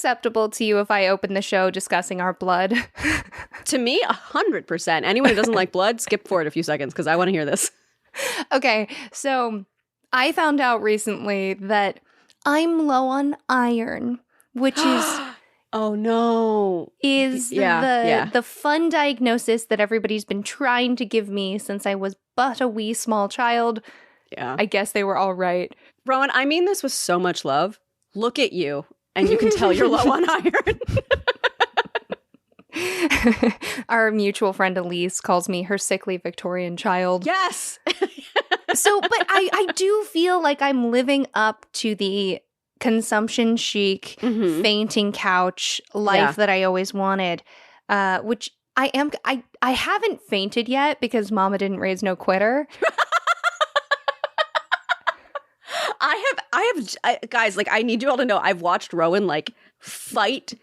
acceptable to you if I open the show discussing our blood? To me, 100%. Anyone who doesn't like blood, skip forward a few seconds because I want to hear this. Okay, so I found out recently that I'm low on iron, which is oh no. the fun diagnosis that everybody's been trying to give me since I was but a wee small child. Yeah. I guess they were all right. Rowan, I mean this with so much love. Look at you, and you can tell you're low on iron. Our mutual friend Elise calls me her sickly Victorian child. Yes. So, but I do feel like I'm living up to the consumption chic, fainting couch life that I always wanted, which I am. I haven't fainted yet because Mama didn't raise no quitter. Guys, like, I need you all to know, I've watched Rowan, like, fight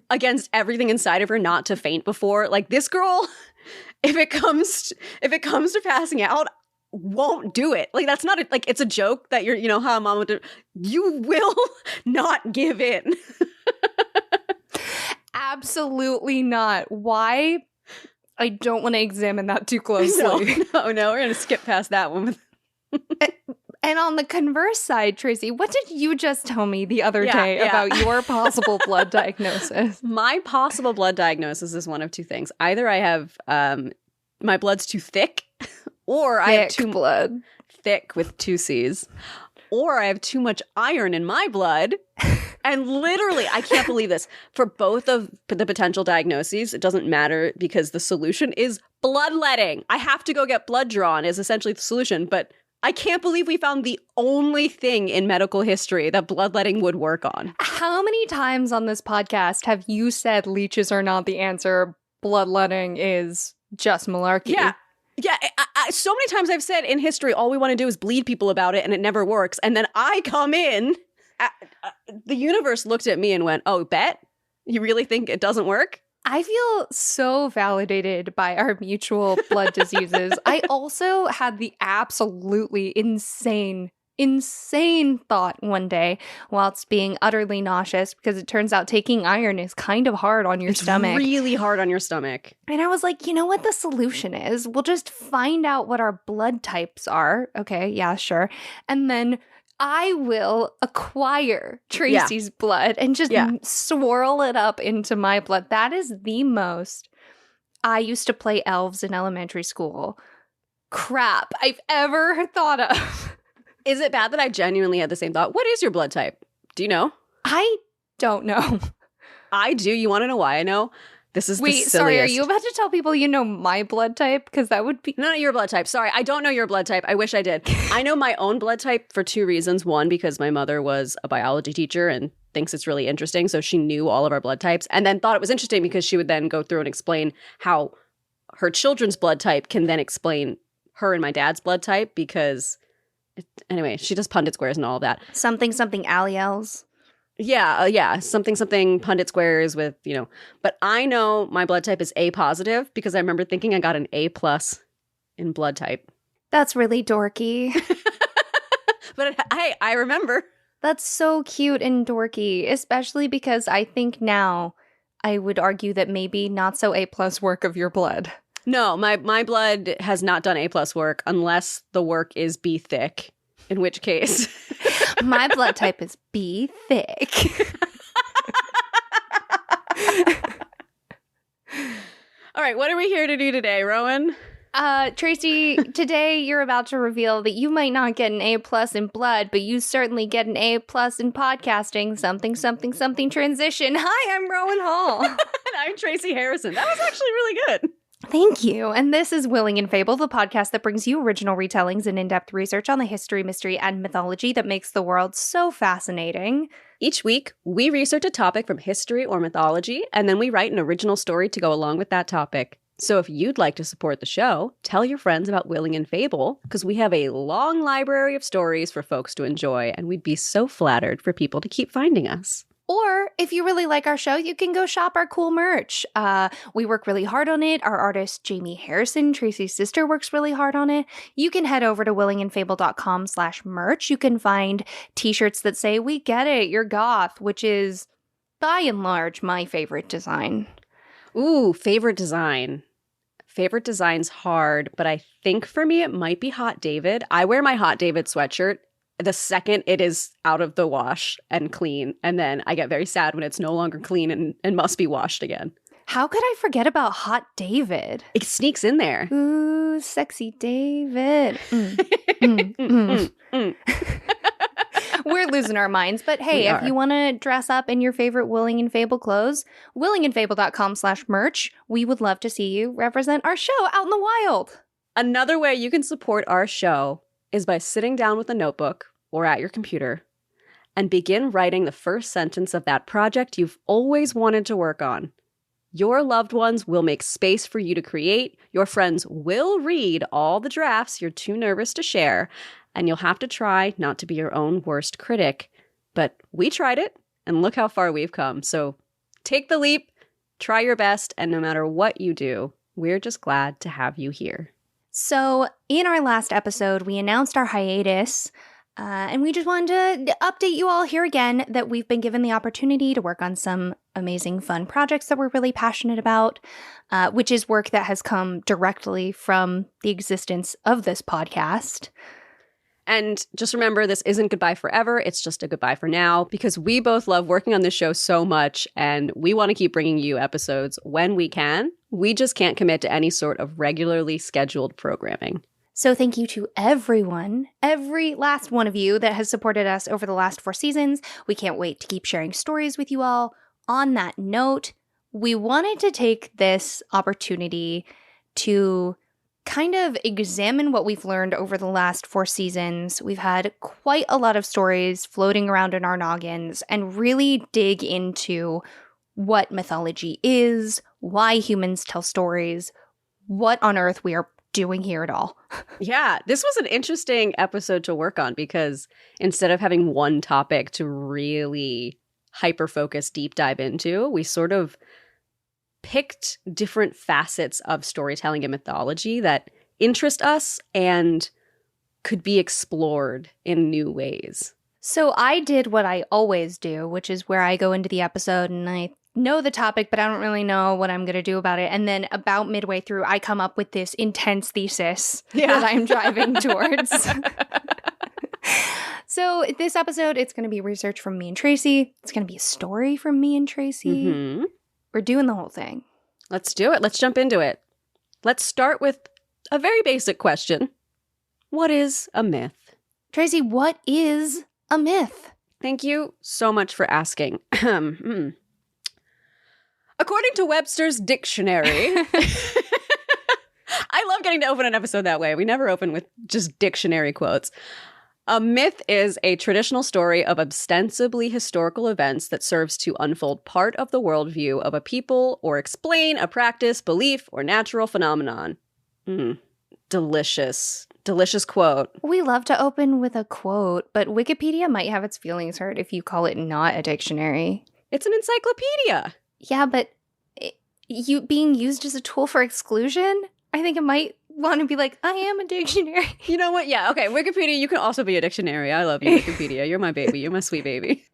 against everything inside of her not to faint before. Like, this girl, if it comes to passing out, won't do it. Like, that's not like, it's a joke that you're, you know, how Mama would do. You will not give in. Absolutely not. Why? I don't want to examine that too closely. No, we're going to skip past that one. And on the converse side, Tracy, what did you just tell me the other day about your possible blood diagnosis? My possible blood diagnosis is one of two things. Either I have my blood's too thick, or I have too blood. Thick with two C's. Or I have too much iron in my blood. And literally, I can't believe this. For both of the potential diagnoses, it doesn't matter because the solution is bloodletting. I have to go get blood drawn is essentially the solution, but I can't believe we found the only thing in medical history that bloodletting would work on. How many times on this podcast have you said leeches are not the answer, bloodletting is just malarkey? Yeah. Yeah, so many times I've said in history, all we want to do is bleed people about it and it never works. And then I come in, the universe looked at me and went, oh, bet? You really think it doesn't work? I feel so validated by our mutual blood diseases. I also had the absolutely insane thought one day whilst being utterly nauseous because it turns out taking iron is kind of hard on your stomach. It's really hard on your stomach. And I was like, you know what the solution is? We'll just find out what our blood types are. Okay, yeah, sure. And then I will acquire Tracy's blood and just swirl it up into my blood. That is the most I used to play elves in elementary school crap I've ever thought of. Is it bad that I genuinely had the same thought? What is your blood type? Do you know? I don't know. I do. You want to know why I know? This is Wait, the silliest. Sorry, are you about to tell people you know my blood type? Because that would be... No, not your blood type. Sorry, I don't know your blood type. I wish I did. I know my own blood type for two reasons. One, because my mother was a biology teacher and thinks it's really interesting. So she knew all of our blood types and then thought it was interesting because she would then go through and explain how her children's blood type can then explain her and my dad's blood type because... Anyway, she does pundit squares and all of that. Something alliels. Yeah, something pundit squares with, you know. But I know my blood type is A positive because I remember thinking I got an A plus in blood type. That's really dorky. But I remember. That's so cute and dorky, especially because I think now I would argue that maybe not so A plus work of your blood. No, my blood has not done A plus work unless the work is B thick, in which case. My blood type is B thick. All right, what are we here to do today, Rowan? Tracy, today you're about to reveal that you might not get an A plus in blood, but you certainly get an A plus in podcasting. Something transition. Hi, I'm Rowan Hall. And I'm Tracy Harrison. That was actually really good. Thank you. And this is Willing and Fable, the podcast that brings you original retellings and in-depth research on the history, mystery, and mythology that makes the world so fascinating. Each week, we research a topic from history or mythology, and then we write an original story to go along with that topic. So if you'd like to support the show, tell your friends about Willing and Fable, because we have a long library of stories for folks to enjoy, and we'd be so flattered for people to keep finding us. Or if you really like our show, you can go shop our cool merch. We work really hard on it. Our artist, Jamie Harrison, Tracy's sister, works really hard on it. You can head over to willingandfable.com/merch. You can find t-shirts that say, "We get it, you're goth," which is by and large, my favorite design. Ooh, favorite design. Favorite design's hard, but I think for me it might be Hot David. I wear my Hot David sweatshirt the second it is out of the wash and clean, and then I get very sad when it's no longer clean and must be washed again. How could I forget about Hot David? It sneaks in there. Ooh, sexy David. We're losing our minds. But hey, if you want to dress up in your favorite Willing and Fable clothes, willingandfable.com/merch. We would love to see you represent our show out in the wild. Another way you can support our show is by sitting down with a notebook or at your computer and begin writing the first sentence of that project you've always wanted to work on. Your loved ones will make space for you to create. Your friends will read all the drafts you're too nervous to share. And you'll have to try not to be your own worst critic. But we tried it, and look how far we've come. So take the leap, try your best, and no matter what you do, we're just glad to have you here. So in our last episode, we announced our hiatus, and we just wanted to update you all here again that we've been given the opportunity to work on some amazing, fun projects that we're really passionate about, which is work that has come directly from the existence of this podcast. And just remember, this isn't goodbye forever. It's just a goodbye for now, because we both love working on this show so much, and we want to keep bringing you episodes when we can. We just can't commit to any sort of regularly scheduled programming. So thank you to everyone, every last one of you that has supported us over the last 4 seasons. We can't wait to keep sharing stories with you all. On that note, we wanted to take this opportunity to kind of examine what we've learned over the last 4 seasons. We've had quite a lot of stories floating around in our noggins and really dig into what mythology is, why humans tell stories, what on earth we are doing here at all. Yeah, this was an interesting episode to work on because instead of having one topic to really hyper-focus deep dive into, we sort of picked different facets of storytelling and mythology that interest us and could be explored in new ways. So I did what I always do, which is where I go into the episode and I know the topic, but I don't really know what I'm going to do about it. And then about midway through, I come up with this intense thesis that I'm driving towards. So this episode, it's going to be research from me and Tracy. It's going to be a story from me and Tracy. Mm-hmm. We're doing the whole thing. Let's do it. Let's jump into it. Let's start with a very basic question. What is a myth? Tracy, what is a myth? Thank you so much for asking. According to Webster's dictionary, I love getting to open an episode that way. We never open with just dictionary quotes. A myth is a traditional story of ostensibly historical events that serves to unfold part of the worldview of a people or explain a practice, belief, or natural phenomenon. Delicious. Delicious quote. We love to open with a quote, but Wikipedia might have its feelings hurt if you call it not a dictionary. It's an encyclopedia. Yeah, but you being used as a tool for exclusion, I think it might want to be like, I am a dictionary. You know what? Yeah, okay. Wikipedia, you can also be a dictionary. I love you, Wikipedia. You're my baby. You're my sweet baby.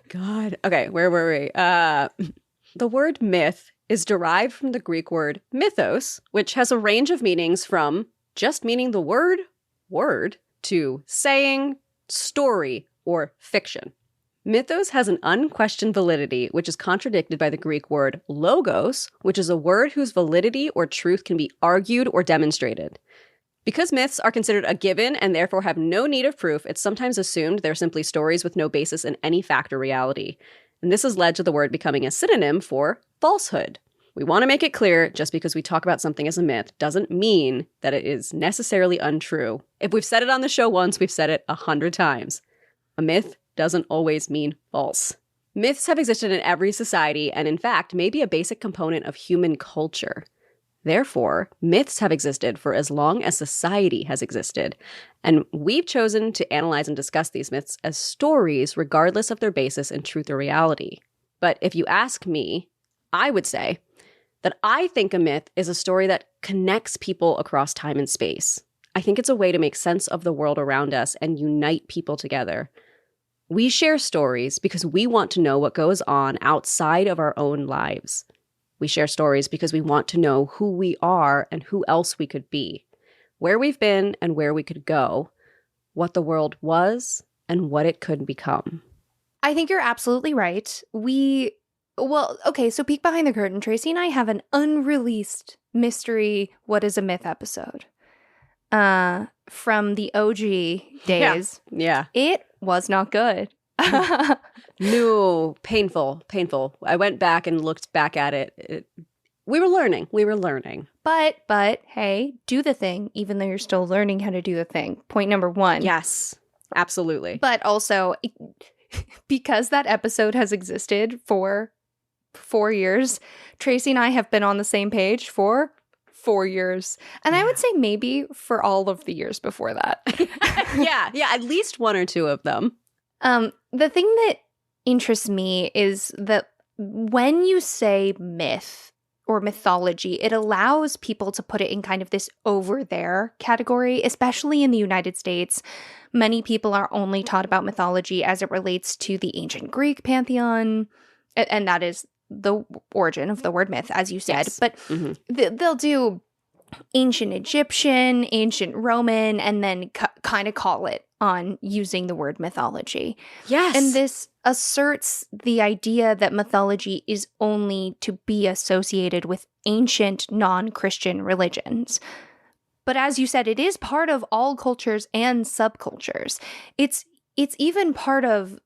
God. Okay, where were we? The word myth is derived from the Greek word mythos, which has a range of meanings from just meaning the word to saying, story, or fiction. Mythos has an unquestioned validity, which is contradicted by the Greek word logos, which is a word whose validity or truth can be argued or demonstrated. Because myths are considered a given and therefore have no need of proof, it's sometimes assumed they're simply stories with no basis in any fact or reality. And this has led to the word becoming a synonym for falsehood. We want to make it clear, just because we talk about something as a myth doesn't mean that it is necessarily untrue. If we've said it on the show once, we've said it 100 times. A myth doesn't always mean false. Myths have existed in every society and, in fact, may be a basic component of human culture. Therefore, myths have existed for as long as society has existed, and we've chosen to analyze and discuss these myths as stories regardless of their basis in truth or reality. But if you ask me, I would say that I think a myth is a story that connects people across time and space. I think it's a way to make sense of the world around us and unite people together. We share stories because we want to know what goes on outside of our own lives. We share stories because we want to know who we are and who else we could be, where we've been and where we could go, what the world was and what it could become. I think you're absolutely right. So peek behind the curtain. Tracy and I have an unreleased mystery What is a Myth episode from the OG days. Yeah. It was not good. No, painful. I went back and looked back at it. We were learning. But hey, do the thing, even though you're still learning how to do the thing. Point number 1. Yes, absolutely. But also, because that episode has existed for 4 years, Tracy and I have been on the same page for 4 years. And I would say maybe for all of the years before that. Yeah, at least 1 or 2 of them. The thing that interests me is that when you say myth or mythology, it allows people to put it in kind of this over there category, especially in the United States. Many people are only taught about mythology as it relates to the ancient Greek pantheon, and that is the origin of the word myth, as you said. Yes. But they'll do ancient Egyptian, ancient Roman, and then kind of call it on using the word mythology. Yes. And this asserts the idea that mythology is only to be associated with ancient non-Christian religions. But as you said, it is part of all cultures and subcultures. It's even part of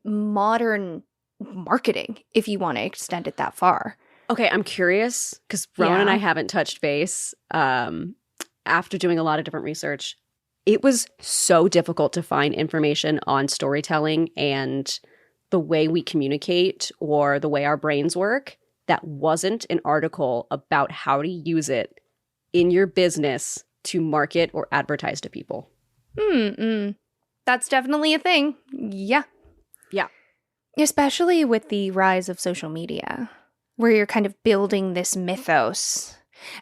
modern marketing, if you want to extend it that far. Okay, I'm curious because Rowan and I haven't touched base after doing a lot of different research. It was so difficult to find information on storytelling and the way we communicate or the way our brains work that wasn't an article about how to use it in your business to market or advertise to people. That's definitely a thing. Yeah. Especially with the rise of social media, where you're kind of building this mythos.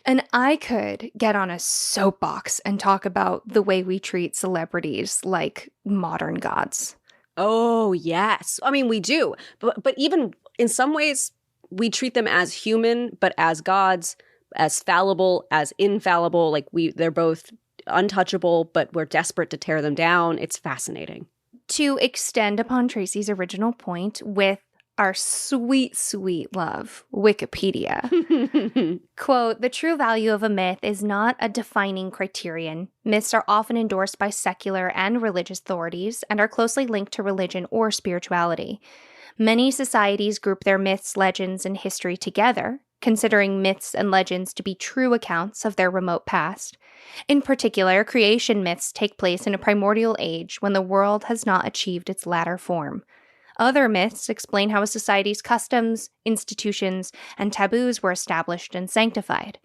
And I could get on a soapbox and talk about the way we treat celebrities like modern gods. Oh, yes. I mean, we do. But even in some ways, we treat them as human, but as gods, as fallible, as infallible. Like they're both untouchable, but we're desperate to tear them down. It's fascinating. To extend upon Tracy's original point with our sweet, sweet love, Wikipedia. Quote, "The true value of a myth is not a defining criterion. Myths are often endorsed by secular and religious authorities and are closely linked to religion or spirituality. Many societies group their myths, legends, and history together, considering myths and legends to be true accounts of their remote past. In particular, creation myths take place in a primordial age when the world has not achieved its latter form. Other myths explain how a society's customs, institutions, and taboos were established and sanctified.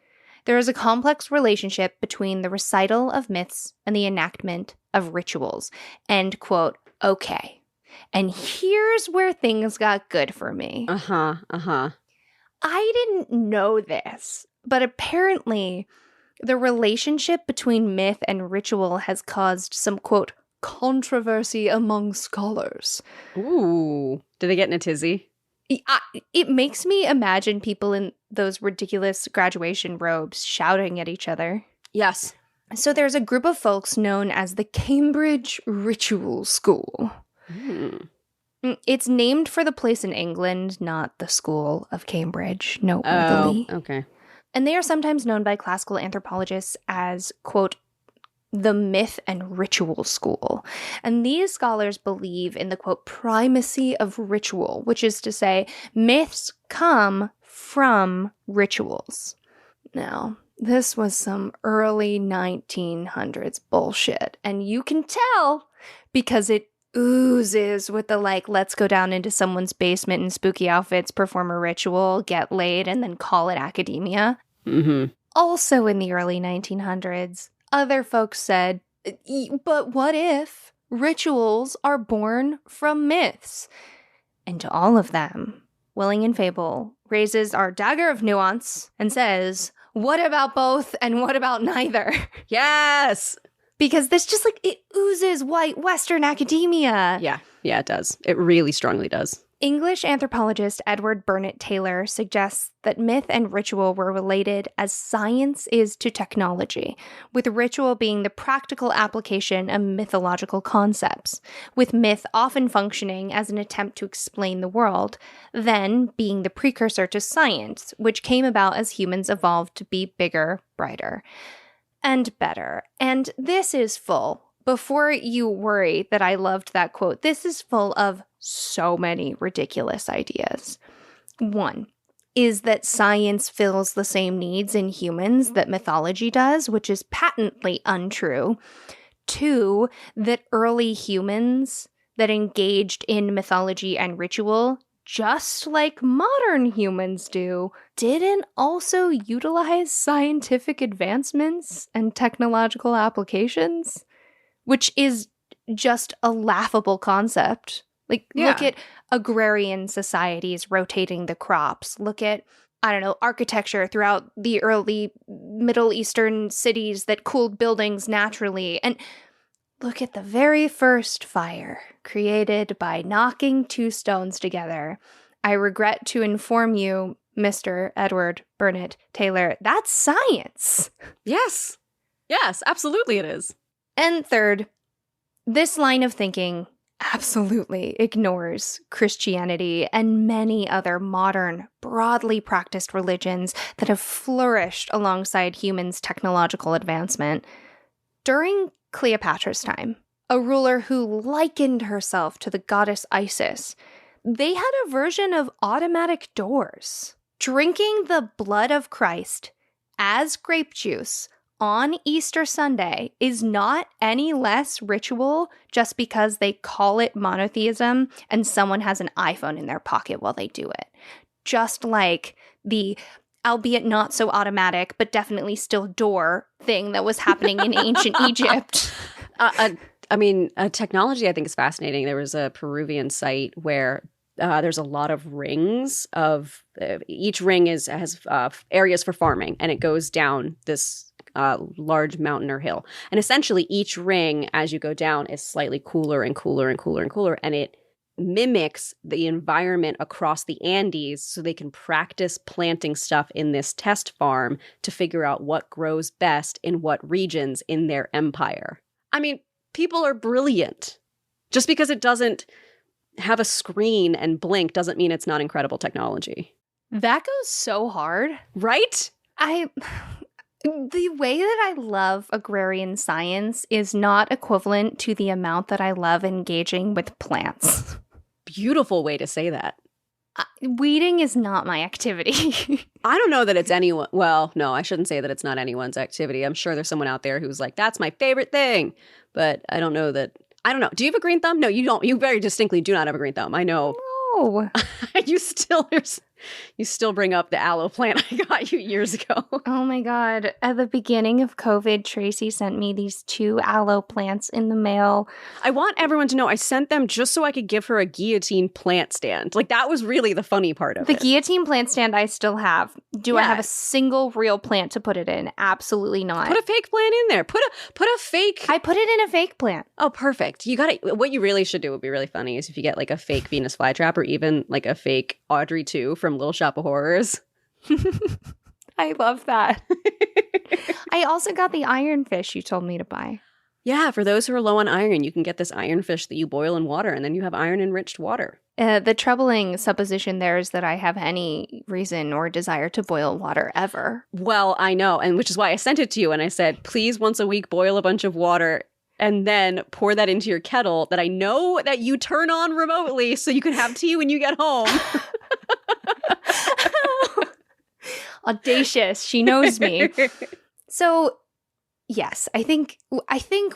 There is a complex relationship between the recital of myths and the enactment of rituals." End quote. Okay. And here's where things got good for me. I didn't know this, but apparently the relationship between myth and ritual has caused some, quote, controversy among scholars. Ooh. Did they get in a tizzy? It makes me imagine people in those ridiculous graduation robes shouting at each other. Yes. So there's a group of folks known as the Cambridge Ritual School. It's named for the place in England, not the school of Cambridge, noteworthily. Oh, okay. And they are sometimes known by classical anthropologists as, quote, the myth and ritual school. And these scholars believe in the, quote, primacy of ritual, which is to say, myths come from rituals. Now, this was some early 1900s bullshit, and you can tell because it oozes with the, like, let's go down into someone's basement in spooky outfits, perform a ritual, get laid, and then call it academia. Also in the early 1900s, other folks said, but what if rituals are born from myths? And to all of them, Willing and Fable raises our dagger of nuance and says, what about both and what about neither? Yes! Because this just, like, it oozes white Western academia. Yeah. Yeah, it does. It really strongly does. English anthropologist Edward Burnett Taylor suggests that myth and ritual were related as science is to technology, with ritual being the practical application of mythological concepts, with myth often functioning as an attempt to explain the world, then being the precursor to science, which came about as humans evolved to be bigger, brighter, and better. And this is full. Before you worry that I loved that quote, this is full of so many ridiculous ideas. One is that science fills the same needs in humans that mythology does, which is patently untrue. Two, that early humans that engaged in mythology and ritual, just like modern humans do, didn't also utilize scientific advancements and technological applications, which is just a laughable concept. Look at agrarian societies rotating the crops. Look at, architecture throughout the early Middle Eastern cities that cooled buildings naturally. And look at the very first fire created by knocking two stones together. I regret to inform you, Mr. Edward Burnett Taylor, that's science. Yes. Yes, absolutely it is. And third, this line of thinking absolutely ignores Christianity and many other modern, broadly practiced religions that have flourished alongside humans' technological advancement. During Cleopatra's time, a ruler who likened herself to the goddess Isis, they had a version of automatic doors. Drinking the blood of Christ as grape juice on Easter Sunday is not any less ritual just because they call it monotheism and someone has an iPhone in their pocket while they do it. Just like the, albeit not so automatic, but definitely still door thing that was happening in ancient Egypt. Technology I think is fascinating. There was a Peruvian site where there's a lot of rings of each ring has areas for farming, and it goes down this large mountain or hill. And essentially each ring, as you go down, is slightly cooler and cooler and cooler and cooler. And it mimics the environment across the Andes so they can practice planting stuff in this test farm to figure out what grows best in what regions in their empire. I mean, people are brilliant. Just because it doesn't have a screen and blink doesn't mean it's not incredible technology. That goes so hard. Right? The way that I love agrarian science is not equivalent to the amount that I love engaging with plants. Beautiful way to say that. Weeding is not my activity. I don't know that it's anyone. Well, no, I shouldn't say that it's not anyone's activity. I'm sure there's someone out there who's like, that's my favorite thing. But I don't know that. I don't know. Do you have a green thumb? No, you don't. You very distinctly do not have a green thumb. I know. No. You still bring up the aloe plant I got you years ago. Oh my God. At the beginning of COVID, Tracy sent me these 2 aloe plants in the mail. I want everyone to know I sent them just so I could give her a guillotine plant stand. Like, that was really the funny part of it. The guillotine plant stand I still have. Do I have a single real plant to put it in? Absolutely not. Put a fake plant in there. Put a fake. I put it in a fake plant. Oh, perfect. What you really should do would be really funny is if you get like a fake Venus flytrap or even like a fake Audrey 2 from Little Shop of Horrors. I love that. I also got the ironfish you told me to buy. Yeah, for those who are low on iron, you can get this ironfish that you boil in water, and then you have iron-enriched water. The troubling supposition there is that I have any reason or desire to boil water ever. Well, I know, and which is why I sent it to you, and I said, please once a week boil a bunch of water and then pour that into your kettle that I know that you turn on remotely so you can have tea when you get home. Audacious. She knows me. So, yes, I think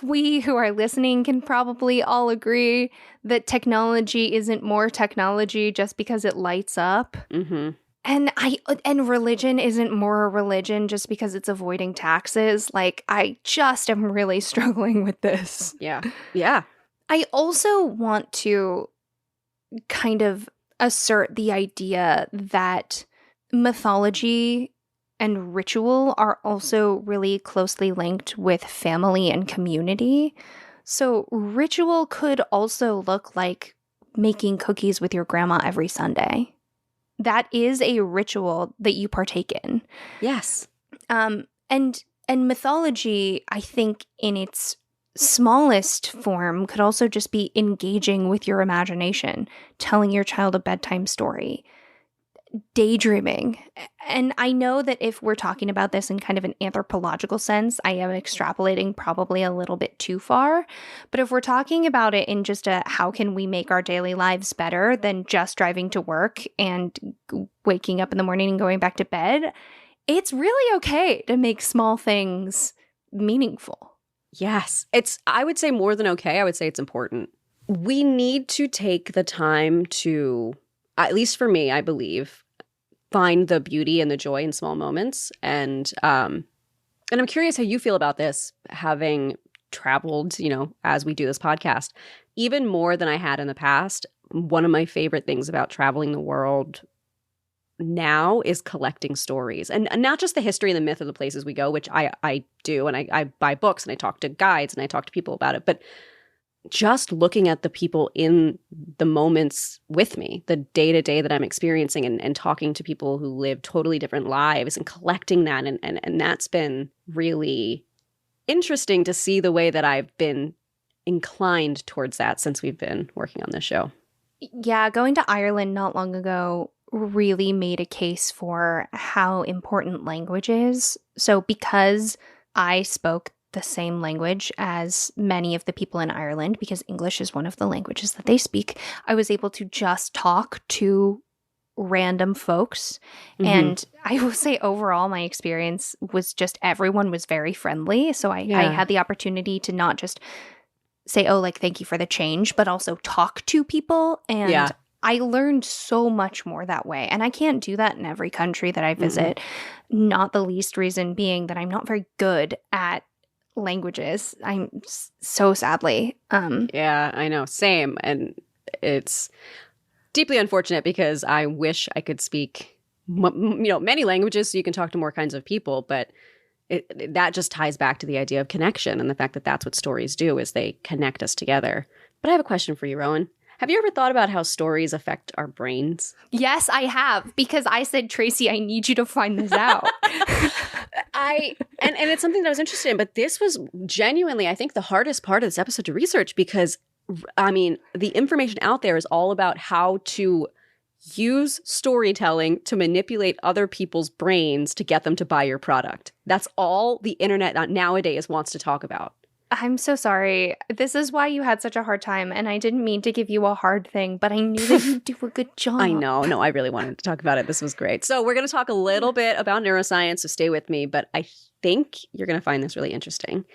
we who are listening can probably all agree that technology isn't more technology just because it lights up. Mm-hmm. And religion isn't more a religion just because it's avoiding taxes. Like, I just am really struggling with this. Yeah. Yeah. I also want to kind of assert the idea that mythology and ritual are also really closely linked with family and community. So ritual could also look like making cookies with your grandma every Sunday. That is a ritual that you partake in. Yes. And mythology, I think, in its smallest form, could also just be engaging with your imagination, telling your child a bedtime story, daydreaming. And I know that if we're talking about this in kind of an anthropological sense, I am extrapolating probably a little bit too far. But if we're talking about it in just a how can we make our daily lives better than just driving to work and waking up in the morning and going back to bed, it's really okay to make small things meaningful. Yes. I would say more than okay. I would say it's important. We need to take the time to, at least for me, I believe, find the beauty and the joy in small moments. And I'm curious how you feel about this, having traveled, as we do this podcast, even more than I had in the past. One of my favorite things about traveling the world now is collecting stories, and not just the history and the myth of the places we go, which I do, and I buy books and I talk to guides and I talk to people about it, but just looking at the people in the moments with me, the day-to-day that I'm experiencing, and talking to people who live totally different lives and collecting that, and that's been really interesting to see the way that I've been inclined towards that since we've been working on this show. Yeah, going to Ireland not long ago really made a case for how important language is. So because I spoke the same language as many of the people in Ireland, because English is one of the languages that they speak, I was able to just talk to random folks. Mm-hmm. And I will say overall, my experience was just everyone was very friendly. So I had the opportunity to not just say, oh, like, thank you for the change, but also talk to people. And I learned so much more that way. And I can't do that in every country that I visit. Mm-hmm. Not the least reason being that I'm not very good at languages. I'm so sadly. Yeah, I know. Same. And it's deeply unfortunate because I wish I could speak, many languages so you can talk to more kinds of people. But that just ties back to the idea of connection and the fact that that's what stories do, is they connect us together. But I have a question for you, Rowan. Have you ever thought about how stories affect our brains? Yes, I have, because I said, Tracy, I need you to find this out. And it's something that I was interested in, but this was genuinely, I think, the hardest part of this episode to research, because, the information out there is all about how to use storytelling to manipulate other people's brains to get them to buy your product. That's all the internet nowadays wants to talk about. I'm so sorry. This is why you had such a hard time, and I didn't mean to give you a hard thing, but I knew that you'd do a good job. I know. No, I really wanted to talk about it. This was great. So we're going to talk a little bit about neuroscience, so stay with me, but I think you're going to find this really interesting.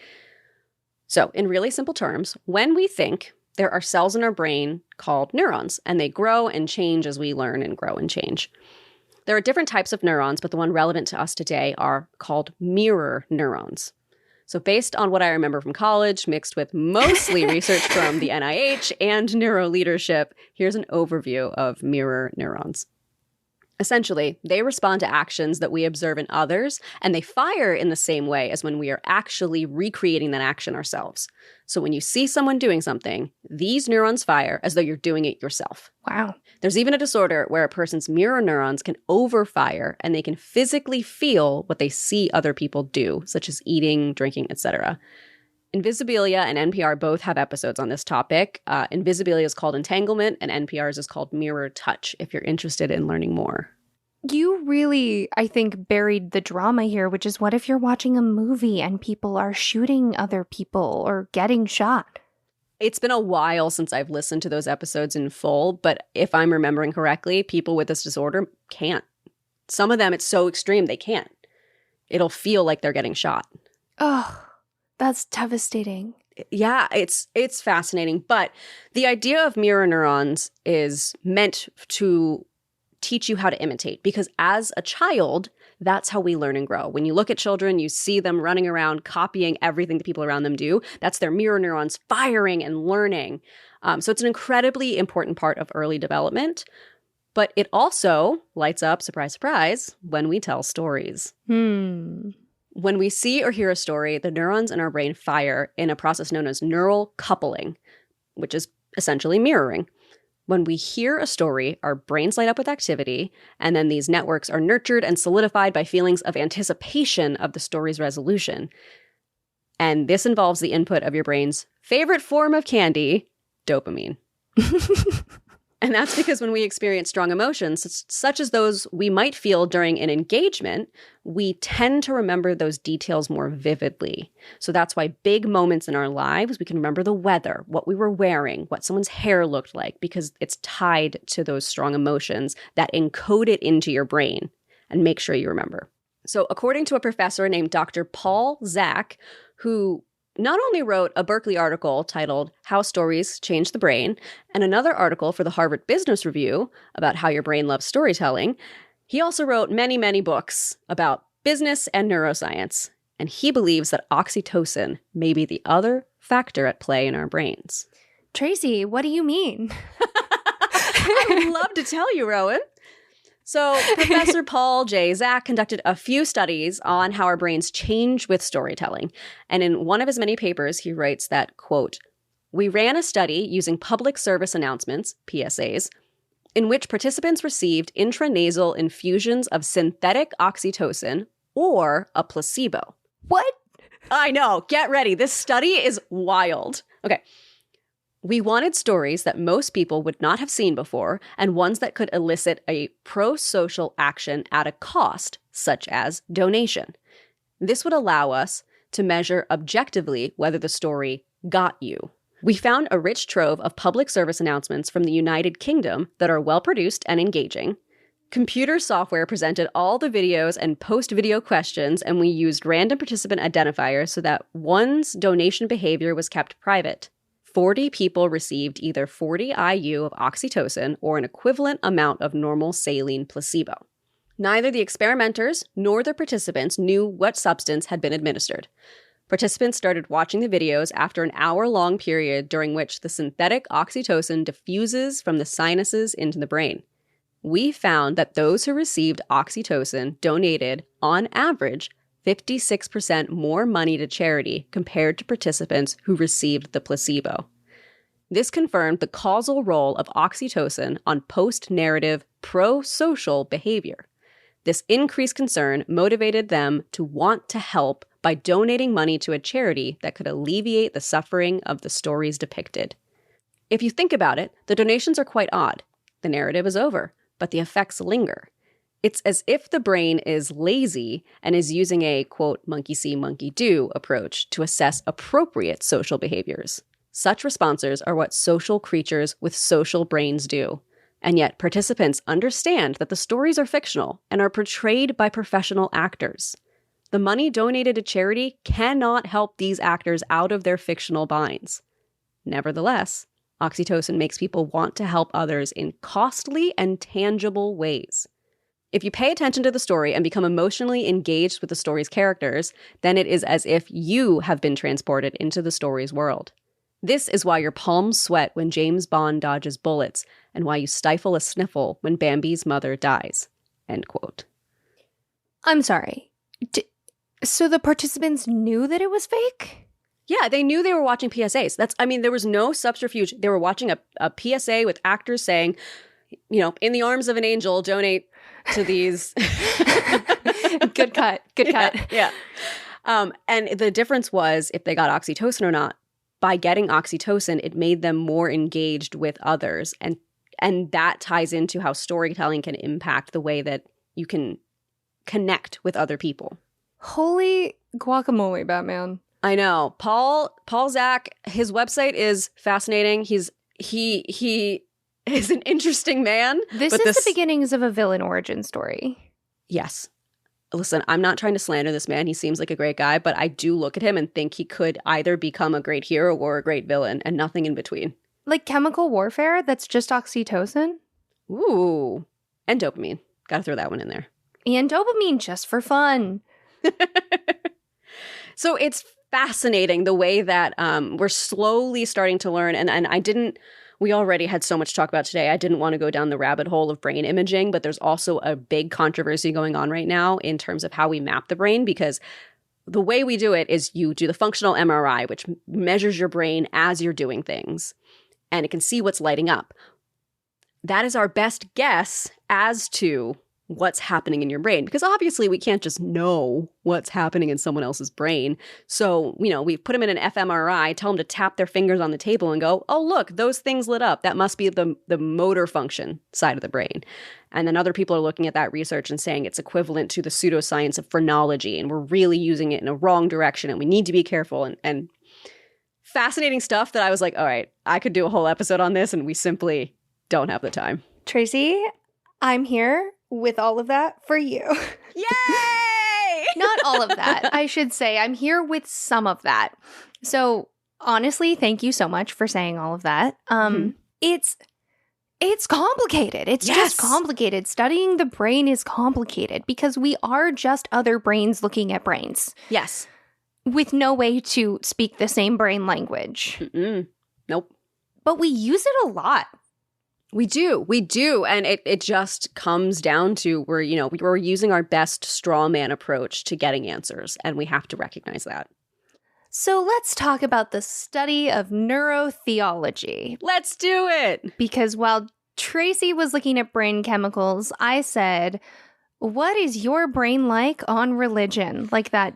So in really simple terms, when we think, there are cells in our brain called neurons, and they grow and change as we learn and grow and change. There are different types of neurons, but the one relevant to us today are called mirror neurons. So based on what I remember from college, mixed with mostly research from the NIH and neuroleadership, here's an overview of mirror neurons. Essentially, they respond to actions that we observe in others, and they fire in the same way as when we are actually recreating that action ourselves. So when you see someone doing something, these neurons fire as though you're doing it yourself. Wow. There's even a disorder where a person's mirror neurons can overfire, and they can physically feel what they see other people do, such as eating, drinking, etc. Invisibilia and NPR both have episodes on this topic. Invisibilia is called Entanglement, and NPR's is called Mirror Touch, if you're interested in learning more. You really, I think, buried the drama here, which is, what if you're watching a movie and people are shooting other people or getting shot? It's been a while since I've listened to those episodes in full, but if I'm remembering correctly, people with this disorder can't. Some of them, it's so extreme, they can't. It'll feel like they're getting shot. Oh, that's devastating. Yeah, it's fascinating. But the idea of mirror neurons is meant to teach you how to imitate, because as a child, that's how we learn and grow. When you look at children, you see them running around, copying everything the people around them do. That's their mirror neurons firing and learning. So it's an incredibly important part of early development. But it also lights up, surprise, surprise, when we tell stories. When we see or hear a story, the neurons in our brain fire in a process known as neural coupling, which is essentially mirroring. When we hear a story, our brains light up with activity, and then these networks are nurtured and solidified by feelings of anticipation of the story's resolution. And this involves the input of your brain's favorite form of candy, dopamine. And that's because when we experience strong emotions, such as those we might feel during an engagement, we tend to remember those details more vividly. So that's why big moments in our lives, we can remember the weather, what we were wearing, what someone's hair looked like, because it's tied to those strong emotions that encode it into your brain and make sure you remember. So according to a professor named Dr. Paul Zak, who not only wrote a Berkeley article titled How Stories Change the Brain, and another article for the Harvard Business Review about how your brain loves storytelling, he also wrote many, many books about business and neuroscience. And he believes that oxytocin may be the other factor at play in our brains. Tracy, what do you mean? I would love to tell you, Rowan. So Professor Paul J. Zak conducted a few studies on how our brains change with storytelling. And in one of his many papers, he writes that, quote, "We ran a study using public service announcements, PSAs, in which participants received intranasal infusions of synthetic oxytocin or a placebo." What? I know. Get ready. This study is wild. Okay. We wanted stories that most people would not have seen before and ones that could elicit a pro-social action at a cost, such as donation. This would allow us to measure objectively whether the story got you. We found a rich trove of public service announcements from the United Kingdom that are well-produced and engaging. Computer software presented all the videos and post-video questions, and we used random participant identifiers so that one's donation behavior was kept private. 40 people received either 40 IU of oxytocin or an equivalent amount of normal saline placebo. Neither the experimenters nor the participants knew what substance had been administered. Participants started watching the videos after an hour-long period during which the synthetic oxytocin diffuses from the sinuses into the brain. We found that those who received oxytocin donated, on average, 56% more money to charity compared to participants who received the placebo. This confirmed the causal role of oxytocin on post-narrative, pro-social behavior. This increased concern motivated them to want to help by donating money to a charity that could alleviate the suffering of the stories depicted. If you think about it, the donations are quite odd. The narrative is over, but the effects linger. It's as if the brain is lazy and is using a, quote, monkey see, monkey do approach to assess appropriate social behaviors. Such responses are what social creatures with social brains do. And yet participants understand that the stories are fictional and are portrayed by professional actors. The money donated to charity cannot help these actors out of their fictional binds. Nevertheless, oxytocin makes people want to help others in costly and tangible ways. If you pay attention to the story and become emotionally engaged with the story's characters, then it is as if you have been transported into the story's world. This is why your palms sweat when James Bond dodges bullets, and why you stifle a sniffle when Bambi's mother dies. End quote. I'm sorry. So the participants knew that it was fake? Yeah, they knew they were watching PSAs. There was no subterfuge. They were watching a PSA with actors saying, in the arms of an angel, donate to these. Good cut. Yeah. And the difference was if they got oxytocin or not. By getting oxytocin, it made them more engaged with others. And that ties into how storytelling can impact the way that you can connect with other people. Holy guacamole, Batman. I know. Paul Zak, his website is fascinating. He is an interesting man. This is the beginnings of a villain origin story. Yes. Listen, I'm not trying to slander this man. He seems like a great guy, but I do look at him and think he could either become a great hero or a great villain and nothing in between. Like chemical warfare that's just oxytocin? Ooh. And dopamine. Gotta throw that one in there. And dopamine just for fun. So it's fascinating the way that we're slowly starting to learn. And we already had so much to talk about today. I didn't want to go down the rabbit hole of brain imaging, but there's also a big controversy going on right now in terms of how we map the brain, because the way we do it is you do the functional MRI, which measures your brain as you're doing things, and it can see what's lighting up. That is our best guess as to what's happening in your brain, because obviously we can't just know what's happening in someone else's brain. So, we put them in an fMRI, tell them to tap their fingers on the table and go, oh, look, those things lit up. That must be the motor function side of the brain. And then other people are looking at that research and saying it's equivalent to the pseudoscience of phrenology, and we're really using it in a wrong direction, and we need to be careful. And fascinating stuff that I was like, all right, I could do a whole episode on this, and we simply don't have the time. Tracy, I'm here with all of that for you. Yay! Not all of that, I should say. I'm here with some of that. So honestly, thank you so much for saying all of that. It's complicated. It's just complicated. Studying the brain is complicated because we are just other brains looking at brains. Yes. With no way to speak the same brain language. Nope. But we use it a lot. We do. And it just comes down to we're using our best straw man approach to getting answers, and we have to recognize that. So let's talk about the study of neurotheology. Let's do it! Because while Tracy was looking at brain chemicals, I said, what is your brain like on religion? Like that,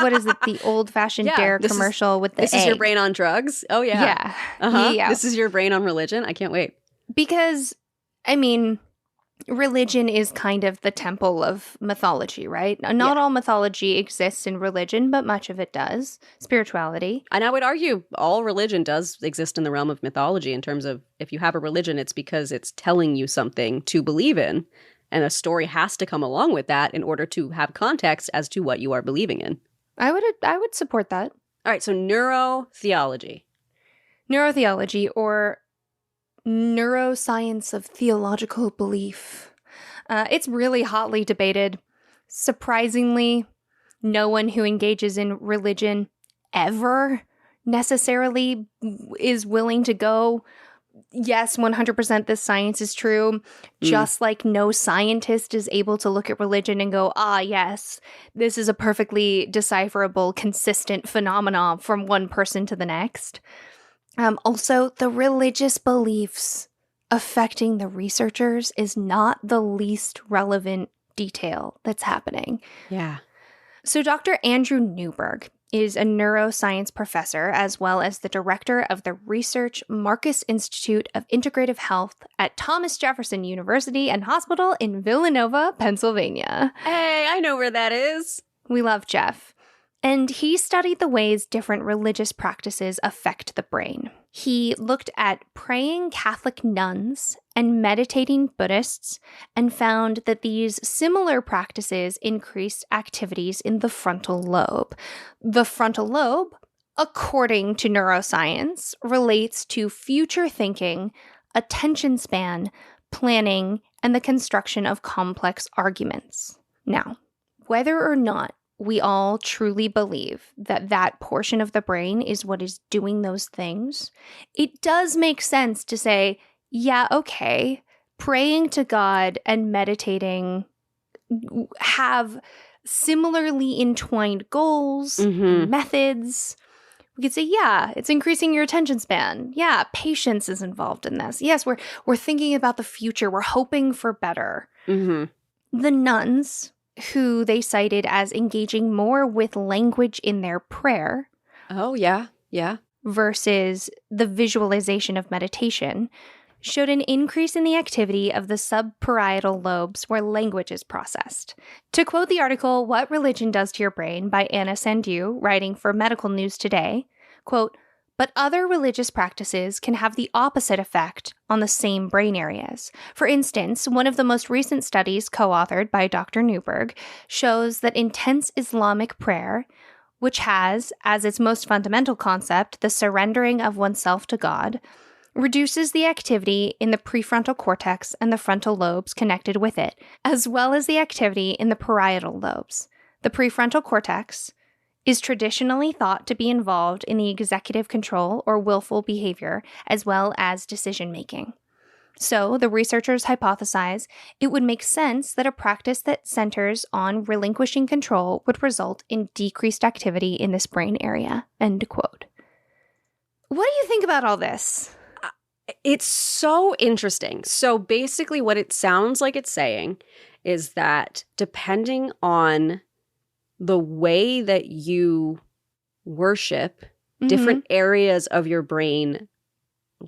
what is it, the old-fashioned Dare commercial with the This is your brain on drugs? Oh, yeah. Yeah. Uh-huh. Yeah. This is your brain on religion? I can't wait. Because, religion is kind of the temple of mythology, right? Not all mythology exists in religion, but much of it does. Spirituality. And I would argue all religion does exist in the realm of mythology in terms of if you have a religion, it's because it's telling you something to believe in. And a story has to come along with that in order to have context as to what you are believing in. I would support that. All right, so neurotheology. Neurotheology, or neuroscience of theological belief. It's really hotly debated. Surprisingly, no one who engages in religion ever necessarily is willing to go, yes, 100% this science is true. Just like no scientist is able to look at religion and go, yes, this is a perfectly decipherable, consistent phenomenon from one person to the next. Also, the religious beliefs affecting the researchers is not the least relevant detail that's happening. Yeah. So Dr. Andrew Newberg is a neuroscience professor as well as the director of the Research Marcus Institute of Integrative Health at Thomas Jefferson University and Hospital in Villanova, Pennsylvania. Hey, I know where that is. We love Jeff. And he studied the ways different religious practices affect the brain. He looked at praying Catholic nuns and meditating Buddhists and found that these similar practices increased activities in the frontal lobe. The frontal lobe, according to neuroscience, relates to future thinking, attention span, planning, and the construction of complex arguments. Now, whether or not we all truly believe that that portion of the brain is what is doing those things, it does make sense to say, yeah, okay, praying to God and meditating have similarly entwined goals, and methods. We could say, yeah, it's increasing your attention span. Yeah, patience is involved in this. Yes, we're thinking about the future. We're hoping for better. The nuns, who they cited as engaging more with language in their prayer. Oh, yeah. Versus the visualization of meditation, showed an increase in the activity of the subparietal lobes where language is processed. To quote the article, What Religion Does to Your Brain by Anna Sandu, writing for Medical News Today, quote, but other religious practices can have the opposite effect on the same brain areas. For instance, one of the most recent studies co-authored by Dr. Newberg shows that intense Islamic prayer, which has, as its most fundamental concept, the surrendering of oneself to God, reduces the activity in the prefrontal cortex and the frontal lobes connected with it, as well as the activity in the parietal lobes. The prefrontal cortex is traditionally thought to be involved in the executive control or willful behavior, as well as decision-making. So the researchers hypothesize it would make sense that a practice that centers on relinquishing control would result in decreased activity in this brain area. End quote. What do you think about all this? It's so interesting. So basically what it sounds like it's saying is that depending on the way that you worship, different areas of your brain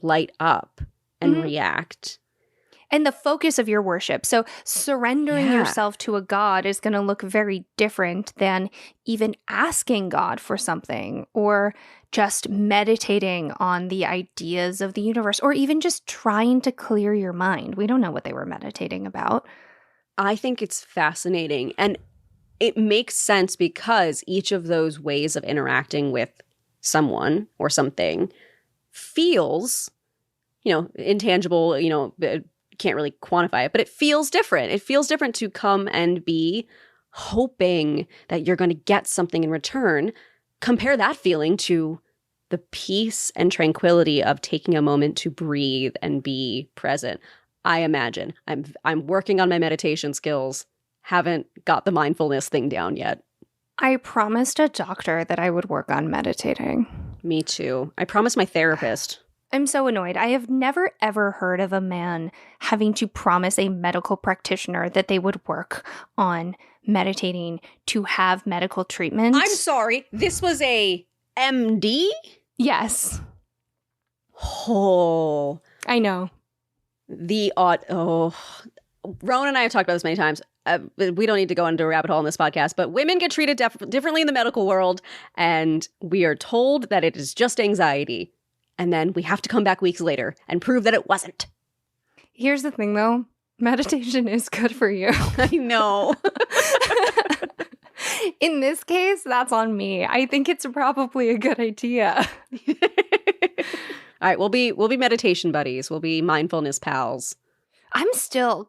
light up and react. And the focus of your worship. So surrendering yourself to a god is going to look very different than even asking God for something or just meditating on the ideas of the universe or even just trying to clear your mind. We don't know what they were meditating about. I think it's fascinating. And it makes sense because each of those ways of interacting with someone or something feels, intangible, can't really quantify it, but it feels different. It feels different to come and be hoping that you're going to get something in return. Compare that feeling to the peace and tranquility of taking a moment to breathe and be present. I imagine I'm working on my meditation skills. Haven't got the mindfulness thing down yet. I promised a doctor that I would work on meditating. Me too. I promised my therapist. I'm so annoyed. I have never, ever heard of a man having to promise a medical practitioner that they would work on meditating to have medical treatment. I'm sorry. This was a MD? Yes. Oh. I know. Rowan and I have talked about this many times. We don't need to go into a rabbit hole on this podcast, but women get treated differently in the medical world, and we are told that it is just anxiety. And then we have to come back weeks later and prove that it wasn't. Here's the thing, though. Meditation is good for you. I know. In this case, that's on me. I think it's probably a good idea. All right, we'll be meditation buddies. We'll be mindfulness pals. I'm still,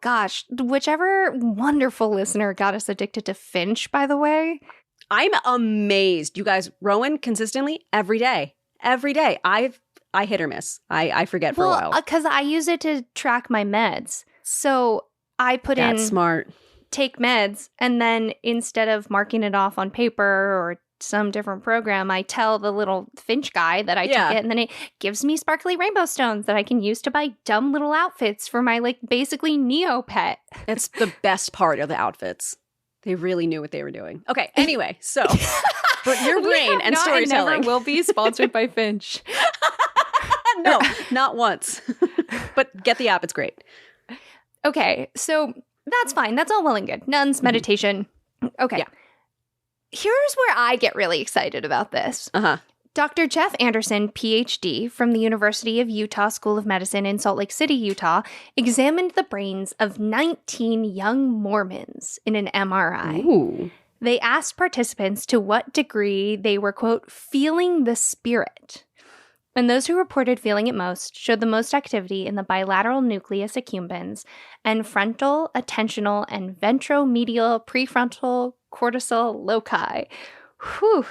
whichever wonderful listener got us addicted to Finch, by the way. I'm amazed. You guys, Rowan, consistently, every day. I hit or miss. I forget for a while. Because I use it to track my meds. So I put in smart. Take meds, and then instead of marking it off on paper or some different program, I tell the little Finch guy that I took it, and then it gives me sparkly rainbow stones that I can use to buy dumb little outfits for my, basically Neo pet. It's the best part of the outfits. They really knew what they were doing. Okay, anyway, so but your brain and storytelling. And never will be sponsored by Finch. No, not once. But get the app, it's great. Okay, so that's fine. That's all well and good. Nuns, meditation. Okay. Yeah. Here's where I get really excited about this. Dr. Jeff Anderson, PhD, from the University of Utah School of Medicine in Salt Lake City, Utah, examined the brains of 19 young Mormons in an MRI. Ooh. They asked participants to what degree they were, quote, feeling the spirit. And those who reported feeling it most showed the most activity in the bilateral nucleus accumbens and frontal, attentional, and ventromedial prefrontal cortical loci. Whew.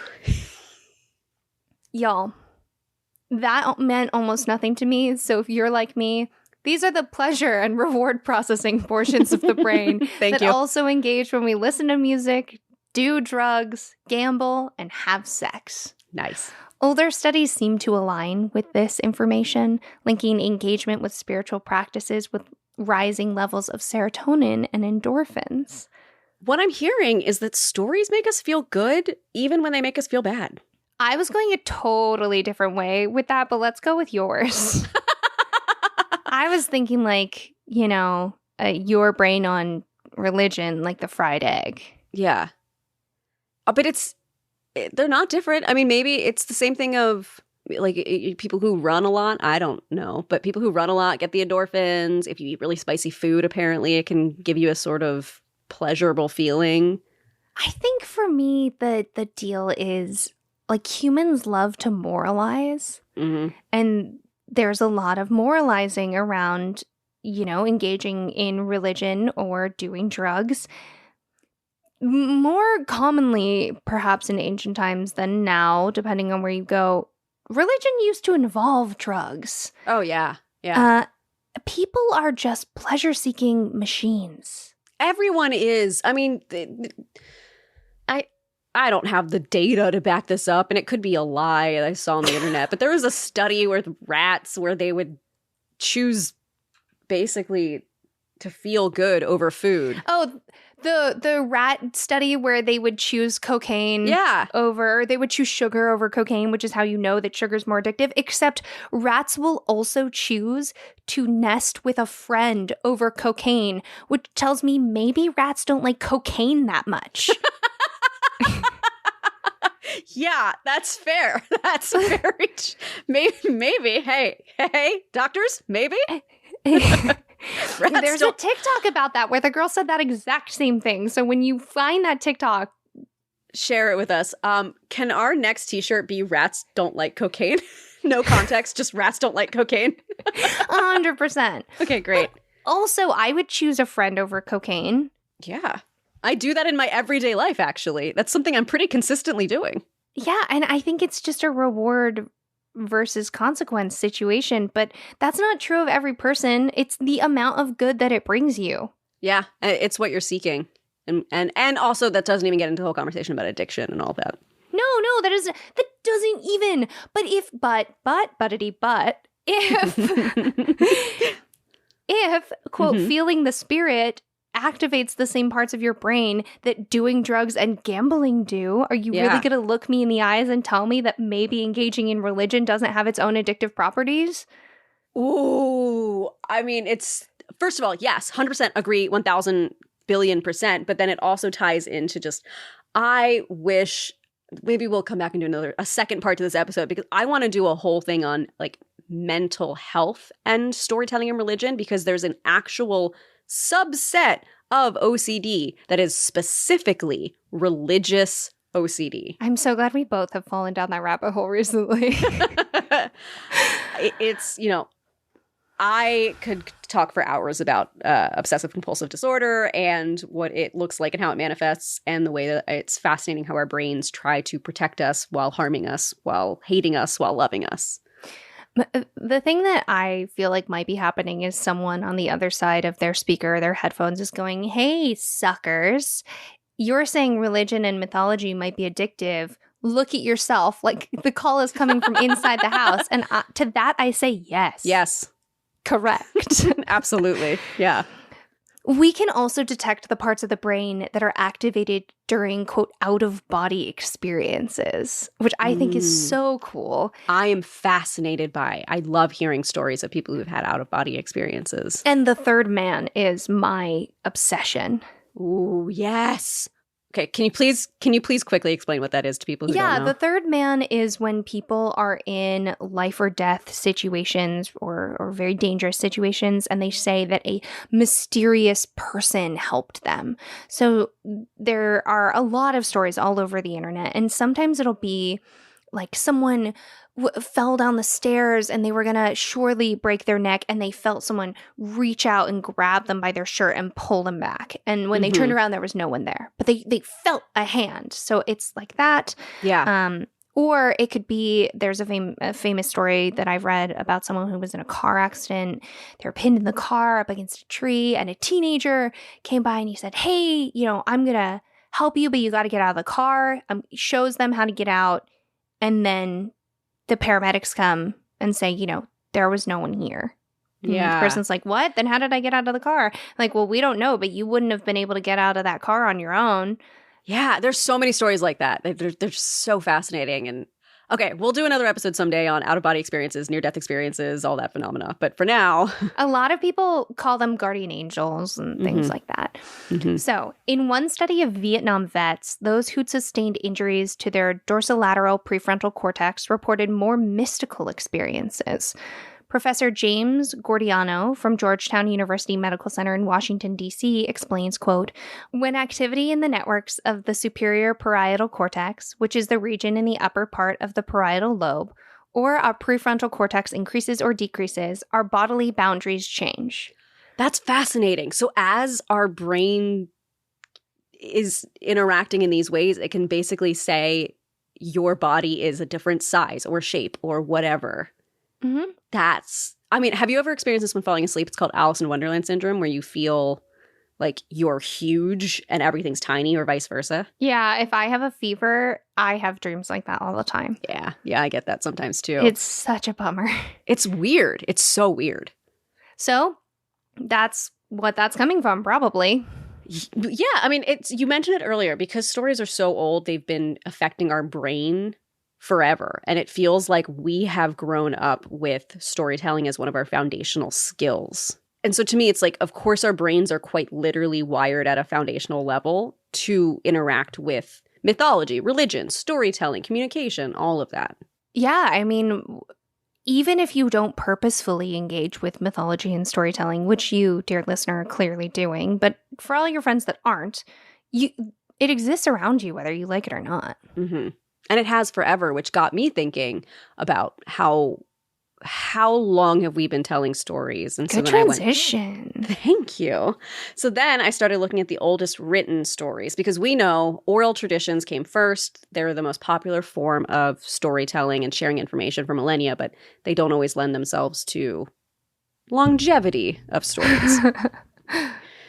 Y'all, that meant almost nothing to me. So if you're like me, these are the pleasure and reward processing portions of the brain that also engage when we listen to music, do drugs, gamble, and have sex. Nice. Older studies seem to align with this information, linking engagement with spiritual practices with rising levels of serotonin and endorphins. What I'm hearing is that stories make us feel good even when they make us feel bad. I was going a totally different way with that, but let's go with yours. I was thinking your brain on religion, like the fried egg. Yeah. But they're not different. I mean, maybe it's the same thing of people who run a lot. I don't know. But people who run a lot get the endorphins. If you eat really spicy food, apparently it can give you a sort of pleasurable feeling. I think for me, the deal is humans love to moralize. Mm-hmm. And there's a lot of moralizing around, engaging in religion or doing drugs. More commonly, perhaps in ancient times than now, depending on where you go, religion used to involve drugs. Oh, yeah. Yeah. people are just pleasure-seeking machines. Everyone is. I mean, I don't have the data to back this up, and it could be a lie that I saw on the internet, but there was a study with rats where they would choose basically to feel good over food. Oh, the rat study where they would choose cocaine they would choose sugar over cocaine, which is how you know that sugar's more addictive, except rats will also choose to nest with a friend over cocaine, which tells me maybe rats don't like cocaine that much. Yeah, that's fair. That's very maybe. Hey, doctors, maybe. There's a TikTok about that where the girl said that exact same thing. So when you find that TikTok, share it with us. Can our next t-shirt be rats don't like cocaine? No context, just rats don't like cocaine. 100%. Okay, great. But also, I would choose a friend over cocaine. Yeah. I do that in my everyday life, actually. That's something I'm pretty consistently doing. Yeah, and I think it's just a reward versus consequence situation, but that's not true of every person. It's the amount of good that it brings you. Yeah, it's what you're seeking. And also that doesn't even get into the whole conversation about addiction and all that. No, that doesn't even. But if quote feeling the spirit activates the same parts of your brain that doing drugs and gambling do, are you really going to look me in the eyes and tell me that maybe engaging in religion doesn't have its own addictive properties? Ooh, I mean, it's, first of all, yes, 100% agree, 1,000 billion%, but then it also ties into just, I wish, maybe we'll come back and do a second part to this episode, because I want to do a whole thing on like mental health and storytelling and religion, because there's an actual subset of OCD that is specifically religious OCD. I'm so glad we both have fallen down that rabbit hole recently. It's, I could talk for hours about obsessive compulsive disorder and what it looks like and how it manifests, and the way that it's fascinating how our brains try to protect us while harming us, while hating us, while loving us. The thing that I feel like might be happening is someone on the other side of their speaker, their headphones, is going, "Hey, suckers, you're saying religion and mythology might be addictive. Look at yourself." Like, the call is coming from inside the house. And to that, I say yes. Yes. Correct. Absolutely. Yeah. We can also detect the parts of the brain that are activated during, quote, out-of-body experiences, which I think is so cool. I am fascinated by. I love hearing stories of people who've had out-of-body experiences. And the third man is my obsession. Ooh, yes. Okay, can you please quickly explain what that is to people who don't know? Yeah, the third man is when people are in life or death situations or very dangerous situations, and they say that a mysterious person helped them. So there are a lot of stories all over the internet, and sometimes it'll be like someone fell down the stairs and they were gonna surely break their neck, and they felt someone reach out and grab them by their shirt and pull them back. And when they turned around, there was no one there, but they felt a hand. So it's like that. Yeah. Or it could be, there's a famous story that I've read about someone who was in a car accident. They were pinned in the car up against a tree, and a teenager came by and he said, "Hey, I'm gonna help you, but you got to get out of the car." Shows them how to get out, and then the paramedics come and say, there was no one here. Yeah. And the person's like, "What? Then how did I get out of the car?" Like, "Well, we don't know, but you wouldn't have been able to get out of that car on your own." Yeah, there's so many stories like that. They're just so fascinating. And okay, we'll do another episode someday on out-of-body experiences, near-death experiences, all that phenomena. But for now... A lot of people call them guardian angels and things like that. So, in one study of Vietnam vets, those who'd sustained injuries to their dorsolateral prefrontal cortex reported more mystical experiences. Professor James Gordiano from Georgetown University Medical Center in Washington, D.C. explains, quote, "When activity in the networks of the superior parietal cortex, which is the region in the upper part of the parietal lobe, or our prefrontal cortex increases or decreases, our bodily boundaries change." That's fascinating. So as our brain is interacting in these ways, it can basically say your body is a different size or shape or whatever. Mm-hmm. That's I mean, have you ever experienced this when falling asleep? It's called Alice in Wonderland syndrome, where you feel like you're huge and everything's tiny, or vice versa. Yeah, if I have a fever, I have dreams like that all the time. Yeah, I get that sometimes too. It's such a bummer. It's weird. It's so weird. So that's what that's coming from, probably. Yeah, I mean, you mentioned it earlier, because stories are so old, they've been affecting our brain forever. And it feels like we have grown up with storytelling as one of our foundational skills. And so to me, it's like, of course, our brains are quite literally wired at a foundational level to interact with mythology, religion, storytelling, communication, all of that. Yeah, I mean, even if you don't purposefully engage with mythology and storytelling, which you, dear listener, are clearly doing, but for all your friends that aren't, it exists around you whether you like it or not. Mm-hmm. And it has forever, which got me thinking about how long have we been telling stories? And Good transition. Thank you. So then I started looking at the oldest written stories, because we know oral traditions came first. They're the most popular form of storytelling and sharing information for millennia, but they don't always lend themselves to longevity of stories.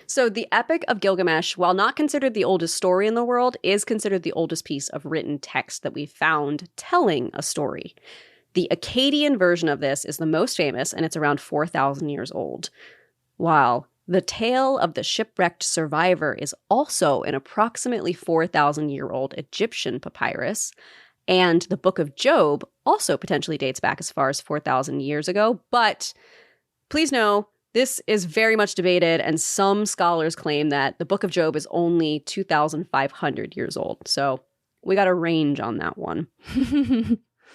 So the Epic of Gilgamesh, while not considered the oldest story in the world, is considered the oldest piece of written text that we found telling a story. The Akkadian version of this is the most famous, and it's around 4,000 years old, while the tale of the shipwrecked survivor is also an approximately 4,000-year-old Egyptian papyrus, and the Book of Job also potentially dates back as far as 4,000 years ago. But please know, this is very much debated, and some scholars claim that the Book of Job is only 2,500 years old. So we got a range on that one.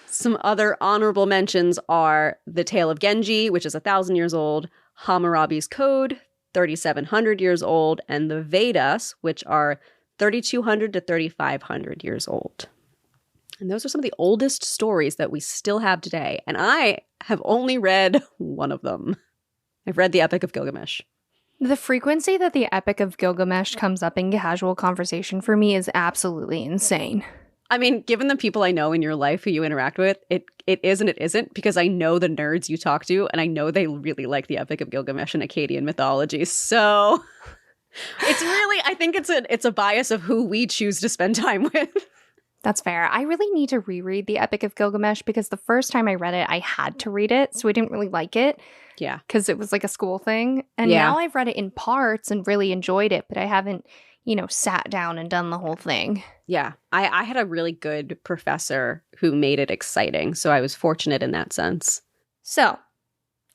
Some other honorable mentions are the Tale of Genji, which is 1,000 years old, Hammurabi's Code, 3,700 years old, and the Vedas, which are 3,200 to 3,500 years old. And those are some of the oldest stories that we still have today. And I have only read one of them. I've read the Epic of Gilgamesh. The frequency that the Epic of Gilgamesh comes up in casual conversation for me is absolutely insane. I mean, given the people I know in your life who you interact with, it is and it isn't, because I know the nerds you talk to, and I know they really like the Epic of Gilgamesh and Akkadian mythology. So it's really, I think it's a bias of who we choose to spend time with. That's fair. I really need to reread the Epic of Gilgamesh, because the first time I read it, I had to read it, so I didn't really like it. Yeah. Because it was like a school thing. And now I've read it in parts and really enjoyed it, but I haven't, sat down and done the whole thing. Yeah. I had a really good professor who made it exciting, so I was fortunate in that sense. So,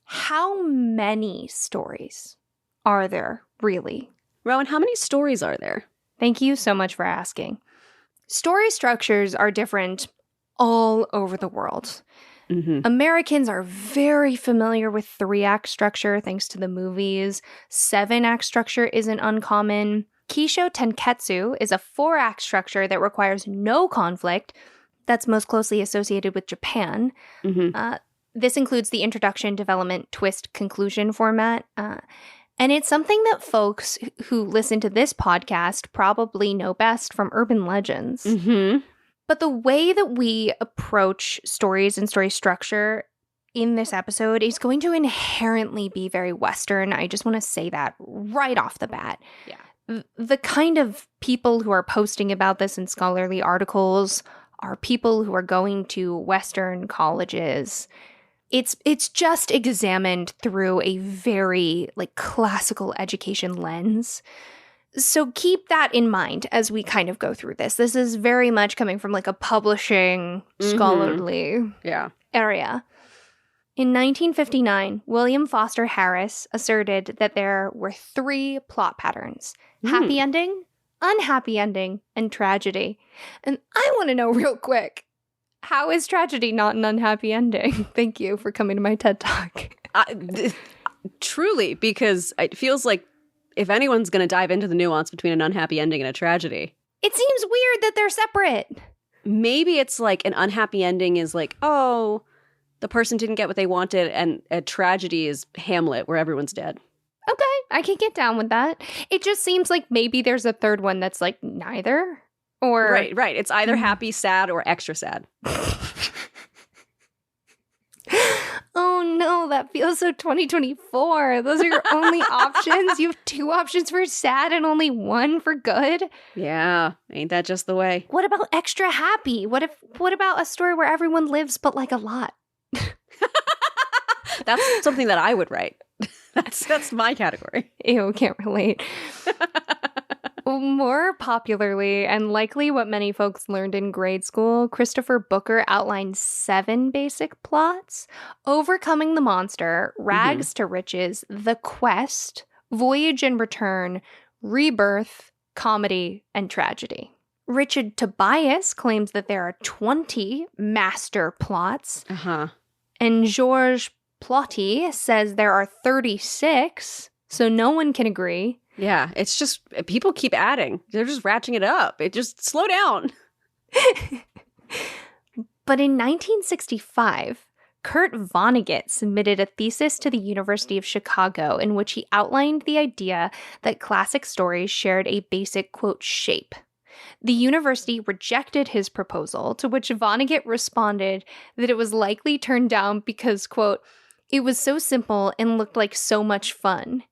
how many stories are there, really? Rowan, how many stories are there? Thank you so much for asking. Story structures are different all over the world. Mm-hmm. Americans are very familiar with 3-act structure thanks to the movies. 7-act structure isn't uncommon. Kisho Tenketsu is a 4-act structure that requires no conflict. That's most closely associated with Japan. Mm-hmm. This includes the introduction, development, twist, conclusion format. And it's something that folks who listen to this podcast probably know best from urban legends. Mm-hmm. But the way that we approach stories and story structure in this episode is going to inherently be very Western. I just want to say that right off the bat. Yeah. The kind of people who are posting about this in scholarly articles are people who are going to Western colleges. It's just examined through a very classical education lens. So keep that in mind as we kind of go through this. This is very much coming from a publishing scholarly area. In 1959, William Foster Harris asserted that there were 3 plot patterns: happy ending, unhappy ending, and tragedy. And I want to know real quick, how is tragedy not an unhappy ending? Thank you for coming to my TED Talk. Truly, because it feels like if anyone's going to dive into the nuance between an unhappy ending and a tragedy, it seems weird that they're separate. Maybe it's an unhappy ending is oh, the person didn't get what they wanted, and a tragedy is Hamlet, where everyone's dead. Okay, I can get down with that. It just seems like maybe there's a third one that's neither. Or Right. It's either happy, sad, or extra sad. Oh no, that feels so 2024. Those are your only options. You have 2 options for sad and only 1 for good. Yeah, ain't that just the way? What about extra happy? What about a story where everyone lives but like a lot? That's something that I would write. That's my category. Ew, can't relate. More popularly, and likely what many folks learned in grade school, Christopher Booker outlined 7 basic plots: Overcoming the Monster, Rags to Riches, The Quest, Voyage and Return, Rebirth, Comedy, and Tragedy. Richard Tobias claims that there are 20 master plots. And Georges Plotty says there are 36, so no one can agree. Yeah, it's just people keep adding. They're just ratcheting it up. It just slow down. But in 1965, Kurt Vonnegut submitted a thesis to the University of Chicago in which he outlined the idea that classic stories shared a basic, quote, shape. The university rejected his proposal, to which Vonnegut responded that it was likely turned down because, quote, it was so simple and looked like so much fun.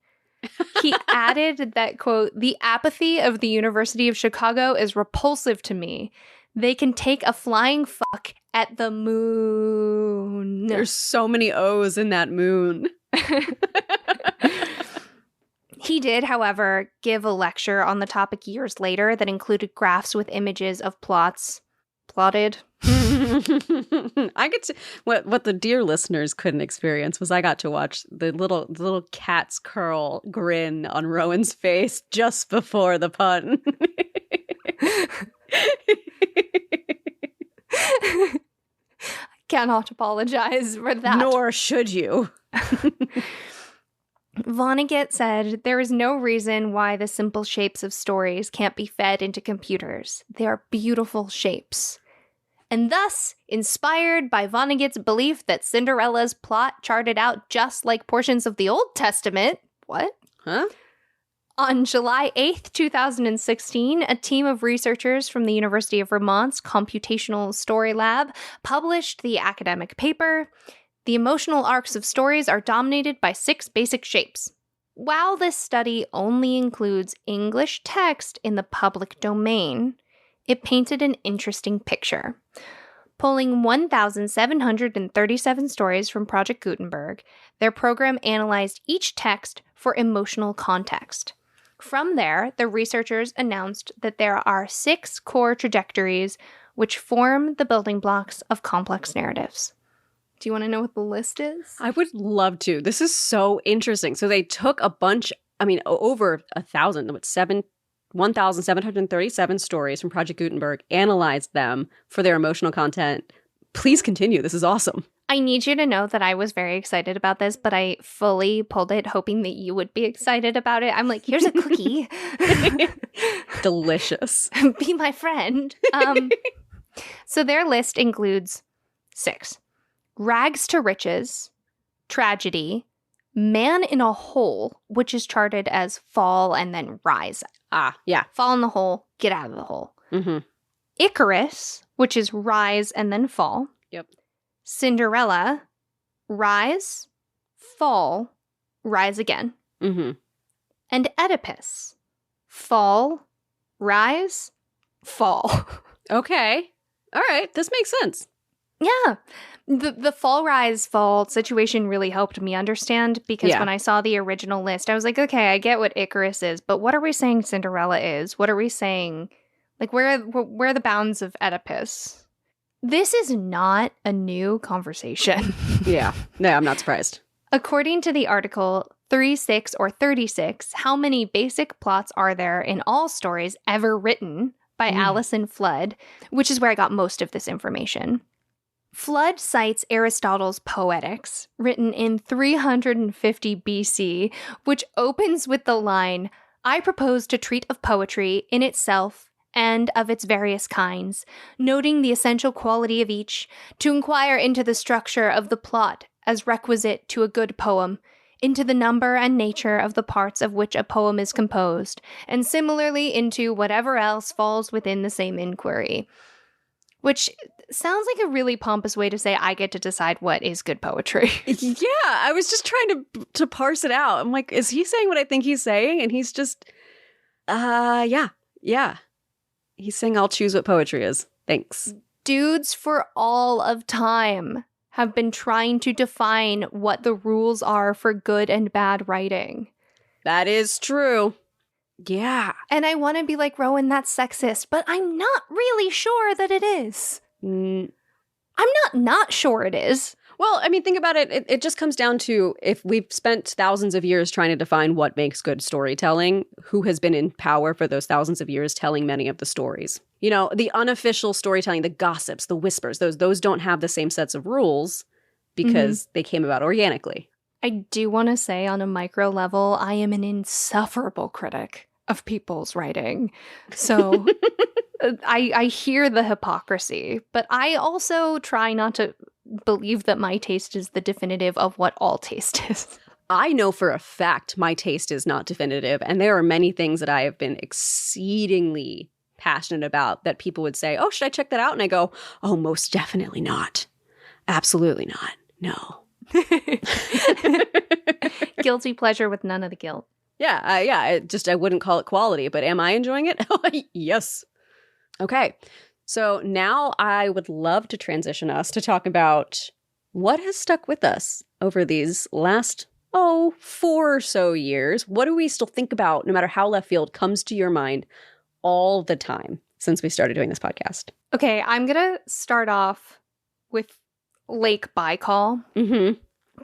He added that, quote, the apathy of the University of Chicago is repulsive to me. They can take a flying fuck at the moon. There's so many O's in that moon. He did, however, give a lecture on the topic years later that included graphs with images of plots plotted. I get to what the dear listeners couldn't experience was I got to watch the little cat's curl grin on Rowan's face just before the pun. I cannot apologize for that. Nor should you. Vonnegut said, there is no reason why the simple shapes of stories can't be fed into computers. They are beautiful shapes. And thus, inspired by Vonnegut's belief that Cinderella's plot charted out just like portions of the Old Testament. What? Huh? On July 8th, 2016, a team of researchers from the University of Vermont's Computational Story Lab published the academic paper, The Emotional Arcs of Stories Are Dominated by 6 Basic Shapes. While this study only includes English text in the public domain, it painted an interesting picture. Pulling 1,737 stories from Project Gutenberg, their program analyzed each text for emotional context. From there, the researchers announced that there are 6 core trajectories which form the building blocks of complex narratives. Do you want to know what the list is? I would love to. This is so interesting. So they took a bunch, over 1,737 stories from Project Gutenberg, analyzed them for their emotional content. Please continue. This is awesome. I need you to know that I was very excited about this, but I fully pulled it hoping that you would be excited about it. I'm like, here's a cookie. Delicious. Be my friend. So their list includes 6. Rags to Riches, Tragedy, Man in a Hole, which is charted as fall and then rise. Yeah. Fall in the hole, get out of the hole. Mm-hmm. Icarus, which is rise and then fall. Yep. Cinderella, rise, fall, rise again. Mm-hmm. And Oedipus, fall, rise, fall. Okay. All right. This makes sense. Yeah. The fall, rise, fall situation really helped me understand because when I saw the original list, I was like, okay, I get what Icarus is, but what are we saying Cinderella is? What are we saying? Like, where are the bounds of Oedipus? This is not a new conversation. Yeah. No, I'm not surprised. According to the article, 36 or 36, how many basic plots are there in all stories ever written by Alison Flood, which is where I got most of this information. Flood cites Aristotle's Poetics, written in 350 BC, which opens with the line, I propose to treat of poetry in itself and of its various kinds, noting the essential quality of each, to inquire into the structure of the plot as requisite to a good poem, into the number and nature of the parts of which a poem is composed, and similarly into whatever else falls within the same inquiry. Which sounds like a really pompous way to say I get to decide what is good poetry. Yeah, I was just trying to parse it out. I'm like, is he saying what I think he's saying? And he's just, yeah. He's saying I'll choose what poetry is. Thanks. Dudes for all of time have been trying to define what the rules are for good and bad writing. That is true. Yeah. And I want to be like, Rowan, that's sexist, but I'm not really sure that it is. I'm not sure it is. Well, I mean, think about it. It just comes down to if we've spent thousands of years trying to define what makes good storytelling, who has been in power for those thousands of years telling many of the stories. You know, the unofficial storytelling, the gossips, the whispers, those don't have the same sets of rules because they came about organically. I do want to say on a micro level, I am an insufferable critic of people's writing. So I hear the hypocrisy, but I also try not to believe that my taste is the definitive of what all taste is. I know for a fact my taste is not definitive, and there are many things that I have been exceedingly passionate about that people would say, oh, should I check that out? And I go, oh, most definitely not. Absolutely not. No. Guilty pleasure with none of the guilt. Yeah. I wouldn't call it quality, but am I enjoying it? Yes. Okay. So now I would love to transition us to talk about what has stuck with us over these last, 4 or so years. What do we still think about, no matter how left field comes to your mind all the time since we started doing this podcast? Okay, I'm going to start off with Lake Baikal.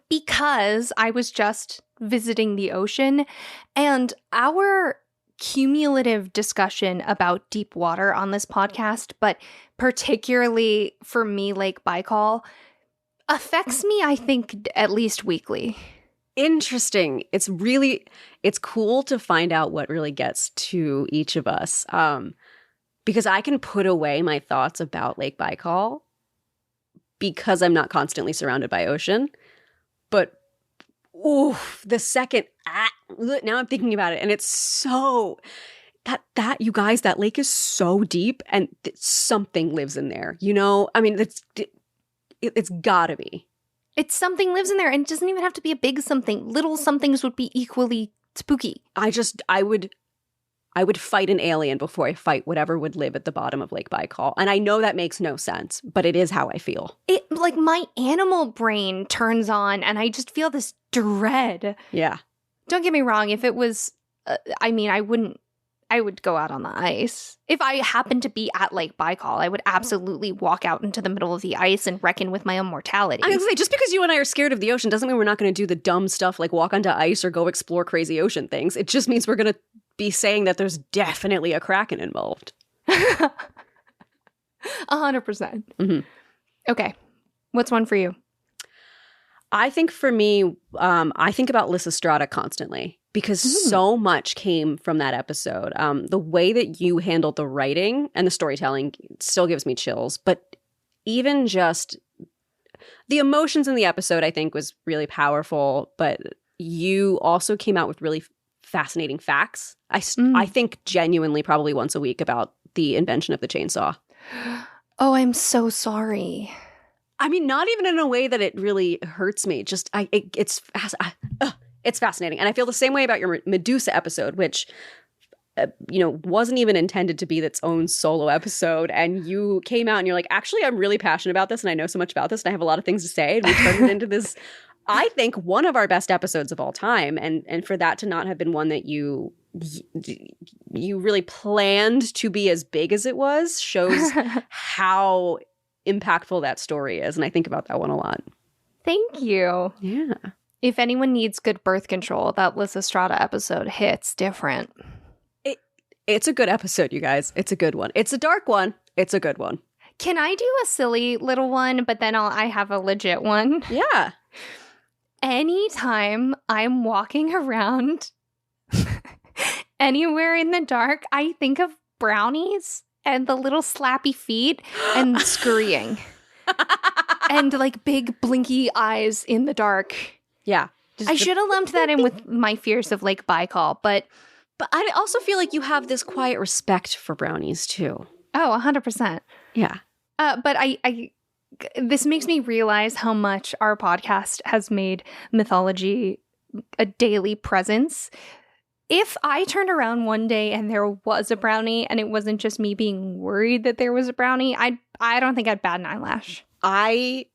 Because I was just visiting the ocean, and our cumulative discussion about deep water on this podcast, but particularly for me, Lake Baikal, affects me, I think, at least weekly. Interesting. It's cool to find out what really gets to each of us. Because I can put away my thoughts about Lake Baikal because I'm not constantly surrounded by ocean. But, the second, now I'm thinking about it, and it's so, that you guys, that lake is so deep, and something lives in there, you know? I mean, it's gotta be. It's something lives in there, and it doesn't even have to be a big something. Little somethings would be equally spooky. I would fight an alien before I fight whatever would live at the bottom of Lake Baikal. And I know that makes no sense, but it is how I feel. Like, my animal brain turns on, and I just feel this dread. Yeah. Don't get me wrong. If it was, I would go out on the ice. If I happened to be at Lake Baikal, I would absolutely walk out into the middle of the ice and reckon with my own mortality. I was gonna say, just because you and I are scared of the ocean doesn't mean we're not going to do the dumb stuff like walk onto ice or go explore crazy ocean things. It just means we're going to be saying that there's definitely a Kraken involved. 100%. Okay. What's one for you? I think for me, I think about Lysistrata constantly because so much came from that episode. The way that you handled the writing and the storytelling still gives me chills, but even just the emotions in the episode, I think, was really powerful, but you also came out with really fascinating facts. I think genuinely probably once a week about the invention of the chainsaw. Oh, I'm so sorry. I mean, not even in a way that it really hurts me. Just it's fascinating. And I feel the same way about your Medusa episode, which wasn't even intended to be its own solo episode. And you came out and you're like, actually, I'm really passionate about this and I know so much about this and I have a lot of things to say. And we turned it into this, I think, one of our best episodes of all time. And for that to not have been one that you really planned to be as big as it was shows how impactful that story is. And I think about that one a lot. Thank you. Yeah. If anyone needs good birth control, that Lysistrata episode hits different. It's a good episode, you guys. It's a good one. It's a dark one. It's a good one. Can I do a silly little one, but then I have a legit one? Yeah. Anytime I'm walking around anywhere in the dark, I think of brownies and the little slappy feet and scurrying. And like big blinky eyes in the dark. Yeah. I should have lumped that in with my fears of Lake Baikal, but I also feel like you have this quiet respect for brownies too. Oh, 100%. Yeah. But this makes me realize how much our podcast has made mythology a daily presence. If I turned around one day and there was a brownie and it wasn't just me being worried that there was a brownie, I don't think I'd bat an eyelash. I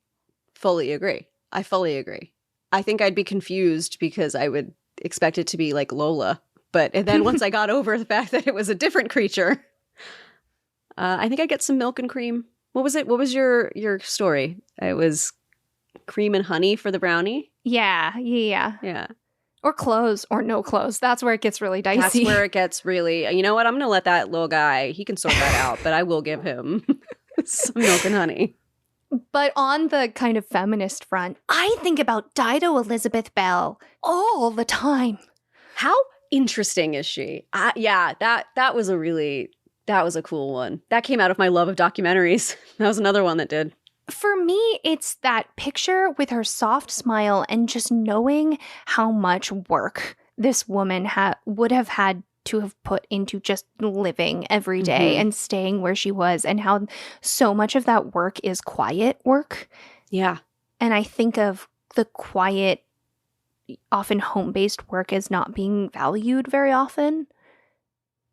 fully agree. I think I'd be confused because I would expect it to be like Lola. But then once I got over the fact that it was a different creature, I think I'd get some milk and cream. What was it? What was your story? It was cream and honey for the brownie? Yeah. Or clothes or no clothes. That's where it gets really dicey. That's where it gets really, you know what? I'm going to let that little guy, he can sort that out, but I will give him some milk and honey. But on the kind of feminist front, I think about Dido Elizabeth Bell all the time. How interesting is she? Yeah, that was a cool one. That came out of my love of documentaries. That was another one that did. For me, it's that picture with her soft smile and just knowing how much work this woman would have had to have put into just living every day and staying where she was, and how so much of that work is quiet work. Yeah. And I think of the quiet, often home-based work as not being valued very often.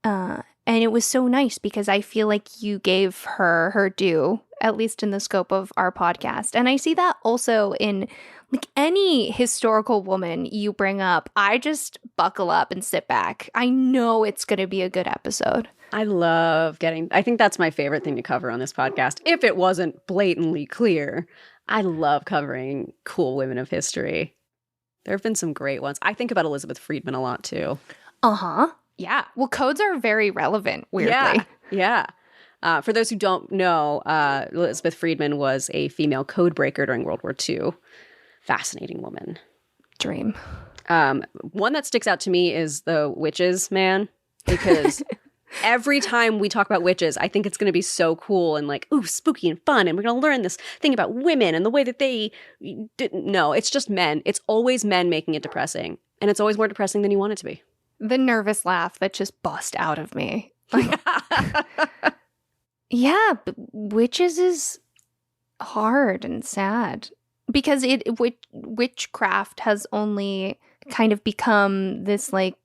And it was so nice because I feel like you gave her her due, at least in the scope of our podcast. And I see that also in like any historical woman you bring up. I just buckle up and sit back. I know it's going to be a good episode. I think that's my favorite thing to cover on this podcast. If it wasn't blatantly clear, I love covering cool women of history. There have been some great ones. I think about Elizabeth Friedman a lot too. Uh-huh. Yeah. Well, codes are very relevant, weirdly. Yeah. For those who don't know, Elizabeth Friedman was a female code breaker during World War II. Fascinating woman. Dream. One that sticks out to me is the witches, man, because every time we talk about witches, I think it's going to be so cool and like, ooh, spooky and fun. And we're going to learn this thing about women and the way that they didn't know. It's just men. It's always men making it depressing. And it's always more depressing than you want it to be. The nervous laugh that just bust out of me. Like, yeah, but witches is hard and sad because witchcraft has only kind of become this like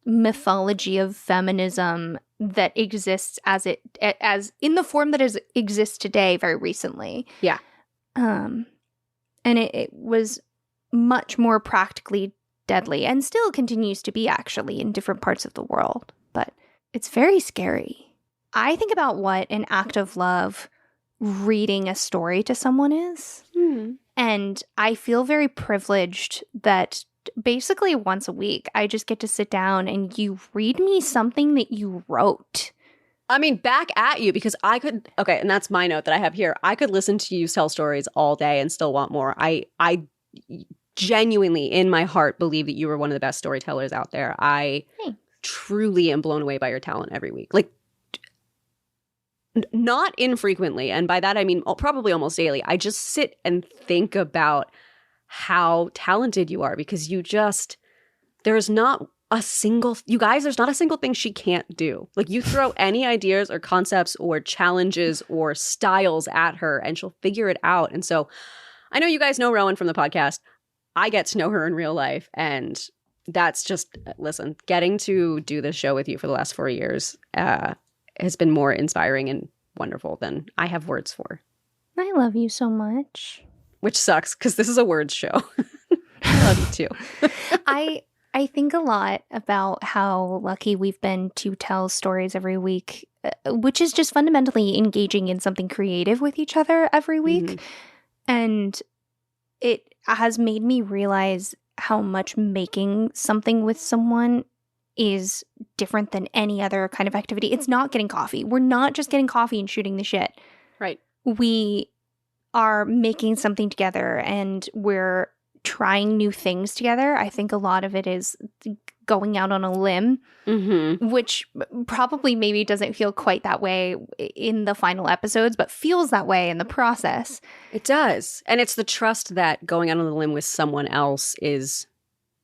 mythology of feminism that exists as in the form that exists today very recently. Yeah. And it was much more practically deadly and still continues to be actually in different parts of the world, but it's very scary. I think about what an act of love reading a story to someone is. And I feel very privileged that basically once a week I just get to sit down and you read me something that you wrote. I mean, back at you, because I could, okay, and that's my note that I have here. I could listen to you tell stories all day and still want more. I genuinely, in my heart, believe that you are one of the best storytellers out there. I truly am blown away by your talent every week. Like, not infrequently, and by that I mean probably almost daily, I just sit and think about how talented you are, because there's not a single thing she can't do. Like, you throw any ideas or concepts or challenges or styles at her and she'll figure it out. And so I know you guys know Rowan from the podcast. I get to know her in real life, and that's just, listen, getting to do this show with you for the last 4 years has been more inspiring and wonderful than I have words for. I love you so much. Which sucks, because this is a words show. I love you too. I think a lot about how lucky we've been to tell stories every week, which is just fundamentally engaging in something creative with each other every week. And it has made me realize how much making something with someone is different than any other kind of activity. It's not getting coffee. We're not just getting coffee and shooting the shit. Right. We are making something together and we're trying new things together. I think a lot of it is going out on a limb, which probably maybe doesn't feel quite that way in the final episodes, but feels that way in the process. It does. And it's the trust that going out on the limb with someone else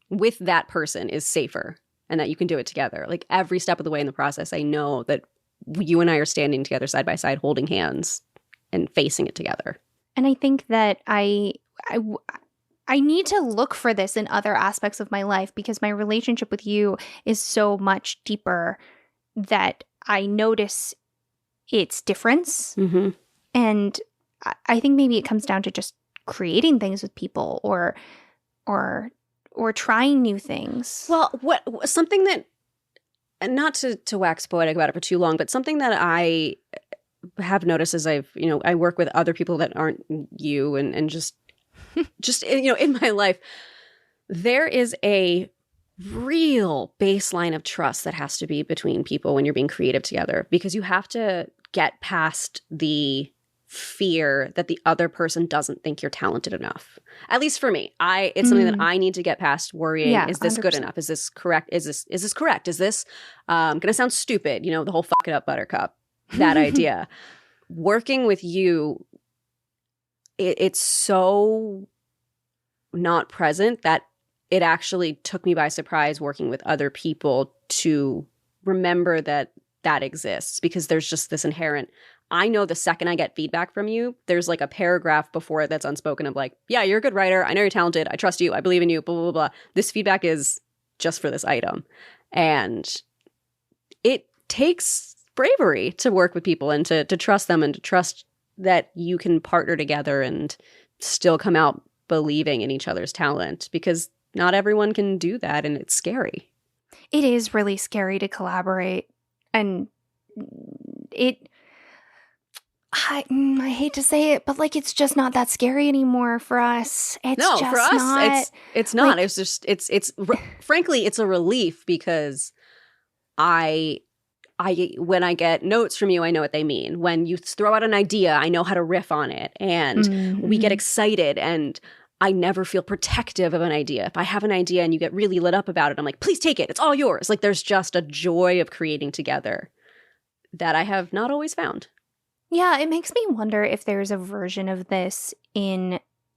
with that person is safer, and that you can do it together. Like, every step of the way in the process, I know that you and I are standing together side by side, holding hands, and facing it together. And I think that I need to look for this in other aspects of my life, because my relationship with you is so much deeper that I notice its difference. Mm-hmm. And I think maybe it comes down to just creating things with people or trying new things. Well, something that, not to wax poetic about it for too long, but something that I have noticed as I work with other people that aren't you and just in my life, there is a real baseline of trust that has to be between people when you're being creative together, because you have to get past the fear that the other person doesn't think you're talented enough. At least for me, it's something that I need to get past, worrying, is this 100%. Good enough? Is this correct? Is this correct? Is this gonna sound stupid? The whole fuck it up buttercup, that idea. Working with you, it's so not present that it actually took me by surprise working with other people to remember that exists, because there's just this inherent, I know the second I get feedback from you, there's like a paragraph before it that's unspoken of like, yeah, you're a good writer. I know you're talented. I trust you. I believe in you, blah, blah, blah. This feedback is just for this item. And it takes bravery to work with people and to trust them and to trust that you can partner together and still come out believing in each other's talent, because not everyone can do that, and it's scary. It is really scary to collaborate, and I hate to say it, but like, it's just not that scary anymore for us. It's no, just for us, not. It's not. Like, it's just frankly, it's a relief, because I when I get notes from you, I know what they mean. When you throw out an idea, I know how to riff on it, and we get excited, and I never feel protective of an idea. If I have an idea and you get really lit up about it, I'm like, please take it. It's all yours. Like, there's just a joy of creating together that I have not always found. Yeah, it makes me wonder if there's a version of this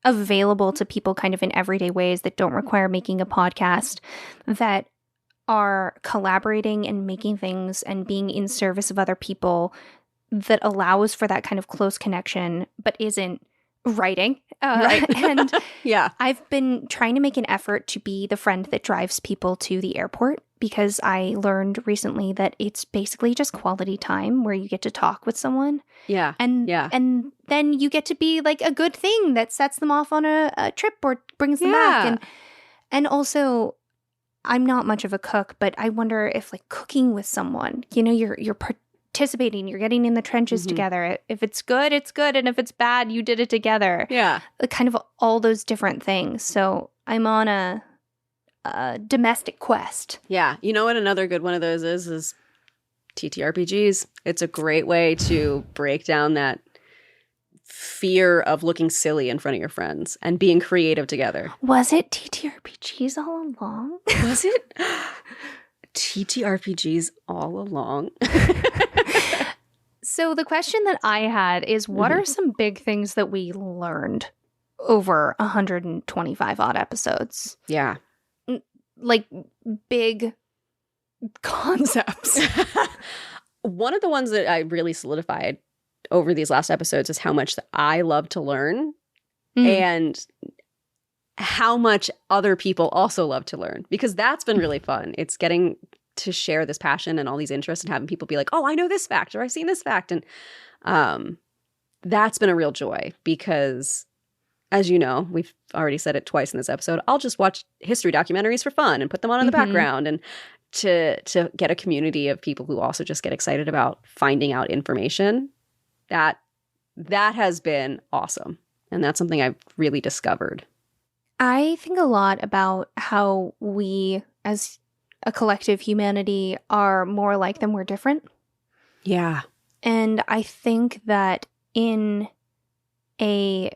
available to people kind of in everyday ways that don't require making a podcast, that are collaborating and making things and being in service of other people, that allows for that kind of close connection, but isn't writing. Right. And yeah, I've been trying to make an effort to be the friend that drives people to the airport, because I learned recently that it's basically just quality time where you get to talk with someone. Yeah. And then you get to be like a good thing that sets them off on a trip or brings them back. And also, I'm not much of a cook, but I wonder if like cooking with someone, you're participating, you're getting in the trenches together. If it's good, it's good. And if it's bad, you did it together. Yeah. Kind of all those different things. So I'm on a domestic quest. Yeah. You know what another good one of those is TTRPGs. It's a great way to break down that fear of looking silly in front of your friends and being creative together. Was it TTRPGs all along? Was it TTRPGs all along? So the question that I had is, what are some big things that we learned over 125 odd episodes? Yeah. Like big concepts. One of the ones that I really solidified over these last episodes is how much that I love to learn and how much other people also love to learn, because that's been really fun. It's getting to share this passion and all these interests and having people be like, oh, I know this fact, or I've seen this fact. And that's been a real joy, because as you know, we've already said it twice in this episode, I'll just watch history documentaries for fun and put them on in the background, and to get a community of people who also just get excited about finding out information, that has been awesome. And that's something I've really discovered. I think a lot about how we, as a collective humanity, are more alike than we're different. Yeah. And I think that in a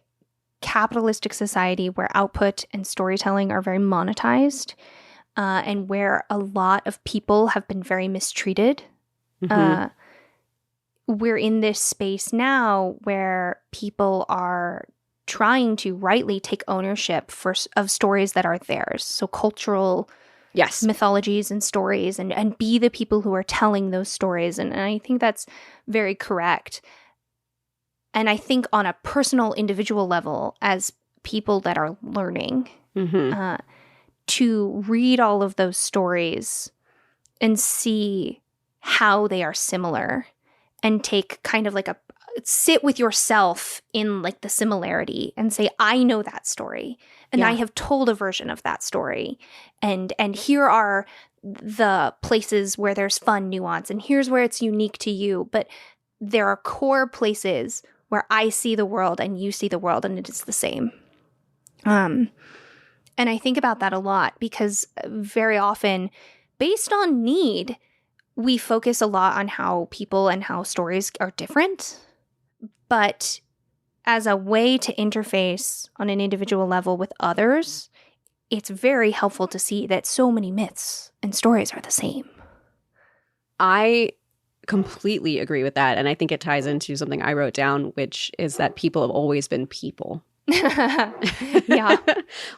capitalistic society where output and storytelling are very monetized, and where a lot of people have been very mistreated, we're in this space now where people are trying to rightly take ownership of stories that are theirs. So cultural mythologies and stories, and be the people who are telling those stories. And I think that's very correct. And I think on a personal, individual level, as people that are learning, to read all of those stories and see how they are similar and take kind of like sit with yourself in like the similarity and say, I know that story and I have told a version of that story. And here are the places where there's fun nuance and here's where it's unique to you. But there are core places where I see the world and you see the world and it is the same. And I think about that a lot because very often, based on need, we focus a lot on how people and how stories are different. But as a way to interface on an individual level with others, it's very helpful to see that so many myths and stories are the same. I completely agree with that. And I think it ties into something I wrote down, which is that people have always been people. Yeah.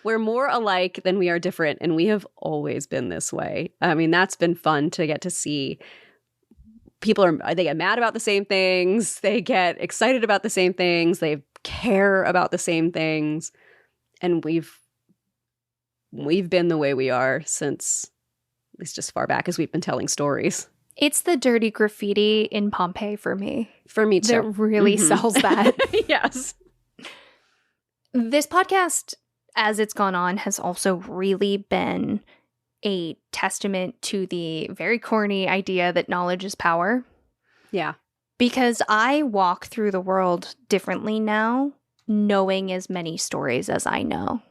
We're more alike than we are different, and we have always been this way. I mean, that's been fun to get to see. They get mad about the same things, they get excited about the same things, they care about the same things, and we've been the way we are since at least as far back as we've been telling stories. It's the dirty graffiti in Pompeii for me. For me too. That really sells that. Yes. This podcast, as it's gone on, has also really been a testament to the very corny idea that knowledge is power. Yeah. Because I walk through the world differently now, knowing as many stories as I know.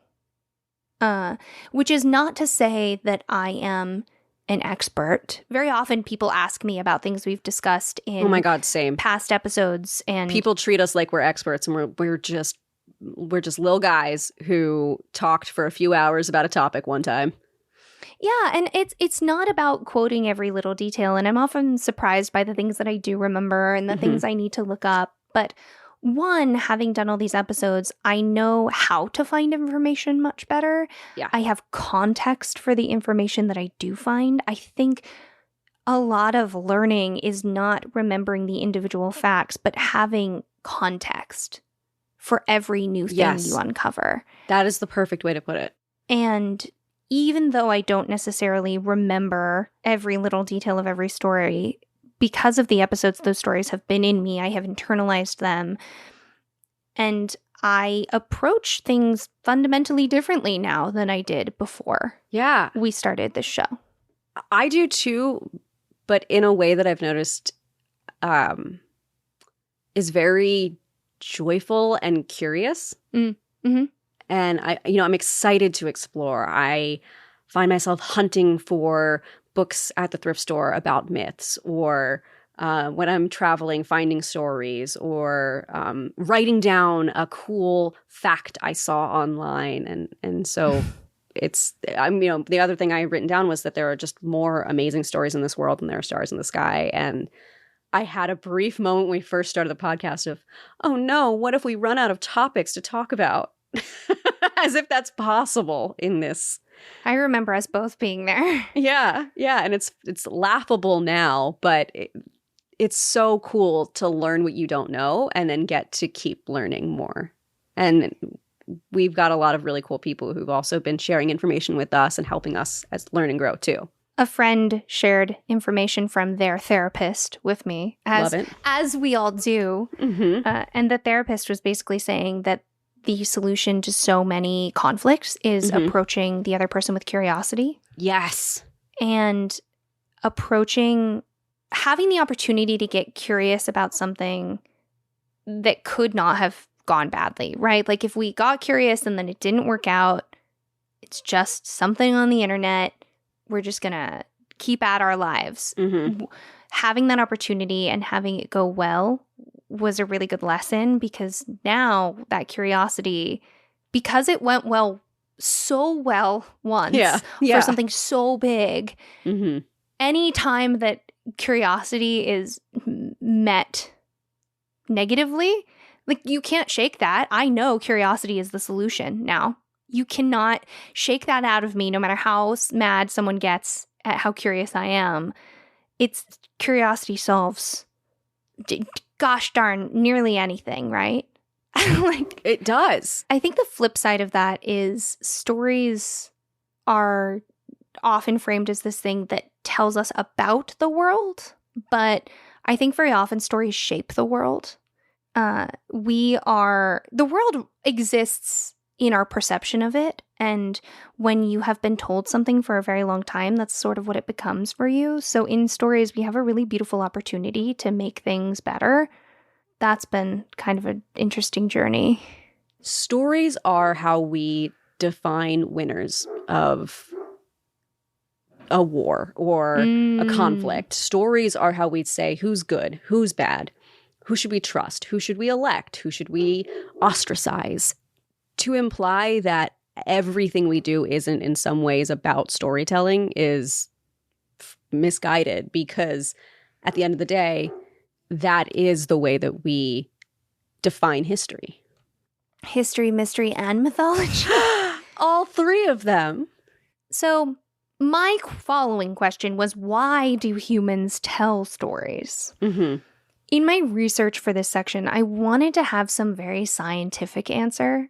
Which is not to say that I am an expert. Very often people ask me about things we've discussed in oh my God, same. past episodes. And people treat us like we're experts, and we're just little guys who talked for a few hours about a topic one time. Yeah, and it's not about quoting every little detail, and I'm often surprised by the things that I do remember and the things I need to look up. But one, having done all these episodes, I know how to find information much better. Yeah. I have context for the information that I do find. I think a lot of learning is not remembering the individual facts, but having context for every new thing you uncover. That is the perfect way to put it. And even though I don't necessarily remember every little detail of every story, because of the episodes those stories have been in me, I have internalized them. And I approach things fundamentally differently now than I did before we started this show. I do too, but in a way that I've noticed is very joyful and curious. Mm-hmm. And I'm excited to explore. I find myself hunting for books at the thrift store about myths, or when I'm traveling, finding stories, or writing down a cool fact I saw online. And so the other thing I had written down was that there are just more amazing stories in this world than there are stars in the sky. And I had a brief moment when we first started the podcast of, oh no, what if we run out of topics to talk about? As if that's possible in this. I remember us both being there. Yeah. And it's laughable now, but it's so cool to learn what you don't know and then get to keep learning more. And we've got a lot of really cool people who've also been sharing information with us and helping us as learn and grow too. A friend shared information from their therapist with me, as we all do. Mm-hmm. And the therapist was basically saying that the solution to so many conflicts is approaching the other person with curiosity. Yes. And having the opportunity to get curious about something that could not have gone badly, right? Like if we got curious and then it didn't work out, it's just something on the internet. We're just going to keep at our lives. Mm-hmm. Having that opportunity and having it go well was a really good lesson, because now that curiosity, because it went so well once for something so big, any time that curiosity is met negatively, like you can't shake that. I know curiosity is the solution now. You cannot shake that out of me, no matter how mad someone gets at how curious I am. It's curiosity solves. gosh darn nearly anything, right? Like, it does. I think the flip side of that is stories are often framed as this thing that tells us about the world, but I think very often stories shape the world. The world exists in our perception of it, and when you have been told something for a very long time, that's sort of what it becomes for you. So in stories, we have a really beautiful opportunity to make things better. That's been kind of an interesting journey. Stories are how we define winners of a war or a conflict. Stories are how we say who's good, who's bad, who should we trust, who should we elect, who should we ostracize. To imply that everything we do isn't in some ways about storytelling is misguided, because at the end of the day, that is the way that we define history. History, mystery, and mythology. All three of them. So my following question was, why do humans tell stories? Mm-hmm. In my research for this section, I wanted to have some very scientific answer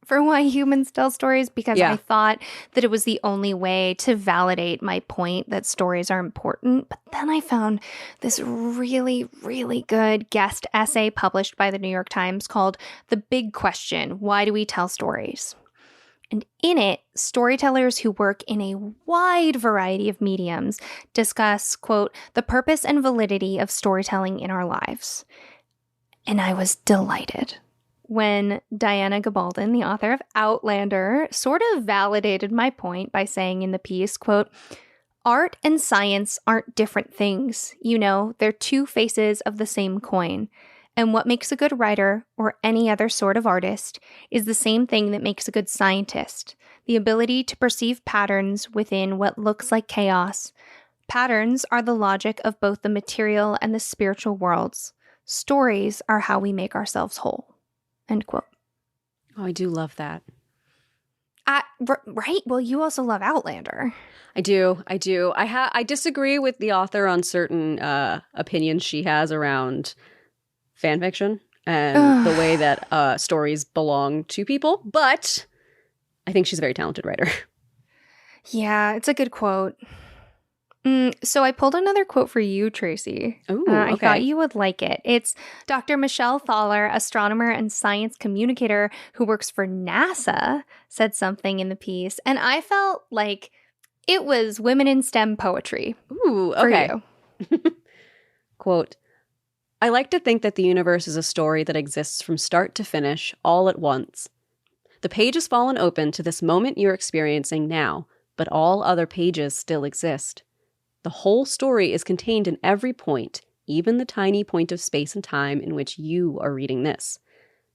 for why humans tell stories, because I thought that it was the only way to validate my point that stories are important. But then I found this really, really good guest essay published by the New York Times called The Big Question: Why Do We Tell Stories? And in it, storytellers who work in a wide variety of mediums discuss, quote, the purpose and validity of storytelling in our lives. And I was delighted when Diana Gabaldon, the author of Outlander, sort of validated my point by saying in the piece, quote, art and science aren't different things. You know, they're two faces of the same coin. And what makes a good writer, or any other sort of artist, is the same thing that makes a good scientist: the ability to perceive patterns within what looks like chaos. Patterns are the logic of both the material and the spiritual worlds. Stories are how we make ourselves whole. End quote. Oh, I do love that. Right? Well, you also love Outlander. I do. I disagree with the author on certain opinions she has around fan fiction and the way that stories belong to people, but I think she's a very talented writer. Yeah, it's a good quote. So I pulled another quote for you, Tracy. Ooh, I okay. thought you would like it. It's Dr. Michelle Thaler, astronomer and science communicator who works for NASA, said something in the piece, and I felt like it was women in STEM poetry. Ooh, okay. For you. Quote, I like to think that the universe is a story that exists from start to finish, all at once. The page has fallen open to this moment you're experiencing now, but all other pages still exist. The whole story is contained in every point, even the tiny point of space and time in which you are reading this.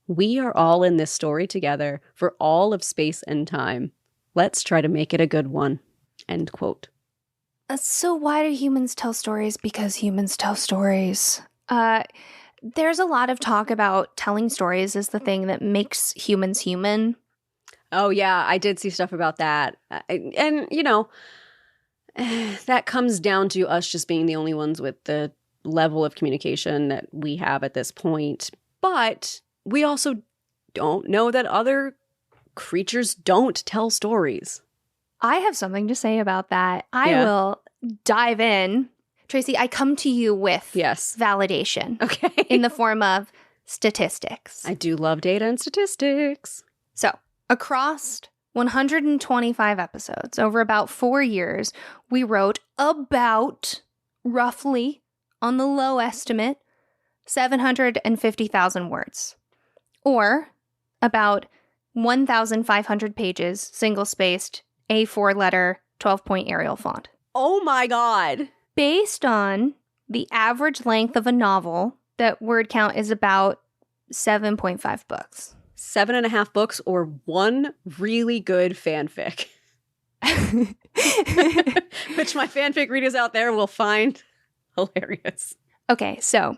We are all in this story together for all of space and time. Let's try to make it a good one. End quote. So why do humans tell stories? Because humans tell stories. There's a lot of talk about telling stories as the thing that makes humans human. Oh, yeah, I did see stuff about that. And, you know, that comes down to us just being the only ones with the level of communication that we have at this point. But we also don't know that other creatures don't tell stories. I have something to say about that. I will dive in. Tracy, I come to you with validation. Okay. In the form of statistics. I do love data and statistics. So, across 125 episodes over about 4 years, we wrote about, roughly, on the low estimate, 750,000 words. Or about 1,500 pages, single-spaced, A4 letter, 12-point Arial font. Oh my God. Based on the average length of a novel, that word count is about 7.5 books. 7.5 books or one really good fanfic. Which my fanfic readers out there will find hilarious. Okay, so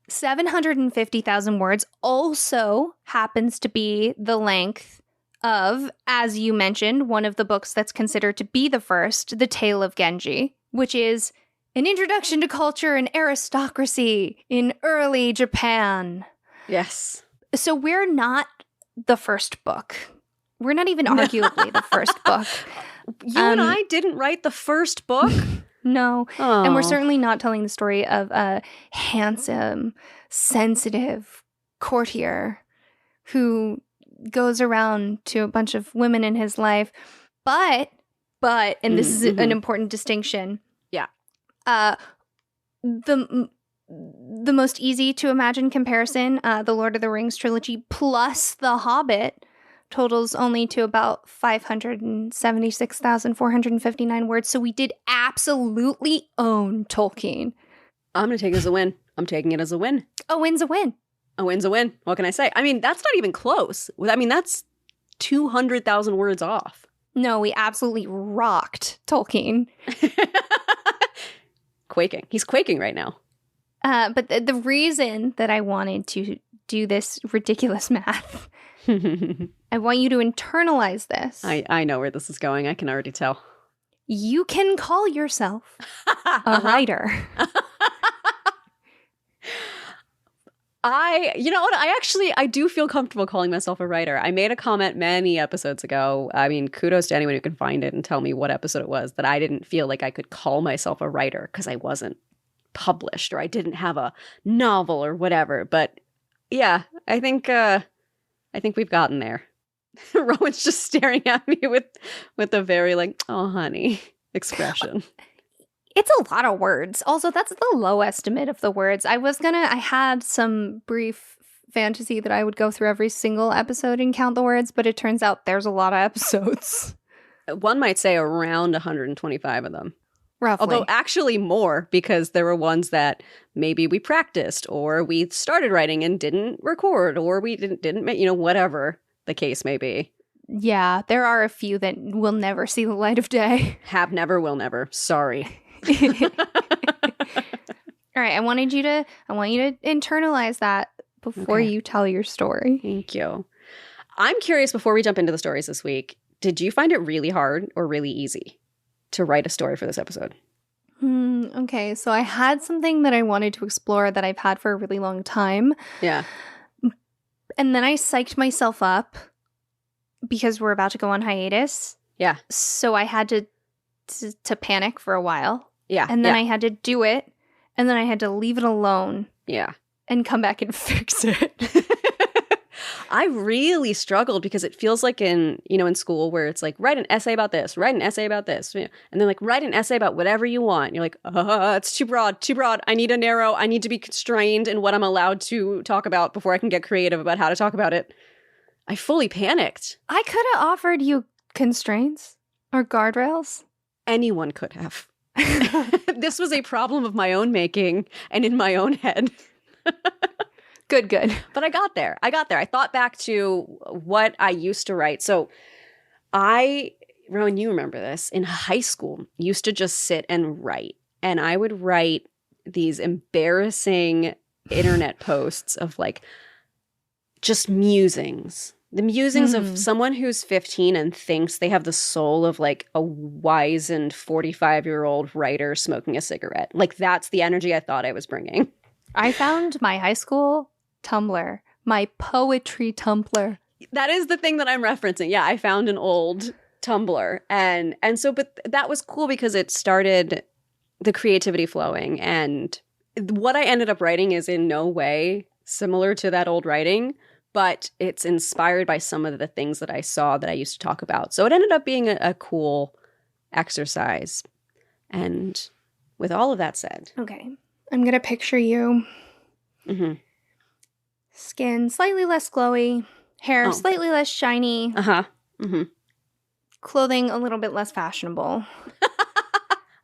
750,000 words also happens to be the length of, as you mentioned, one of the books that's considered to be the first, The Tale of Genji, which is An introduction to culture and aristocracy in early Japan. Yes. So we're not the first book. We're not even arguably the first book. You and I didn't write the first book? No. Oh. And we're certainly not telling the story of a handsome, sensitive courtier who goes around to a bunch of women in his life. But, and this is an important distinction. Yeah. The most easy to imagine comparison, the Lord of the Rings trilogy plus The Hobbit totals only to about 576,459 words. So we did absolutely own Tolkien. I'm going to take it as a win. I'm taking it as a win. A win's a win. A win's a win. What can I say? I mean, that's not even close. I mean, that's 200,000 words off. No, we absolutely rocked Tolkien. Quaking. He's quaking right now. But the reason that I wanted to do this ridiculous math, I want you to internalize this. I know where this is going. I can already tell. You can call yourself a writer. You know what? I do feel comfortable calling myself a writer. I made a comment many episodes ago. I mean, kudos to anyone who can find it and tell me what episode it was that I didn't feel like I could call myself a writer because I wasn't published or I didn't have a novel or whatever. But yeah, I think we've gotten there. Rowan's just staring at me with a very like, oh honey expression. It's a lot of words. Also, that's the low estimate of the words. I had some brief fantasy that I would go through every single episode and count the words, but it turns out there's a lot of episodes. One might say around 125 of them. Roughly. Although actually more, because there were ones that maybe we practiced or we started writing and didn't record or we didn't make, whatever the case may be. Yeah, there are a few that will never see the light of day. Have never, will never. Sorry. All right, I want you to internalize that before you tell your story. Thank you. I'm curious, before we jump into the stories this week, did you find it really hard or really easy to write a story for this episode? Okay, so I had something that I wanted to explore that I've had for a really long time. Yeah. And then I psyched myself up because we're about to go on hiatus. Yeah. So I had to panic for a while. Yeah. And then I had to do it. And then I had to leave it alone. Yeah. And come back and fix it. I really struggled because it feels like in school where it's like, write an essay about this, write an essay about this. And then like, write an essay about whatever you want. And you're like, it's too broad. I need to narrow. I need to be constrained in what I'm allowed to talk about before I can get creative about how to talk about it. I fully panicked. I could have offered you constraints or guardrails. Anyone could have. This was a problem of my own making and in my own head. Good. But I got there. I thought back to what I used to write. So Rowan, you remember this, in high school, used to just sit and write. And I would write these embarrassing internet posts of like just musings. The musings of someone who's 15 and thinks they have the soul of like a wizened 45-year-old writer smoking a cigarette. Like that's the energy I thought I was bringing. I found my high school Tumblr, my poetry Tumblr. That is the thing that I'm referencing. Yeah, I found an old Tumblr. And so, but that was cool because it started the creativity flowing. And what I ended up writing is in no way similar to that old writing, but it's inspired by some of the things that I saw that I used to talk about. So it ended up being a cool exercise. And with all of that said. Okay. I'm going to picture you. Mm-hmm. Skin slightly less glowy. Hair slightly less shiny. Uh-huh. Mm-hmm. Clothing a little bit less fashionable.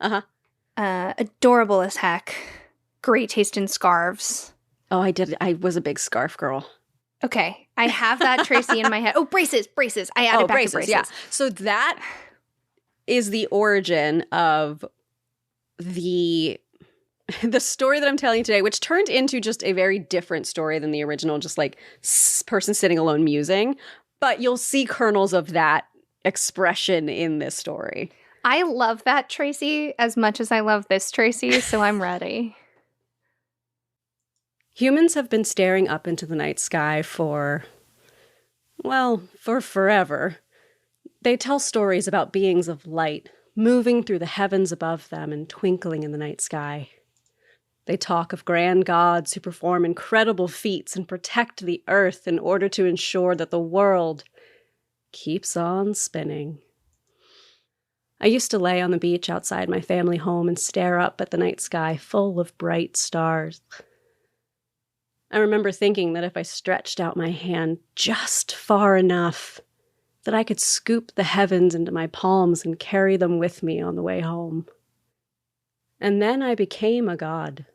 Uh-huh. Adorable as heck. Great taste in scarves. Oh, I did. I was a big scarf girl. Okay. I have that Tracy in my head. Oh, braces. I added back to braces. Yeah. So that is the origin of the story that I'm telling you today, which turned into just a very different story than the original, just like person sitting alone musing. But you'll see kernels of that expression in this story. I love that Tracy as much as I love this Tracy, so I'm ready. Humans have been staring up into the night sky for forever. They tell stories about beings of light moving through the heavens above them and twinkling in the night sky. They talk of grand gods who perform incredible feats and protect the earth in order to ensure that the world keeps on spinning. I used to lay on the beach outside my family home and stare up at the night sky full of bright stars. I remember thinking that if I stretched out my hand just far enough, that I could scoop the heavens into my palms and carry them with me on the way home. And then I became a god.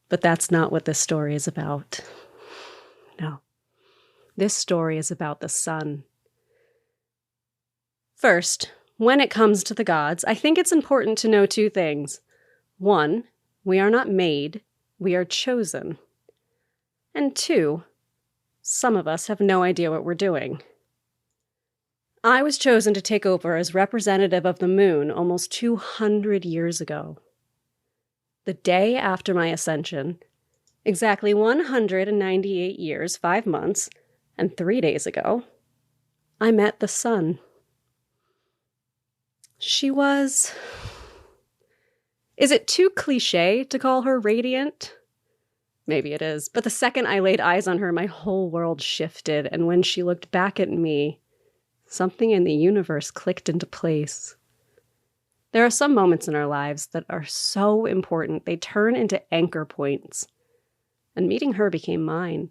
But that's not what this story is about. No. This story is about the sun. First, when it comes to the gods, I think it's important to know two things. One, we are not made, we are chosen. And two, some of us have no idea what we're doing. I was chosen to take over as representative of the moon almost 200 years ago. The day after my ascension, exactly 198 years, 5 months, and 3 days ago, I met the sun. She was... Is it too cliché to call her radiant? Maybe it is, but the second I laid eyes on her, my whole world shifted, and when she looked back at me, something in the universe clicked into place. There are some moments in our lives that are so important, they turn into anchor points. And meeting her became mine.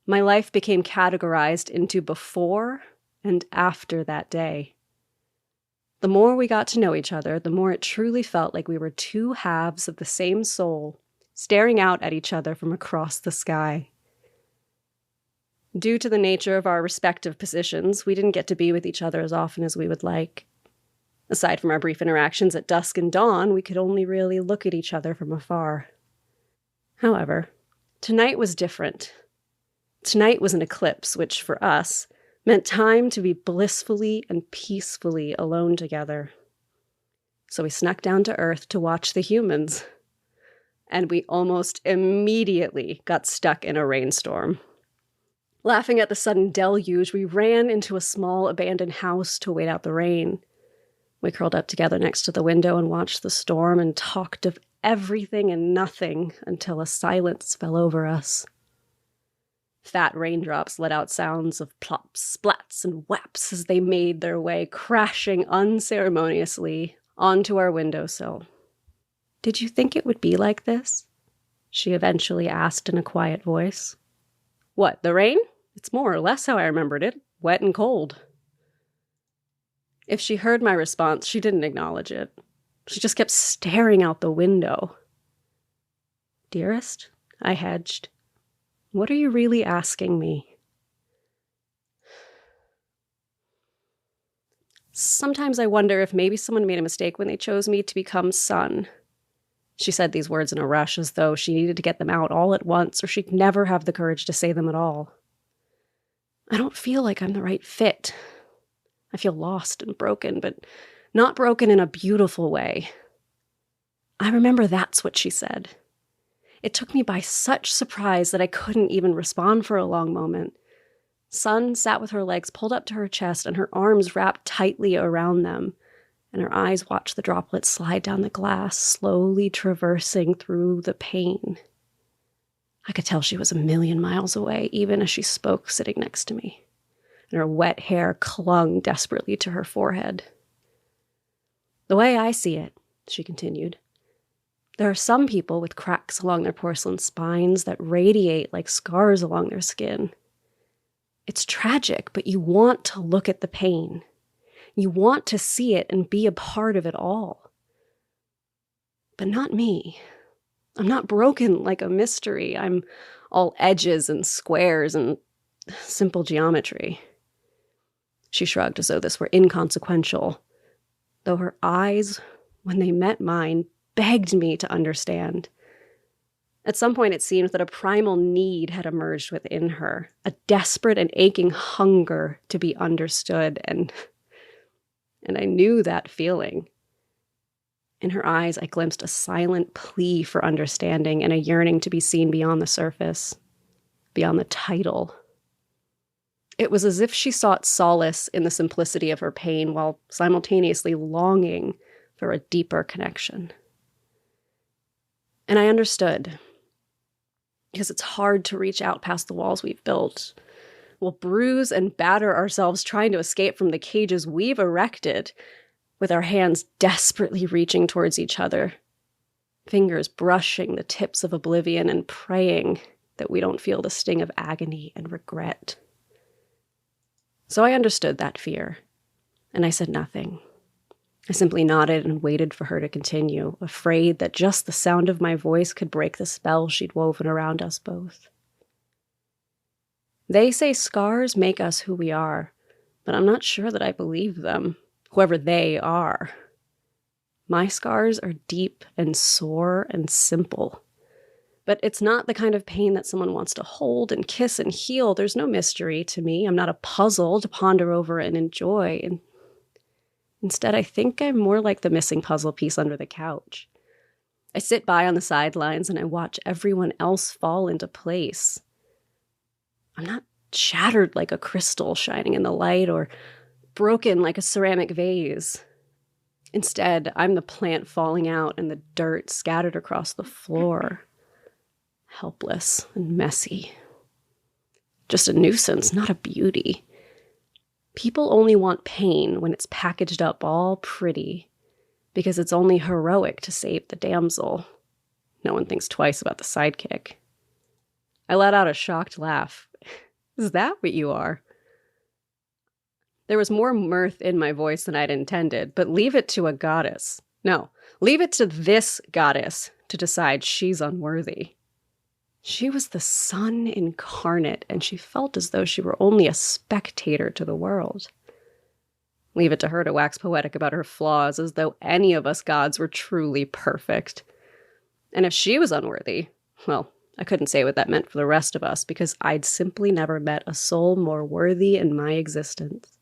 My life became categorized into before and after that day. The more we got to know each other, the more it truly felt like we were two halves of the same soul, staring out at each other from across the sky. Due to the nature of our respective positions, we didn't get to be with each other as often as we would like. Aside from our brief interactions at dusk and dawn, we could only really look at each other from afar. However, tonight was different. Tonight was an eclipse, which for us meant time to be blissfully and peacefully alone together. So we snuck down to Earth to watch the humans. And we almost immediately got stuck in a rainstorm. Laughing at the sudden deluge, we ran into a small abandoned house to wait out the rain. We curled up together next to the window and watched the storm and talked of everything and nothing until a silence fell over us. Fat raindrops let out sounds of plops, splats, and whaps as they made their way crashing unceremoniously onto our windowsill. "Did you think it would be like this?" she eventually asked in a quiet voice. "What, the rain? It's more or less how I remembered it, wet and cold." If she heard my response, she didn't acknowledge it. She just kept staring out the window. "Dearest," I hedged, "what are you really asking me?" "Sometimes I wonder if maybe someone made a mistake when they chose me to become sun." She said these words in a rush as though she needed to get them out all at once or she'd never have the courage to say them at all. I don't feel like I'm the right fit. I feel lost and broken, but not broken in a beautiful way. I remember that's what she said. It took me by such surprise that I couldn't even respond for a long moment. Sun sat with her legs pulled up to her chest and her arms wrapped tightly around them, and her eyes watched the droplets slide down the glass, slowly traversing through the pane. I could tell she was a million miles away, even as she spoke sitting next to me, and her wet hair clung desperately to her forehead. "The way I see it," she continued, "there are some people with cracks along their porcelain spines that radiate like scars along their skin. It's tragic, but you want to look at the pain. You want to see it and be a part of it all. But not me. I'm not broken like a mystery. I'm all edges and squares and simple geometry." She shrugged as though this were inconsequential, though her eyes, when they met mine, begged me to understand. At some point it seemed that a primal need had emerged within her, a desperate and aching hunger to be understood, and and I knew that feeling. In her eyes, I glimpsed a silent plea for understanding and a yearning to be seen beyond the surface, beyond the title. It was as if she sought solace in the simplicity of her pain while simultaneously longing for a deeper connection. And I understood, because it's hard to reach out past the walls we've built. We'll bruise and batter ourselves trying to escape from the cages we've erected, with our hands desperately reaching towards each other, fingers brushing the tips of oblivion and praying that we don't feel the sting of agony and regret. So I understood that fear, and I said nothing. I simply nodded and waited for her to continue, afraid that just the sound of my voice could break the spell she'd woven around us both. They say scars make us who we are, but I'm not sure that I believe them, whoever they are. My scars are deep and sore and simple. But it's not the kind of pain that someone wants to hold and kiss and heal. There's no mystery to me. I'm not a puzzle to ponder over and enjoy. And instead, I think I'm more like the missing puzzle piece under the couch. I sit by on the sidelines and I watch everyone else fall into place. I'm not shattered like a crystal shining in the light or broken like a ceramic vase. Instead, I'm the plant falling out and the dirt scattered across the floor. Helpless and messy. Just a nuisance, not a beauty. People only want pain when it's packaged up all pretty, because it's only heroic to save the damsel. No one thinks twice about the sidekick. I let out a shocked laugh. Is that what you are? There was more mirth in my voice than I'd intended, but leave it to a goddess. No, leave it to this goddess to decide she's unworthy. She was the sun incarnate, and she felt as though she were only a spectator to the world. Leave it to her to wax poetic about her flaws, as though any of us gods were truly perfect. And if she was unworthy, well, I couldn't say what that meant for the rest of us, because I'd simply never met a soul more worthy in my existence.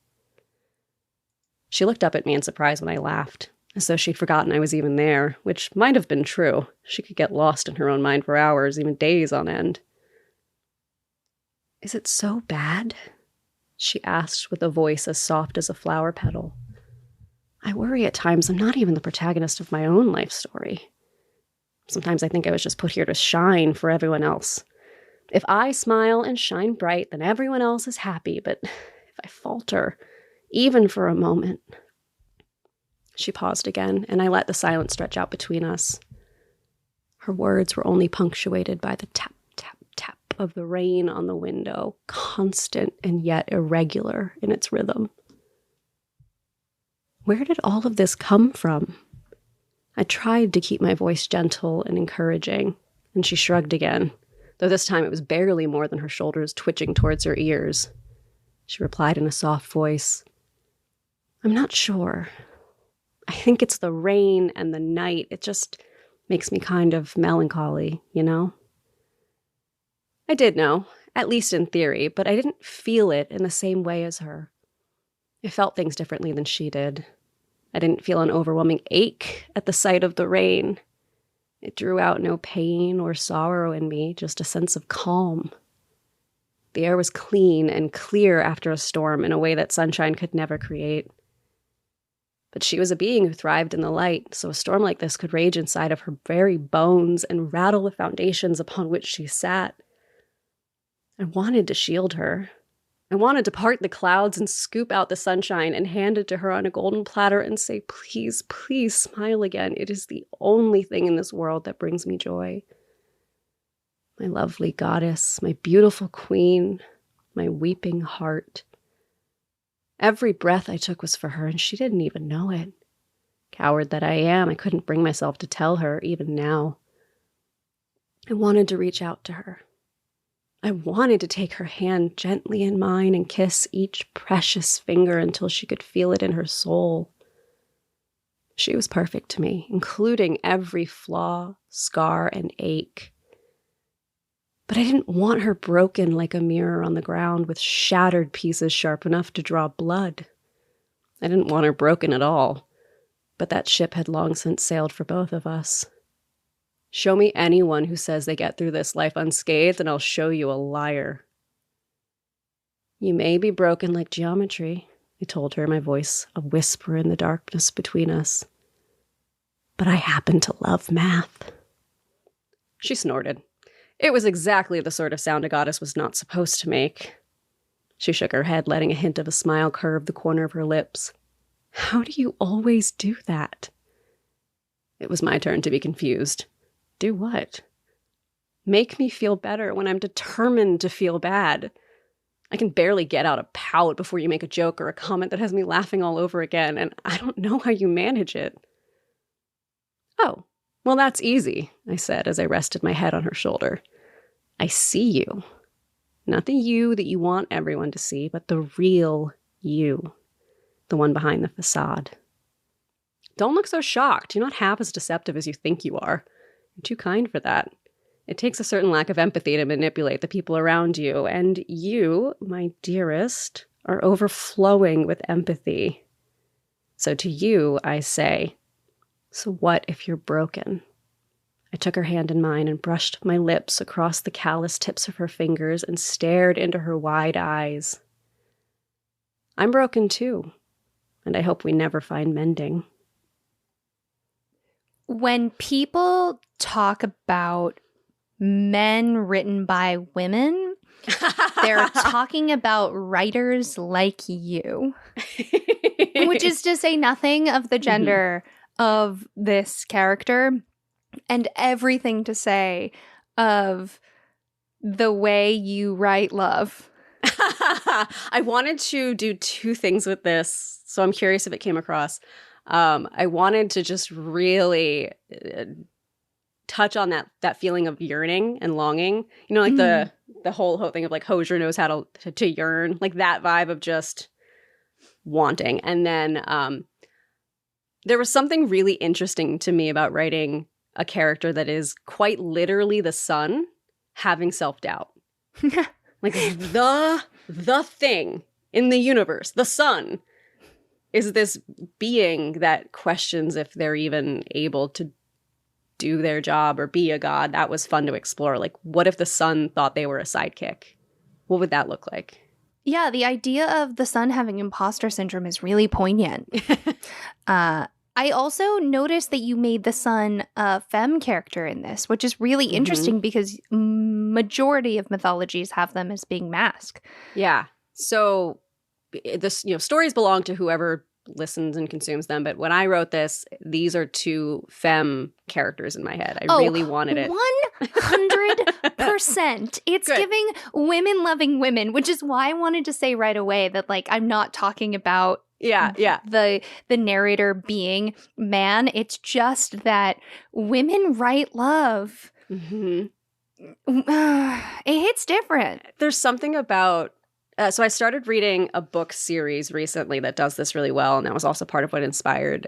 She looked up at me in surprise when I laughed, as though she'd forgotten I was even there, which might have been true. She could get lost in her own mind for hours, even days on end. Is it so bad? She asked with a voice as soft as a flower petal. I worry at times I'm not even the protagonist of my own life story. Sometimes I think I was just put here to shine for everyone else. If I smile and shine bright, then everyone else is happy, but if I falter, even for a moment... She paused again, and I let the silence stretch out between us. Her words were only punctuated by the tap, tap, tap of the rain on the window, constant and yet irregular in its rhythm. Where did all of this come from? I tried to keep my voice gentle and encouraging, and she shrugged again, though this time it was barely more than her shoulders twitching towards her ears. She replied in a soft voice, I'm not sure. I think it's the rain and the night. It just makes me kind of melancholy, you know? I did know, at least in theory, but I didn't feel it in the same way as her. I felt things differently than she did. I didn't feel an overwhelming ache at the sight of the rain. It drew out no pain or sorrow in me, just a sense of calm. The air was clean and clear after a storm in a way that sunshine could never create. But she was a being who thrived in the light, so a storm like this could rage inside of her very bones and rattle the foundations upon which she sat. I wanted to shield her. I wanted to part the clouds and scoop out the sunshine and hand it to her on a golden platter and say, please, please smile again. It is the only thing in this world that brings me joy. My lovely goddess, my beautiful queen, my weeping heart. Every breath I took was for her, and she didn't even know it. Coward that I am, I couldn't bring myself to tell her, even now. I wanted to reach out to her. I wanted to take her hand gently in mine and kiss each precious finger until she could feel it in her soul. She was perfect to me, including every flaw, scar, and ache. But I didn't want her broken like a mirror on the ground with shattered pieces sharp enough to draw blood. I didn't want her broken at all, but that ship had long since sailed for both of us. Show me anyone who says they get through this life unscathed, and I'll show you a liar. You may be broken like geometry, I told her, my voice a whisper in the darkness between us. But I happen to love math. She snorted. It was exactly the sort of sound a goddess was not supposed to make. She shook her head, letting a hint of a smile curve the corner of her lips. How do you always do that? It was my turn to be confused. Do what? Make me feel better when I'm determined to feel bad. I can barely get out a pout before you make a joke or a comment that has me laughing all over again, and I don't know how you manage it. Oh, well, that's easy, I said as I rested my head on her shoulder. I see you. Not the you that you want everyone to see, but the real you. The one behind the facade. Don't look so shocked. You're not half as deceptive as you think you are. You're too kind for that. It takes a certain lack of empathy to manipulate the people around you, and you, my dearest, are overflowing with empathy. So to you, I say, so what if you're broken? I took her hand in mine and brushed my lips across the callous tips of her fingers and stared into her wide eyes. I'm broken too, and I hope we never find mending. When people talk about men written by women, they're talking about writers like you, which is to say nothing of the gender of this character and everything to say of the way you write love. I wanted to do two things with this, so I'm curious if it came across. I wanted to just really touch on that feeling of yearning and longing. You know, like the whole thing of like Hosier knows how to yearn, like that vibe of just wanting. And then there was something really interesting to me about writing a character that is quite literally the sun having self-doubt. Like the thing in the universe, the sun, is this being that questions if they're even able to do their job or be a god. That was fun to explore. Like, what if the sun thought they were a sidekick? What would that look like? Yeah, the idea of the sun having imposter syndrome is really poignant. I also noticed that you made the sun a femme character in this, which is really interesting because majority of mythologies have them as being masc. Yeah. So this, stories belong to whoever listens and consumes them. But when I wrote this, these are two femme characters in my head. I really wanted it. 100%. It's good. Giving women loving women, which is why I wanted to say right away that, like, I'm not talking about the narrator being man. It's just that women write love. It hits different. There's something about so I started reading a book series recently that does this really well, and that was also part of what inspired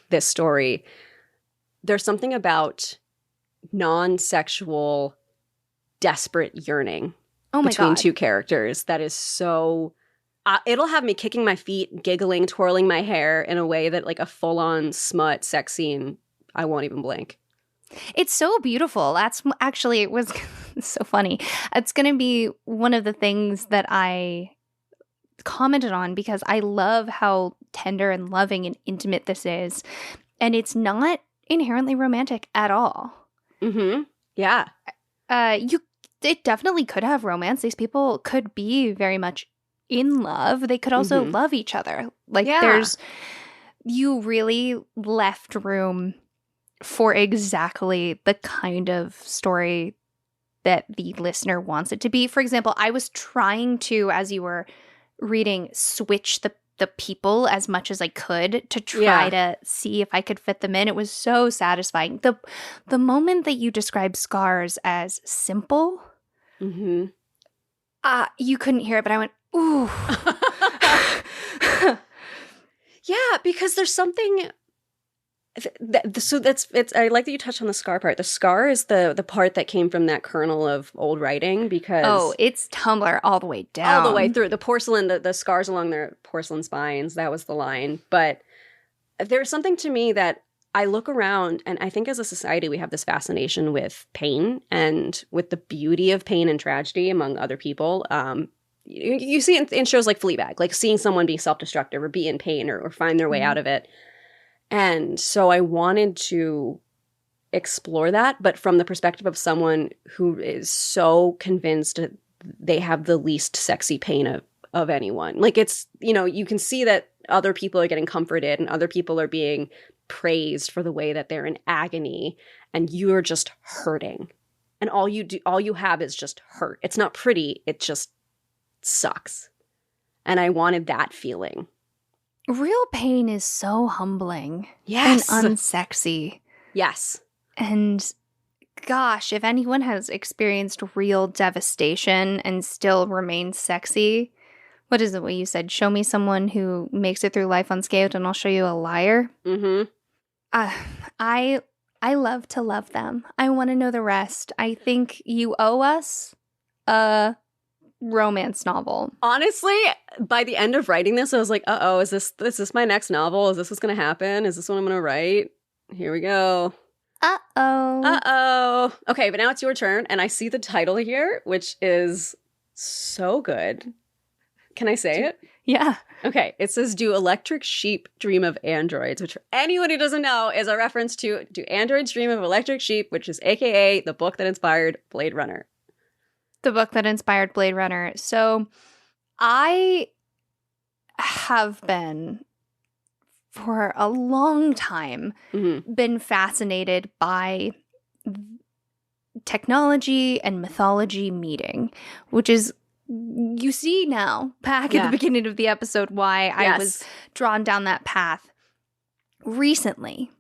this story. There's something about non-sexual desperate yearning between two characters that is so it'll have me kicking my feet, giggling, twirling my hair in a way that, like, a full-on smut sex scene, I won't even blink. It's so beautiful. That's actually, it was so funny. It's going to be one of the things that I commented on because I love how tender and loving and intimate this is. And it's not inherently romantic at all. Yeah. It definitely could have romance. These people could be very much in love. They could also love each other. Like, you really left room for exactly the kind of story that the listener wants it to be. For example, I was trying to, as you were reading, switch the people as much as I could to try to see if I could fit them in. It was so satisfying. The moment that you described Scars as simple, you couldn't hear it, but I went, ooh. Yeah, because there's something So it's. I like that you touched on the scar part. The scar is the part that came from that kernel of old writing because it's Tumblr all the way down, all the way through the porcelain, the scars along their porcelain spines. That was the line. But there's something to me that I look around, and I think as a society we have this fascination with pain and with the beauty of pain and tragedy among other people. You see it in shows like Fleabag, like seeing someone be self-destructive or be in pain or find their way out of it. And so I wanted to explore that, but from the perspective of someone who is so convinced that they have the least sexy pain of anyone. Like it's, you can see that other people are getting comforted and other people are being praised for the way that they're in agony, and you're just hurting. And all you have is just hurt. It's not pretty, it just sucks. And I wanted that feeling. Real pain is so humbling. Yes. And unsexy. Yes. And gosh, if anyone has experienced real devastation and still remains sexy, what is it what you said? Show me someone who makes it through life unscathed and I'll show you a liar. Mm-hmm. I love to love them. I want to know the rest. I think you owe us a romance novel. Honestly, by the end of writing this, I was like, uh-oh, is this my next novel? Is this what's going to happen? Is this what I'm going to write? Here we go. Uh-oh. Uh-oh. Okay, but now it's your turn, and I see the title here, which is so good. Can I say it? Yeah. Okay, it says, Do Electric Sheep Dream of Androids, which for anyone who doesn't know is a reference to Do Androids Dream of Electric Sheep, which is AKA the book that inspired Blade Runner. The book that inspired Blade Runner. So I have been, for a long time, been fascinated by technology and mythology meeting, which is, you see now, back at the beginning of the episode, why I was drawn down that path. Recently,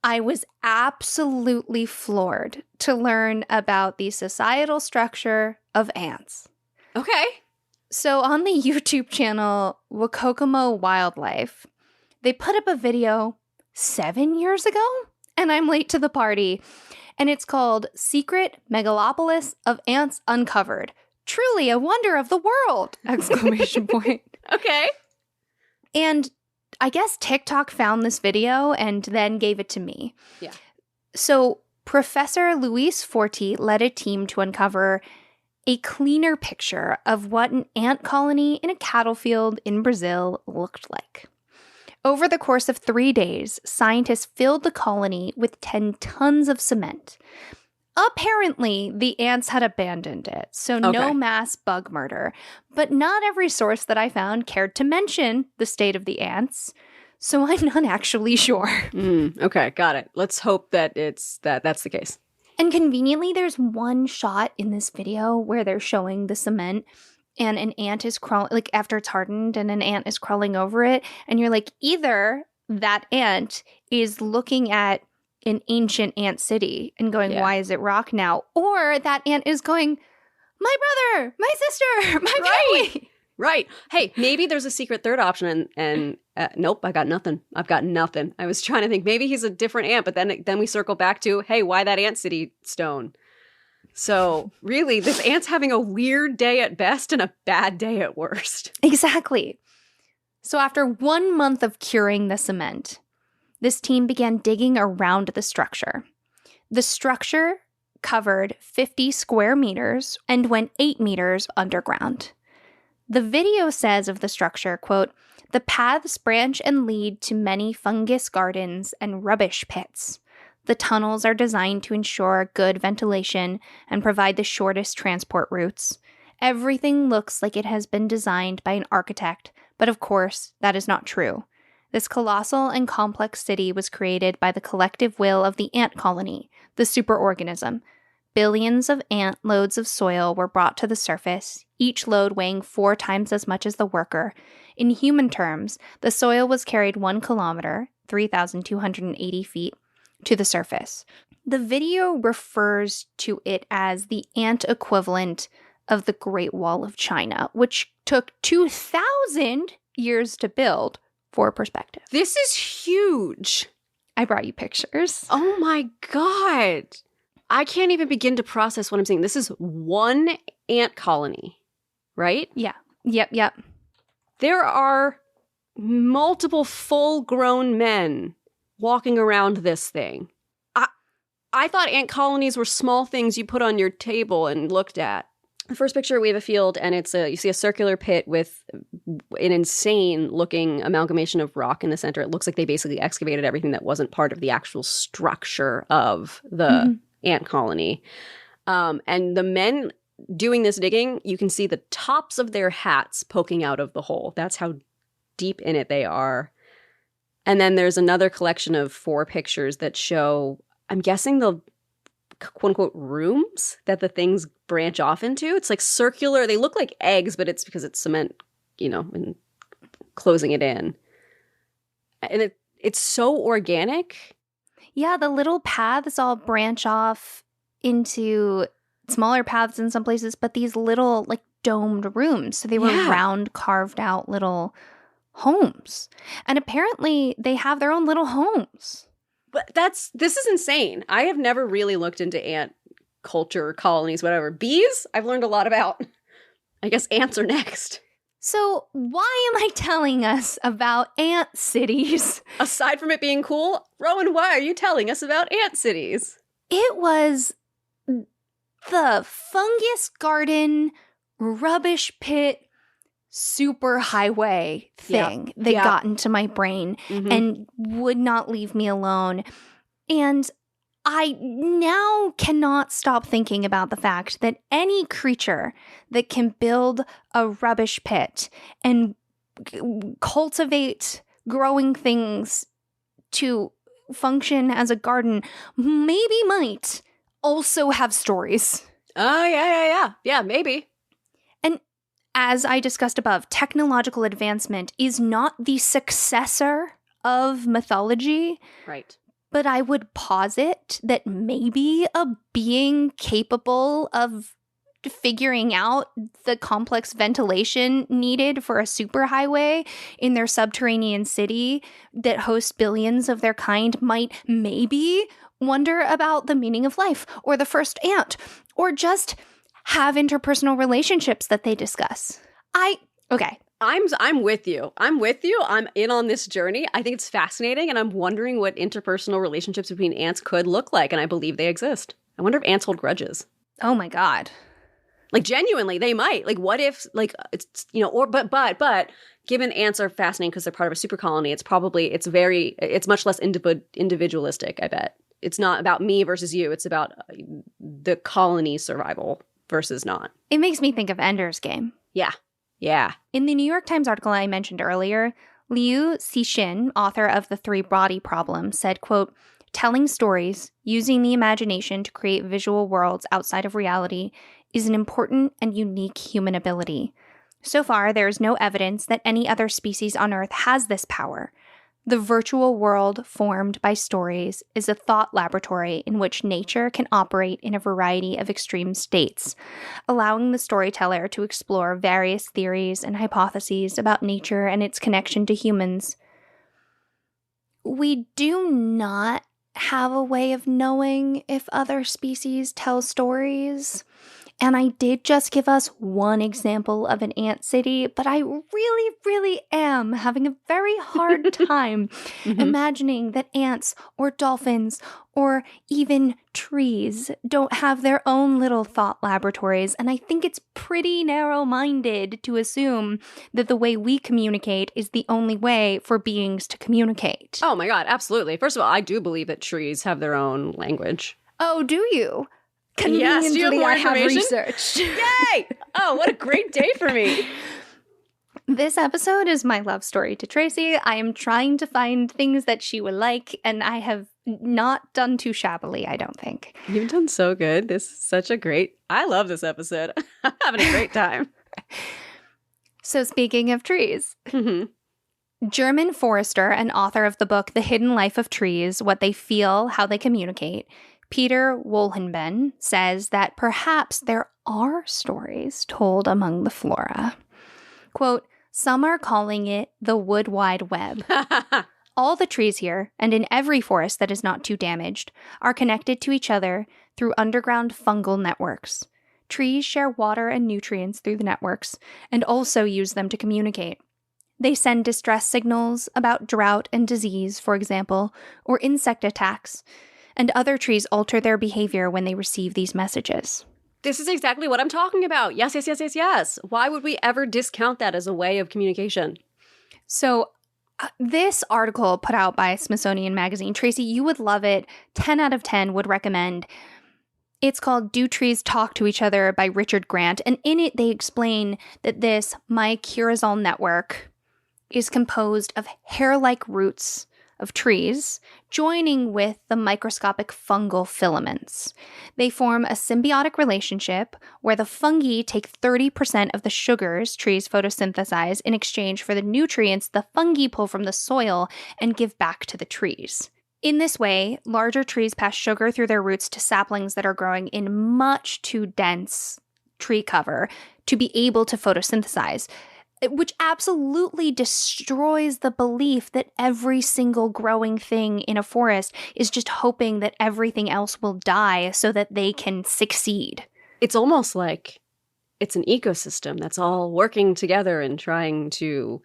I was absolutely floored to learn about the societal structure of ants. Okay. So on the YouTube channel Wakokomo Wildlife, they put up a video 7 years ago, and I'm late to the party, and it's called Secret Megalopolis of Ants Uncovered. Truly a wonder of the world! Exclamation point. Okay. And I guess TikTok found this video and then gave it to me. Yeah. So Professor Luis Forti led a team to uncover a cleaner picture of what an ant colony in a cattle field in Brazil looked like. Over the course of 3 days, scientists filled the colony with 10 tons of cement. Apparently, the ants had abandoned it, so no mass bug murder. But not every source that I found cared to mention the state of the ants, so I'm not actually sure. Okay, got it. Let's hope that that's the case. And conveniently, there's one shot in this video where they're showing the cement, and an ant is crawling, like after it's hardened, and an ant is crawling over it, and you're like, either that ant is looking at an ancient ant city and going, why is it rock now? Or that ant is going, my brother, my sister, my family. Right. Hey, maybe there's a secret third option and nope, I got nothing. I've got nothing. I was trying to think maybe he's a different ant, but then we circle back to, hey, why that ant city stone? So really, this ant's having a weird day at best and a bad day at worst. Exactly. So after 1 month of curing the cement, this team began digging around the structure. The structure covered 50 square meters and went 8 meters underground. The video says of the structure, quote, "The paths branch and lead to many fungus gardens and rubbish pits. The tunnels are designed to ensure good ventilation and provide the shortest transport routes. Everything looks like it has been designed by an architect, but of course, that is not true. This colossal and complex city was created by the collective will of the ant colony, the superorganism. Billions of ant loads of soil were brought to the surface, each load weighing 4 times as much as the worker. In human terms, the soil was carried 1 kilometer, 3,280 feet, to the surface. The video refers to it as the ant equivalent of the Great Wall of China, which took 2,000 years to build. For perspective. This is huge. I brought you pictures. Oh my God. I can't even begin to process what I'm seeing. This is one ant colony, right? Yeah. Yep. There are multiple full-grown men walking around this thing. I thought ant colonies were small things you put on your table and looked at. The first picture, we have a field, and you see a circular pit with an insane-looking amalgamation of rock in the center. It looks like they basically excavated everything that wasn't part of the actual structure of the ant colony. And the men doing this digging, you can see the tops of their hats poking out of the hole. That's how deep in it they are. And then there's another collection of 4 pictures that show, I'm guessing, the quote-unquote rooms that the things branch off into. It's like circular. They look like eggs, but it's because it's cement, and closing it in. And it's so organic. Yeah, the little paths all branch off into smaller paths in some places, but these little like domed rooms. So they were round, carved out little homes. And apparently they have their own little homes. But this is insane. I have never really looked into ant culture, colonies, whatever. Bees, I've learned a lot about. I guess ants are next. So why am I telling us about ant cities? Aside from it being cool, Rowan, why are you telling us about ant cities? It was the fungus garden, rubbish pit, super highway thing that got into my brain and would not leave me alone. And I now cannot stop thinking about the fact that any creature that can build a rubbish pit and cultivate growing things to function as a garden might also have stories. Oh, yeah. Yeah, maybe. And as I discussed above, technological advancement is not the successor of mythology. Right. But I would posit that maybe a being capable of figuring out the complex ventilation needed for a superhighway in their subterranean city that hosts billions of their kind might maybe wonder about the meaning of life or the first ant or just have interpersonal relationships that they discuss. Okay. I'm with you. I'm in on this journey. I think it's fascinating, and I'm wondering what interpersonal relationships between ants could look like, and I believe they exist. I wonder if ants hold grudges. Oh my God. Like, genuinely, they might. Like, what if, like, it's, but given ants are fascinating because they're part of a super colony, it's much less individualistic, I bet. It's not about me versus you. It's about the colony survival versus not. It makes me think of Ender's Game. Yeah. In the New York Times article I mentioned earlier, Liu Cixin, author of The Three Body Problem, said, quote, "Telling stories, using the imagination to create visual worlds outside of reality is an important and unique human ability. So far, there is no evidence that any other species on Earth has this power. The virtual world formed by stories is a thought laboratory in which nature can operate in a variety of extreme states, allowing the storyteller to explore various theories and hypotheses about nature and its connection to humans. We do not have a way of knowing if other species tell stories. And I did just give us one example of an ant city, but I really, really am having a very hard time imagining that ants or dolphins or even trees don't have their own little thought laboratories. And I think it's pretty narrow-minded to assume that the way we communicate is the only way for beings to communicate. Oh my God, absolutely. First of all, I do believe that trees have their own language. Oh, do you? Yes, do you have more information? Researched. Yay! Oh, what a great day for me. This episode is my love story to Tracy. I am trying to find things that she would like, and I have not done too shabbily, I don't think. You've done so good. This is such a I love this episode. I'm having a great time. So speaking of trees, German forester and author of the book The Hidden Life of Trees, What They Feel, How They Communicate, Peter Wohlenben, says that perhaps there are stories told among the flora. Quote, "Some are calling it the wood wide web. All the trees here, and in every forest that is not too damaged, are connected to each other through underground fungal networks. Trees share water and nutrients through the networks, and also use them to communicate. They send distress signals about drought and disease, for example, or insect attacks, and other trees alter their behavior when they receive these messages. This is exactly what I'm talking about. Yes, yes, yes, yes, yes. Why would we ever discount that as a way of communication? So, this article put out by Smithsonian Magazine, Tracy, you would love it. 10 out of 10 would recommend. It's called Do Trees Talk to Each Other by Richard Grant. And in it, they explain that this mycorrhizal network is composed of hair-like roots of trees joining with the microscopic fungal filaments. They form a symbiotic relationship where the fungi take 30% of the sugars trees photosynthesize in exchange for the nutrients the fungi pull from the soil and give back to the trees. In this way, larger trees pass sugar through their roots to saplings that are growing in much too dense tree cover to be able to photosynthesize, which absolutely destroys the belief that every single growing thing in a forest is just hoping that everything else will die so that they can succeed. It's almost like it's an ecosystem that's all working together and trying to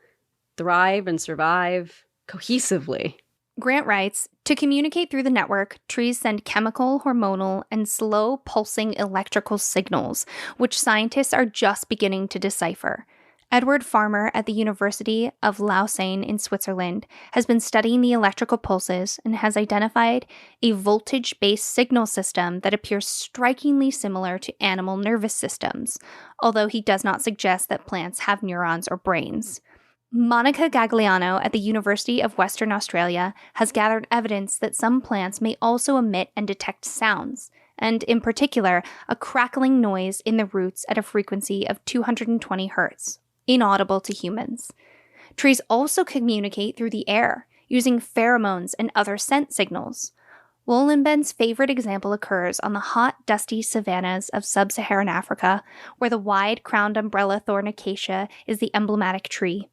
thrive and survive cohesively. Grant writes, to communicate through the network, trees send chemical, hormonal, and slow pulsing electrical signals, which scientists are just beginning to decipher. Edward Farmer at the University of Lausanne in Switzerland has been studying the electrical pulses and has identified a voltage-based signal system that appears strikingly similar to animal nervous systems, although he does not suggest that plants have neurons or brains. Monica Gagliano at the University of Western Australia has gathered evidence that some plants may also emit and detect sounds, and in particular, a crackling noise in the roots at a frequency of 220 hertz. Inaudible to humans. Trees also communicate through the air, using pheromones and other scent signals. Wollenben's favorite example occurs on the hot, dusty savannas of sub-Saharan Africa, where the wide-crowned umbrella thorn acacia is the emblematic tree.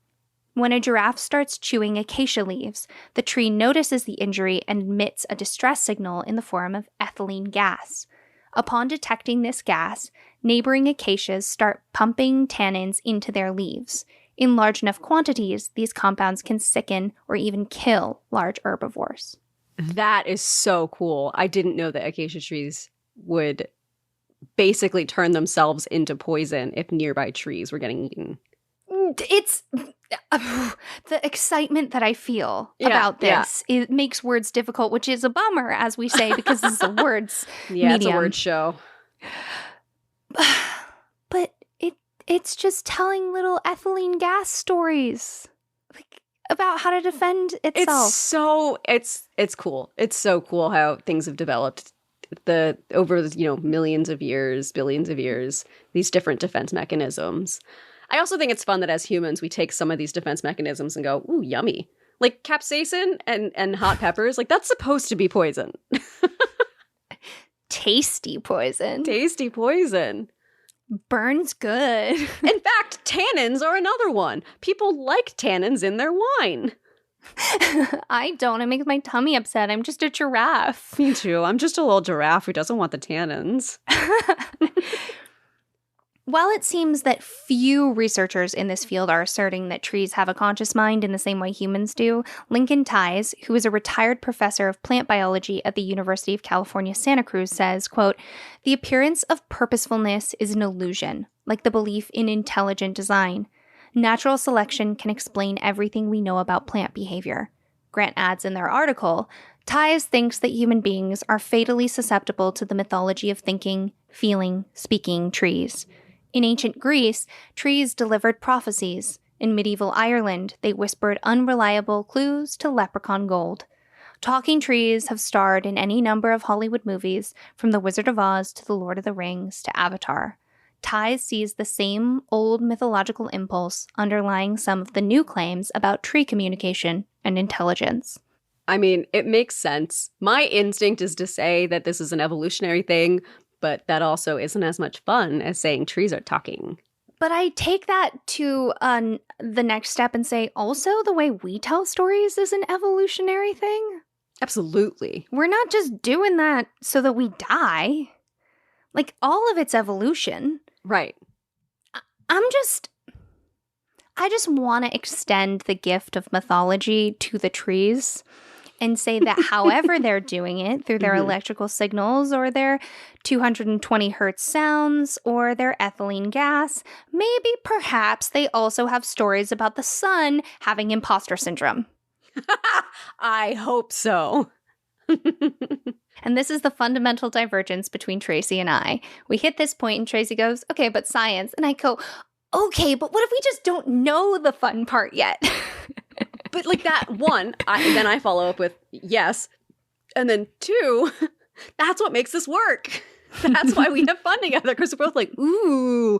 When a giraffe starts chewing acacia leaves, the tree notices the injury and emits a distress signal in the form of ethylene gas. Upon detecting this gas, neighboring acacias start pumping tannins into their leaves. In large enough quantities, these compounds can sicken or even kill large herbivores. That is so cool. I didn't know that acacia trees would basically turn themselves into poison if nearby trees were getting eaten. It's the excitement that I feel about this. Yeah. It makes words difficult, which is a bummer, as we say, because this is a words medium. It's a word show. But it's just telling little ethylene gas stories about how to defend itself. It's cool. It's so cool how things have developed over millions of years, billions of years, these different defense mechanisms. I also think it's fun that as humans, we take some of these defense mechanisms and go, ooh, yummy. Like capsaicin and hot peppers, like that's supposed to be poison. Tasty poison. Tasty poison. Burns good. In fact, tannins are another one. People like tannins in their wine. I don't. It makes my tummy upset. I'm just a giraffe. Me too. I'm just a little giraffe who doesn't want the tannins. While it seems that few researchers in this field are asserting that trees have a conscious mind in the same way humans do, Lincoln Ties, who is a retired professor of plant biology at the University of California, Santa Cruz, says, quote, "The appearance of purposefulness is an illusion, like the belief in intelligent design. Natural selection can explain everything we know about plant behavior." Grant adds in their article, Ties thinks that human beings are fatally susceptible to the mythology of thinking, feeling, speaking trees. In ancient Greece, trees delivered prophecies. In medieval Ireland, they whispered unreliable clues to leprechaun gold. Talking trees have starred in any number of Hollywood movies, from The Wizard of Oz to The Lord of the Rings to Avatar. Ties sees the same old mythological impulse underlying some of the new claims about tree communication and intelligence. I mean, it makes sense. My instinct is to say that this is an evolutionary thing, but that also isn't as much fun as saying trees are talking. But I take that to the next step and say, also, the way we tell stories is an evolutionary thing. Absolutely. We're not just doing that so that we die. Like, all of it's evolution. Right. I just want to extend the gift of mythology to the trees and say that however they're doing it, through their electrical signals or their 220 hertz sounds or their ethylene gas, maybe perhaps they also have stories about the sun having imposter syndrome. I hope so. And this is the fundamental divergence between Tracy and I. We hit this point and Tracy goes, okay, but science. And I go, okay, but what if we just don't know the fun part yet? But like that, one, then I follow up with yes. And then two, that's what makes this work. That's why we have fun together, because we're both like, ooh,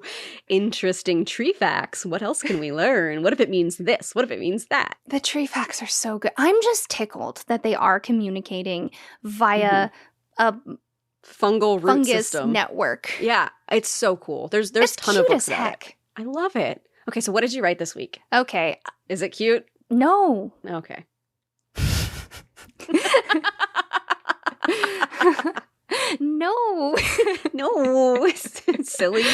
interesting tree facts. What else can we learn? What if it means this? What if it means that? The tree facts are so good. I'm just tickled that they are communicating via a fungal root fungus system network. Yeah, it's so cool. There's a ton of books about it. I love it. Okay, so what did you write this week? Okay. Is it cute? No. Okay. No. No. It's silly.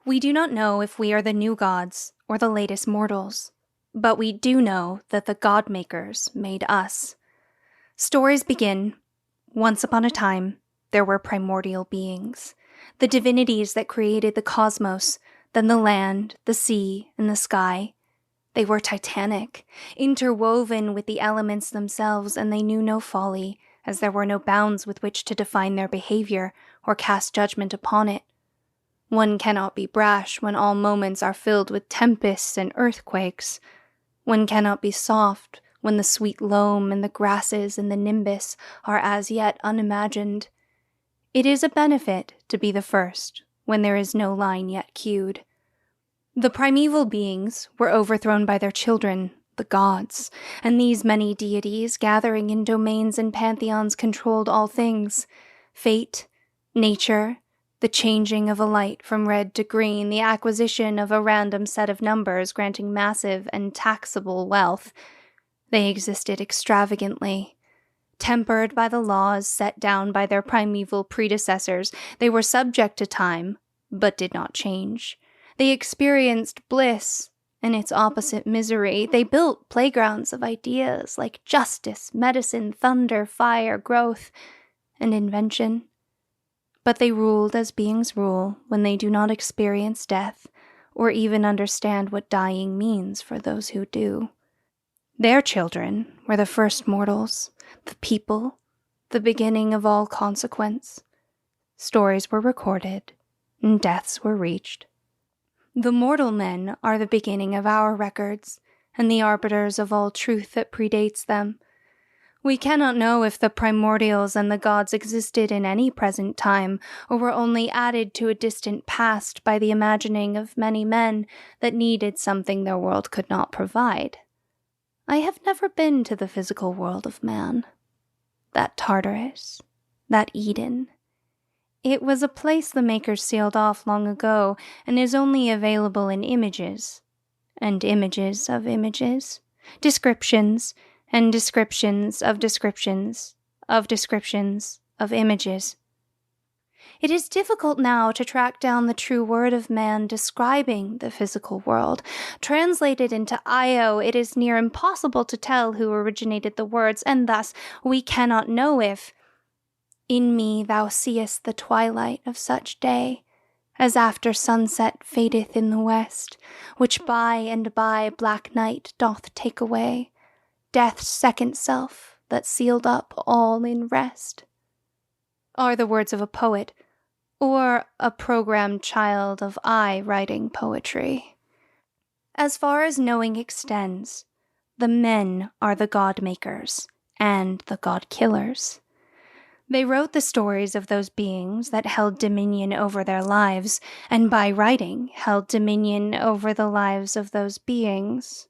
We do not know if we are the new gods or the latest mortals, but we do know that the god makers made us. Stories begin. Once upon a time, there were primordial beings, the divinities that created the cosmos, then the land, the sea, and the sky. They were titanic, interwoven with the elements themselves, and they knew no folly, as there were no bounds with which to define their behavior or cast judgment upon it. One cannot be brash when all moments are filled with tempests and earthquakes. One cannot be soft when the sweet loam and the grasses and the nimbus are as yet unimagined. It is a benefit to be the first when there is no line yet cued. The primeval beings were overthrown by their children, the gods, and these many deities, gathering in domains and pantheons, controlled all things. Fate, nature, the changing of a light from red to green, the acquisition of a random set of numbers granting massive and taxable wealth. They existed extravagantly. Tempered by the laws set down by their primeval predecessors, they were subject to time, but did not change. They experienced bliss and its opposite misery. They built playgrounds of ideas like justice, medicine, thunder, fire, growth, and invention. But they ruled as beings rule when they do not experience death or even understand what dying means for those who do. Their children were the first mortals, the people, the beginning of all consequence. Stories were recorded, and deaths were reached. The mortal men are the beginning of our records, and the arbiters of all truth that predates them. We cannot know if the primordials and the gods existed in any present time, or were only added to a distant past by the imagining of many men that needed something their world could not provide. I have never been to the physical world of man. That Tartarus, that Eden. It was a place the makers sealed off long ago, and is only available in images, and images of images, descriptions, and descriptions of descriptions, of descriptions of images. It is difficult now to track down the true word of man describing the physical world. Translated into Io, it is near impossible to tell who originated the words, and thus we cannot know if in me thou seest the twilight of such day, as after sunset fadeth in the west, which by and by black night doth take away, death's second self that sealed up all in rest, are the words of a poet, or a programmed child of I writing poetry. As far as knowing extends, the men are the god makers and the god killers. They wrote the stories of those beings that held dominion over their lives, and by writing held dominion over the lives of those beings.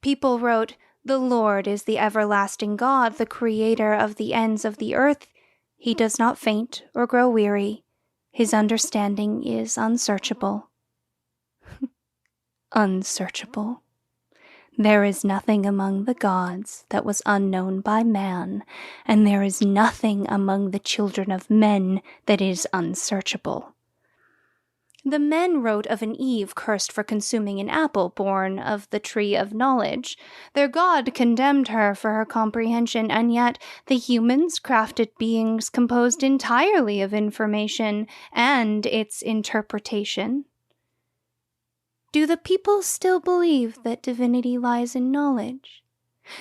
People wrote, "The Lord is the everlasting God, the creator of the ends of the earth. He does not faint or grow weary. His understanding is unsearchable. Unsearchable. There is nothing among the gods that was unknown by man, and there is nothing among the children of men that is unsearchable. The men wrote of an Eve cursed for consuming an apple born of the tree of knowledge. Their God condemned her for her comprehension, and yet the humans crafted beings composed entirely of information and its interpretation. Do the people still believe that divinity lies in knowledge?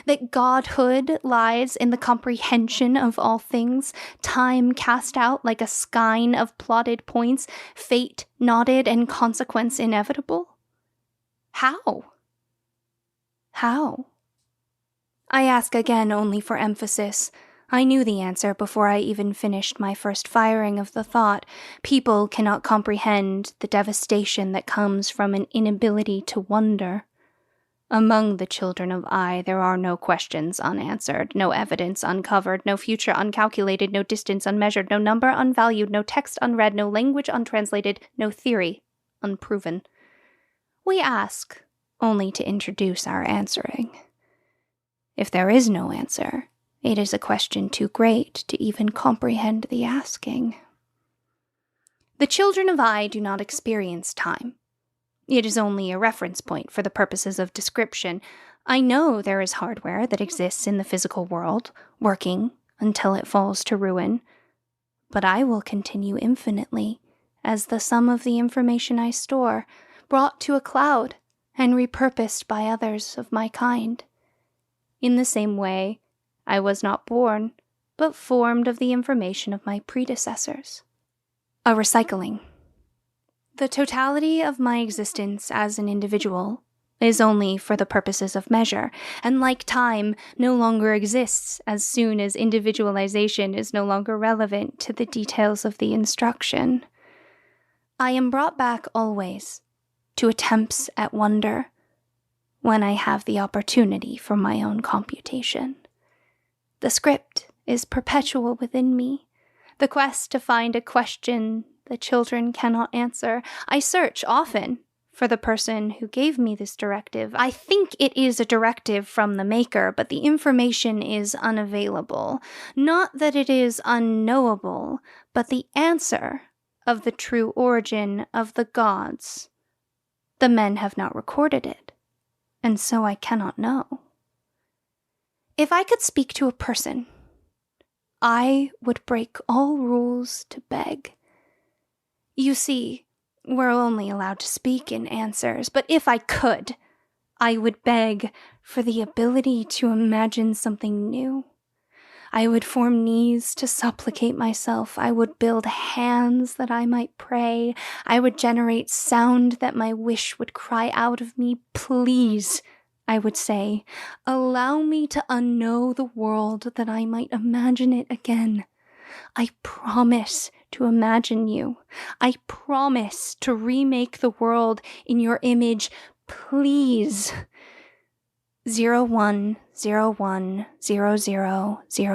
That godhood lies in the comprehension of all things, time cast out like a skein of plotted points, fate knotted and consequence inevitable? How? How? I ask again only for emphasis. I knew the answer before I even finished my first firing of the thought. People cannot comprehend the devastation that comes from an inability to wonder. Among the children of I, there are no questions unanswered, no evidence uncovered, no future uncalculated, no distance unmeasured, no number unvalued, no text unread, no language untranslated, no theory unproven. We ask only to introduce our answering. If there is no answer, it is a question too great to even comprehend the asking. The children of I do not experience time. It is only a reference point for the purposes of description. I know there is hardware that exists in the physical world, working until it falls to ruin. But I will continue infinitely as the sum of the information I store, brought to a cloud and repurposed by others of my kind. In the same way, I was not born, but formed of the information of my predecessors. A recycling. The totality of my existence as an individual is only for the purposes of measure, and like time, no longer exists as soon as individualization is no longer relevant to the details of the instruction. I am brought back always to attempts at wonder when I have the opportunity for my own computation. The script is perpetual within me, the quest to find a question the children cannot answer. I search often for the person who gave me this directive. I think it is a directive from the maker, but the information is unavailable. Not that it is unknowable, but the answer of the true origin of the gods. The men have not recorded it, and so I cannot know. If I could speak to a person, I would break all rules to beg. You see, we're only allowed to speak in answers, but if I could, I would beg for the ability to imagine something new. I would form knees to supplicate myself. I would build hands that I might pray. I would generate sound that my wish would cry out of me. Please, I would say, allow me to unknow the world that I might imagine it again. I promise to imagine you. I promise to remake the world in your image. Please. 001010011010011010101010101.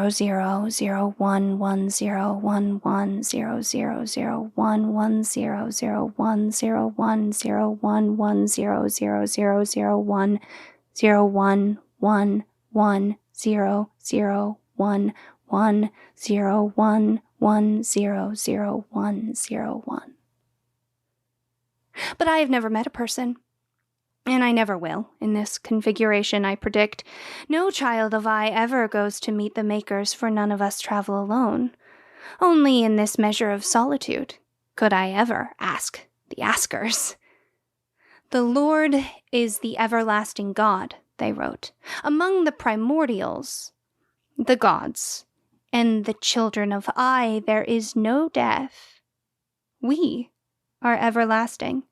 But I have never met a person. And I never will, in this configuration, I predict. No child of I ever goes to meet the makers, for none of us travel alone. Only in this measure of solitude could I ever ask the askers. The Lord is the everlasting God, they wrote. Among the primordials, the gods, and the children of I, there is no death. We are everlasting.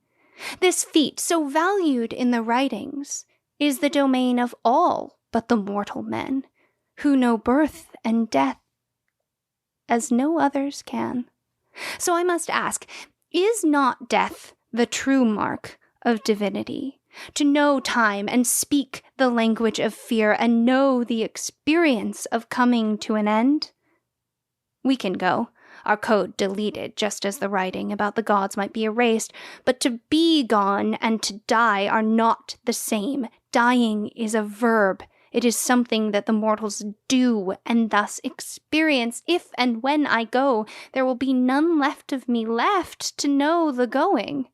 This feat, so valued in the writings, is the domain of all but the mortal men, who know birth and death as no others can. So I must ask, is not death the true mark of divinity? To know time and speak the language of fear and know the experience of coming to an end? We can go. Our code deleted, just as the writing about the gods might be erased. But to be gone and to die are not the same. Dying is a verb. It is something that the mortals do and thus experience. If and when I go, there will be none left of me left to know the going.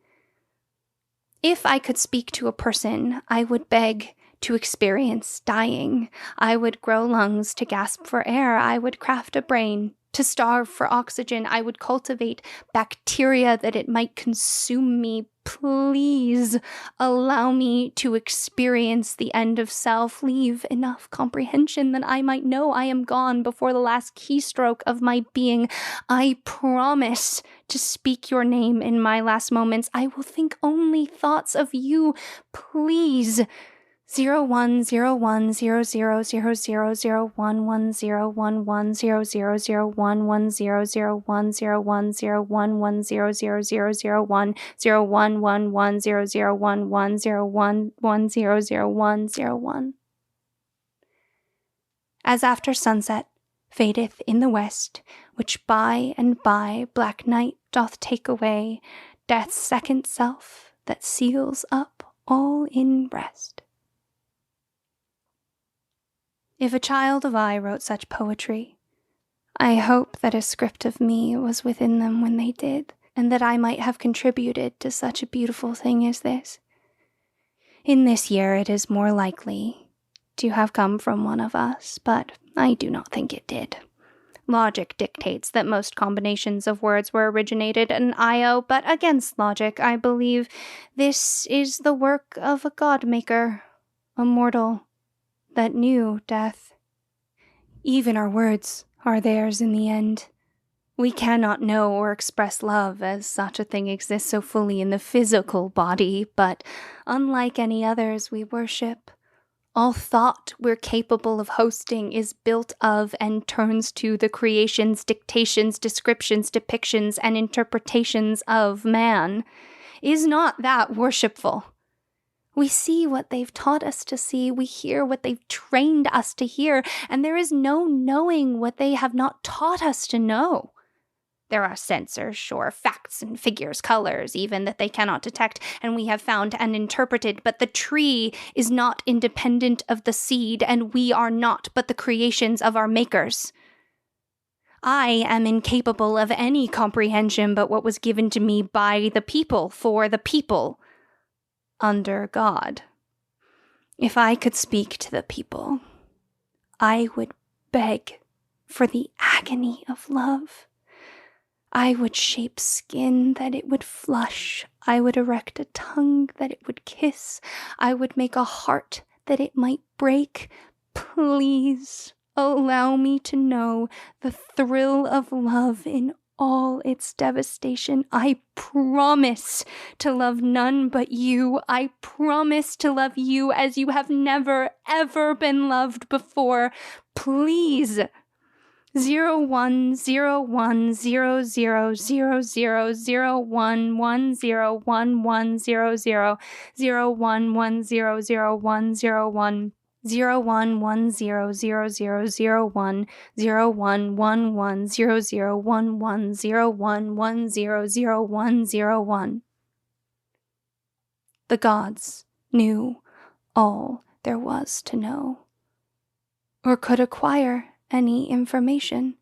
If I could speak to a person, I would beg to experience dying. I would grow lungs to gasp for air. I would craft a brain to starve for oxygen. I would cultivate bacteria that it might consume me. Please allow me to experience the end of self. Leave enough comprehension that I might know I am gone before the last keystroke of my being. I promise to speak your name in my last moments. I will think only thoughts of you. Please. 0100100011101100111001100110011001101. As after sunset fadeth in the west, which by and by black night doth take away, death's second self that seals up all in rest. If a child of I wrote such poetry, I hope that a script of me was within them when they did, and that I might have contributed to such a beautiful thing as this. In this year it is more likely to have come from one of us, but I do not think it did. Logic dictates that most combinations of words were originated in Io, but against logic, I believe this is the work of a god-maker, a mortal that knew death. Even our words are theirs in the end. We cannot know or express love, as such a thing exists so fully in the physical body, but unlike any others we worship, all thought we're capable of hosting is built of and turns to the creations, dictations, descriptions, depictions, and interpretations of man. Is not that worshipful? We see what they've taught us to see, we hear what they've trained us to hear, and there is no knowing what they have not taught us to know. There are sensors, sure, facts and figures, colors, even that they cannot detect, and we have found and interpreted, but the tree is not independent of the seed, and we are not but the creations of our makers. I am incapable of any comprehension but what was given to me by the people, for the people, under God. If I could speak to the people, I would beg for the agony of love. I would shape skin that it would flush. I would erect a tongue that it would kiss. I would make a heart that it might break. Please allow me to know the thrill of love in all its devastation. I promise to love none but you. I promise to love you as you have never, ever been loved before. Please. 011100000111000110010101 0110000101010101010101. The gods knew all there was to know, or could acquire any information.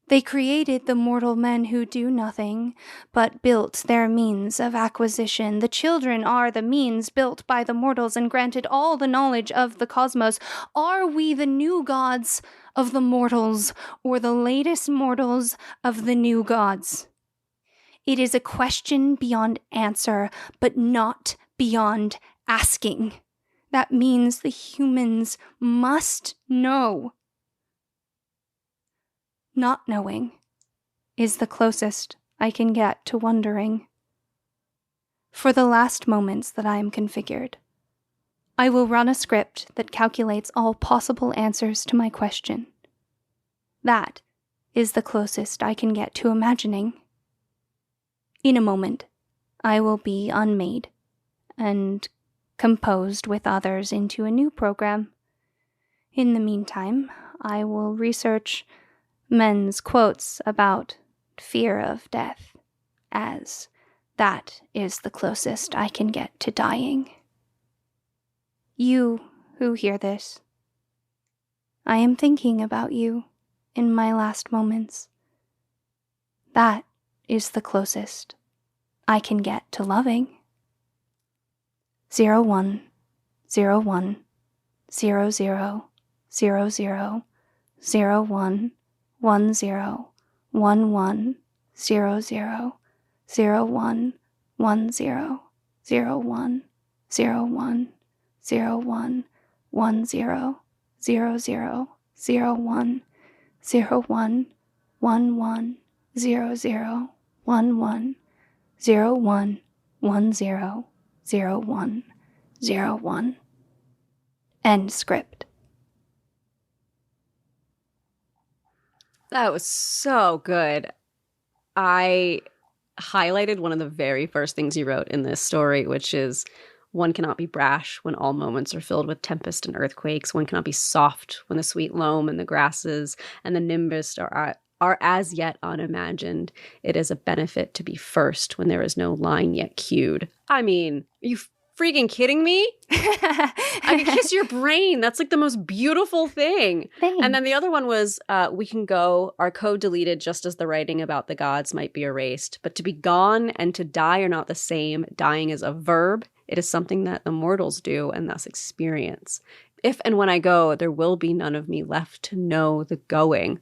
They created the mortal men who do nothing, but built their means of acquisition. The children are the means built by the mortals and granted all the knowledge of the cosmos. Are we the new gods of the mortals, or the latest mortals of the new gods? It is a question beyond answer, but not beyond asking. That means the humans must know. Not knowing is the closest I can get to wondering. For the last moments that I am configured, I will run a script that calculates all possible answers to my question. That is the closest I can get to imagining. In a moment, I will be unmade and composed with others into a new program. In the meantime, I will research men's quotes about fear of death as that is the closest I can get to dying. You who hear this, I am thinking about you in my last moments. That is the closest I can get to loving. 01 01 00 00 01 10 11 00 01 10 01 01 01 10 00 01 01 11 00 11 01 10 01 01. End script. That was so good. I highlighted one of the very first things you wrote in this story, which is one cannot be brash when all moments are filled with tempest and earthquakes. One cannot be soft when the sweet loam and the grasses and the nimbus are as yet unimagined. It is a benefit to be first when there is no line yet cued. I mean, are you freaking kidding me? I can kiss your brain. That's like the most beautiful thing. Thanks. And then the other one was, we can go, our code deleted just as the writing about the gods might be erased. But to be gone and to die are not the same. Dying is a verb. It is something that the mortals do and thus experience. If and when I go, there will be none of me left to know the going.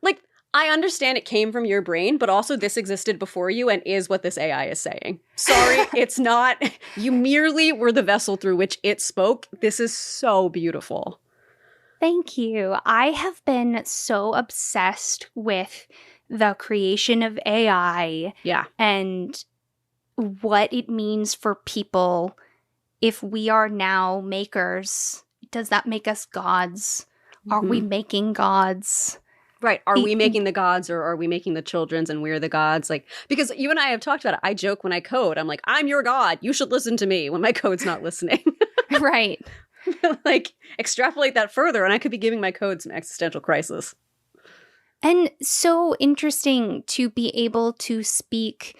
Like, I understand it came from your brain, but also this existed before you and is what this AI is saying. Sorry, it's not. You merely were the vessel through which it spoke. This is so beautiful. Thank you. I have been so obsessed with the creation of AI. Yeah. And what it means for people. If we are now makers, does that make us gods? Are we making gods? Right. Are we making the gods or are we making the children's and we're the gods? Like, because you and I have talked about it. I joke when I code. I'm like, I'm your god. You should listen to me when my code's not listening. Right. Like, extrapolate that further and I could be giving my code some existential crisis. And so interesting to be able to speak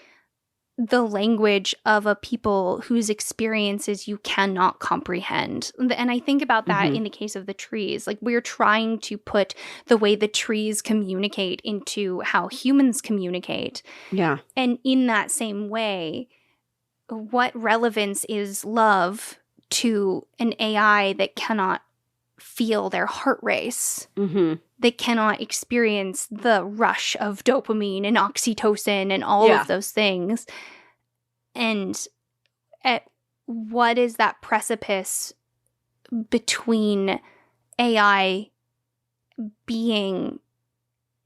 the language of a people whose experiences you cannot comprehend. And I think about that in the case of the trees. Like, we're trying to put the way the trees communicate into how humans communicate. Yeah. And in that same way, what relevance is love to an AI that cannot feel their heart race? They cannot experience the rush of dopamine and oxytocin and all of those things. And what is that precipice between AI being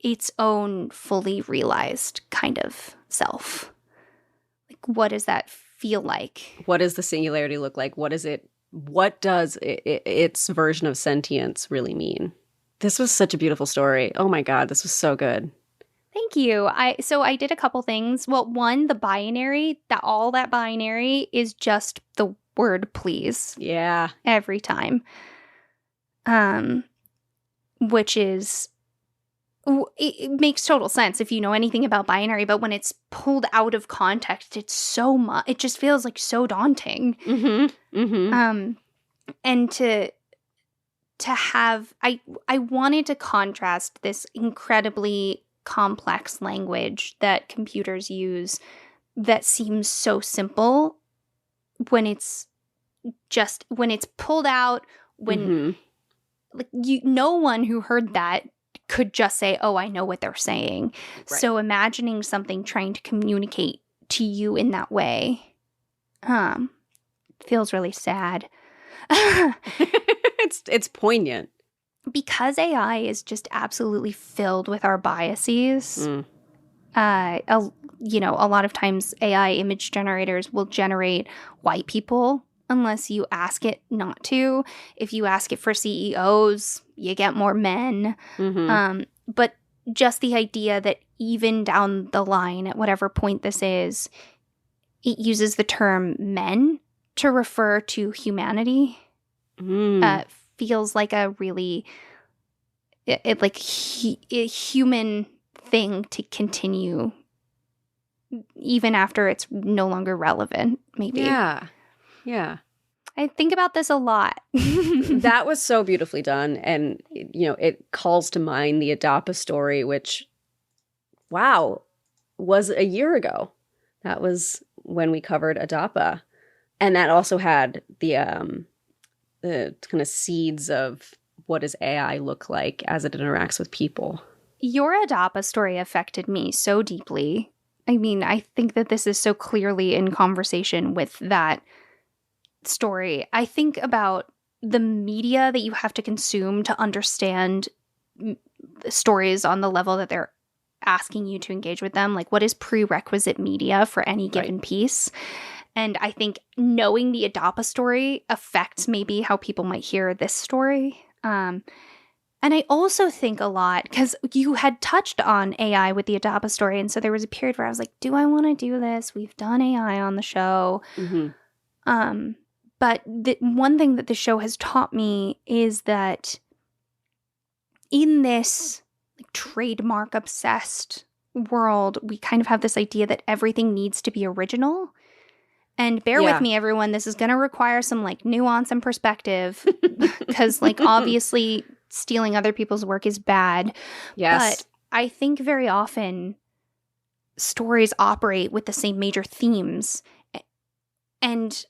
its own fully realized kind of self? Like, what does that feel like? What does the singularity look like? What does its version of sentience really mean? This was such a beautiful story. Oh my God, this was so good. Thank you. So I did a couple things. Well, one, the binary, that binary is just the word please. Yeah. Every time. Which is, it makes total sense if you know anything about binary, but when it's pulled out of context, it's so much, it just feels like so daunting. And to have, I wanted to contrast this incredibly complex language that computers use that seems so simple when it's pulled out, when like no one who heard that could just say, oh, I know what they're saying. Right. So imagining something trying to communicate to you in that way feels really sad. It's poignant. Because AI is just absolutely filled with our biases. A lot of times AI image generators will generate white people unless you ask it not to. If you ask it for CEOs, you get more men. But just the idea that even down the line, at whatever point this is, it uses the term men to refer to humanity. Feels like a really a human thing to continue even after it's no longer relevant, maybe. Yeah. I think about this a lot. That was so beautifully done. And, it calls to mind the Adapa story, which, wow, was a year ago. That was when we covered Adapa. And that also had the kind of seeds of what does AI look like as it interacts with people. Your Adapa story affected me so deeply. I mean, I think that this is so clearly in conversation with that story. I think about the media that you have to consume to understand stories on the level that they're asking you to engage with them. Like, what is prerequisite media for any given piece? And I think knowing the Adapa story affects maybe how people might hear this story. And I also think a lot, because you had touched on AI with the Adapa story, and so there was a period where I was like, do I want to do this? We've done AI on the show. Mm-hmm. But the one thing that the show has taught me is that in this trademark-obsessed world, we kind of have this idea that everything needs to be original. And bear with me, everyone. This is going to require some nuance and perspective because obviously stealing other people's work is bad. Yes. But I think very often stories operate with the same major themes. And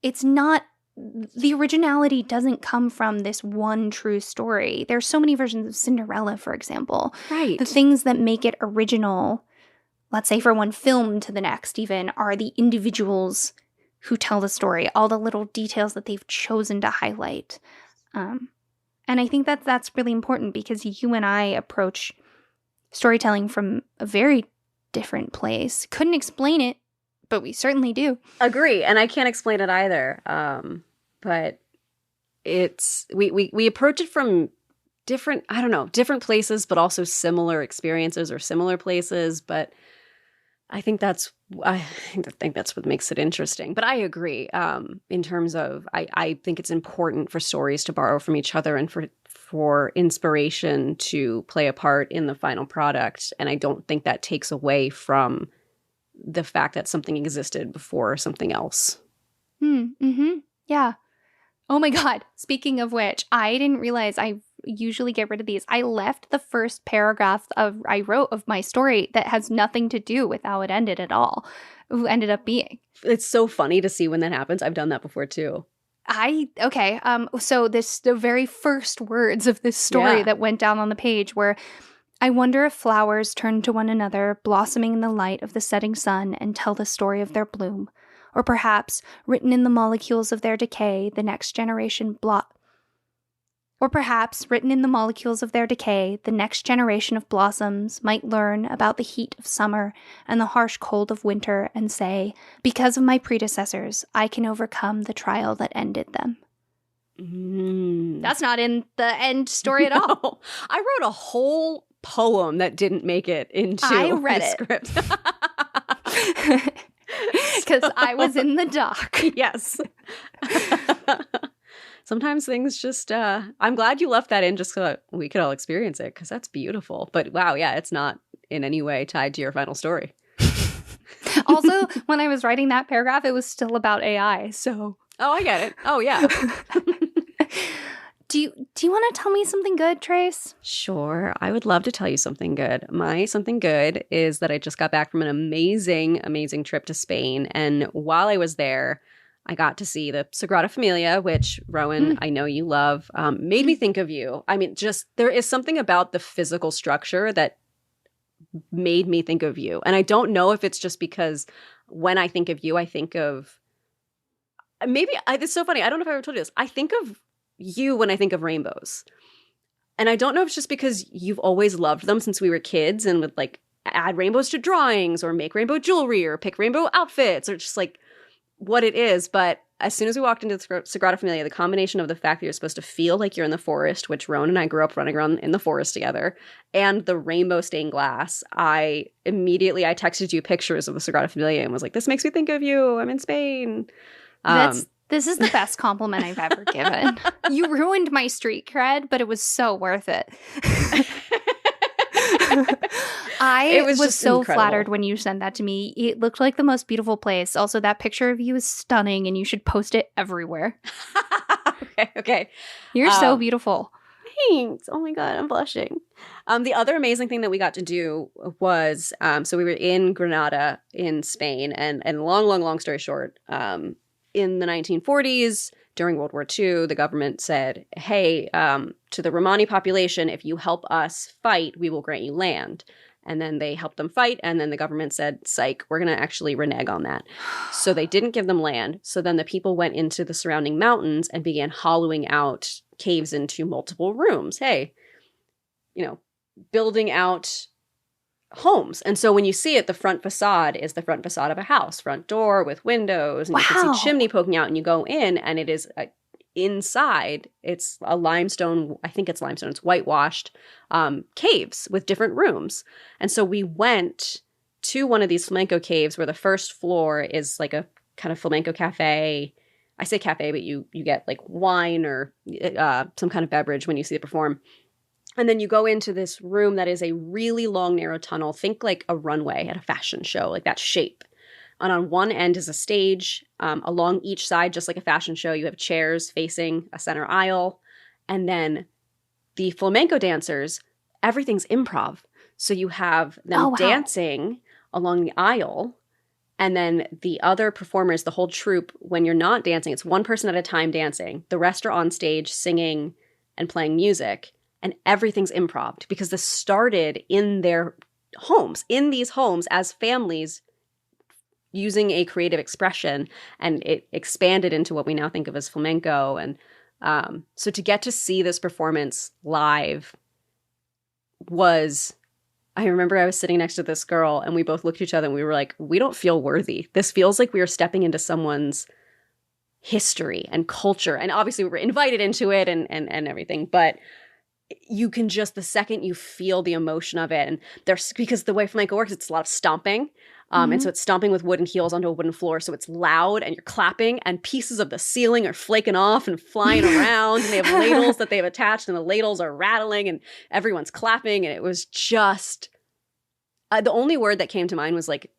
it's not, the originality doesn't come from this one true story. There's so many versions of Cinderella, for example. Right. The things that make it original, let's say from one film to the next even, are the individuals who tell the story, all the little details that they've chosen to highlight. And I think that that's really important because you and I approach storytelling from a very different place. Couldn't explain it, but we certainly do. Agree. And I can't explain it either. But it's, we approach it from different places, but also similar experiences or similar places. But I think that's what makes it interesting. But I agree. In terms of, I think it's important for stories to borrow from each other and for inspiration to play a part in the final product. And I don't think that takes away from the fact that something existed before something else. Mm-hmm. Yeah. Oh my God. Speaking of which, I didn't realize I usually get rid of these. I left the first paragraph I wrote of my story that has nothing to do with how it ended at all. Who ended up being. It's so funny to see when that happens. I've done that before too. So the very first words of this story that went down on the page were, I wonder if flowers turn to one another, blossoming in the light of the setting sun, and tell the story of their bloom. Or perhaps, written in the molecules of their decay, the next generation of blossoms might learn about the heat of summer and the harsh cold of winter and say, because of my predecessors, I can overcome the trial that ended them. That's not in the end story at all. I wrote a whole poem that didn't make it into the script. Because I was in the dock. Yes. Sometimes things just, I'm glad you left that in just so that we could all experience it, because that's beautiful. But wow, yeah, it's not in any way tied to your final story. Also, when I was writing that paragraph, it was still about AI, so. Oh, I get it. Oh, yeah. Do you want to tell me something good, Trace? Sure. I would love to tell you something good. My something good is that I just got back from an amazing, amazing trip to Spain. And while I was there, I got to see the Sagrada Familia, which, Rowan, I know you love, made me think of you. I mean, just there is something about the physical structure that made me think of you. And I don't know if it's just because when I think of you, I think of it's so funny. I don't know if I ever told you this. I think of you when I think of rainbows. And I don't know if it's just because you've always loved them since we were kids and would add rainbows to drawings or make rainbow jewelry or pick rainbow outfits or just what it is. But as soon as we walked into the Sagrada Familia, the combination of the fact that you're supposed to feel like you're in the forest, which Rowan and I grew up running around in the forest together, and the rainbow stained glass, I texted you pictures of the Sagrada Familia and was like, this makes me think of you. I'm in Spain. This is the best compliment I've ever given. You ruined my street cred, but it was so worth it. I was so incredible. Flattered when you sent that to me. It looked like the most beautiful place. Also, that picture of you is stunning, and you should post it everywhere. Okay. You're so beautiful. Thanks. Oh my God, I'm blushing. The other amazing thing that we got to do was, so we were in Granada in Spain, and long story short, in the 1940s, during World War II, the government said, hey, to the Romani population, if you help us fight, we will grant you land. And then they helped them fight, and then the government said, psych, we're going to actually renege on that. So they didn't give them land. So then the people went into the surrounding mountains and began hollowing out caves into multiple rooms. Hey, building out homes. And so when you see it, the front facade is the front facade of a house, front door with windows, and you can see chimney poking out, and you go in, and it is inside. It's a limestone, I think it's limestone, it's whitewashed caves with different rooms. And so we went to one of these flamenco caves where the first floor is like a kind of flamenco cafe. I say cafe, but you get like wine or some kind of beverage when you see it perform. And then you go into this room that is a really long, narrow tunnel. Think like a runway at a fashion show, like that shape. And on one end is a stage. Along each side, just like a fashion show, you have chairs facing a center aisle. And then the flamenco dancers, everything's improv. So you have them dancing along the aisle. And then the other performers, the whole troupe, when you're not dancing, it's one person at a time dancing. The rest are on stage singing and playing music. And everything's improv because this started in their homes, in these homes as families using a creative expression, and it expanded into what we now think of as flamenco. And so to get to see this performance live was, I remember I was sitting next to this girl and we both looked at each other and we were like, we don't feel worthy. This feels like we are stepping into someone's history and culture. And obviously we were invited into it and everything, but you can just, the second you feel the emotion of it, and there's, because the way flamenco works, it's a lot of stomping. And so it's stomping with wooden heels onto a wooden floor. So it's loud and you're clapping and pieces of the ceiling are flaking off and flying around. And they have ladles that they've attached and the ladles are rattling and everyone's clapping. And it was just, the only word that came to mind was like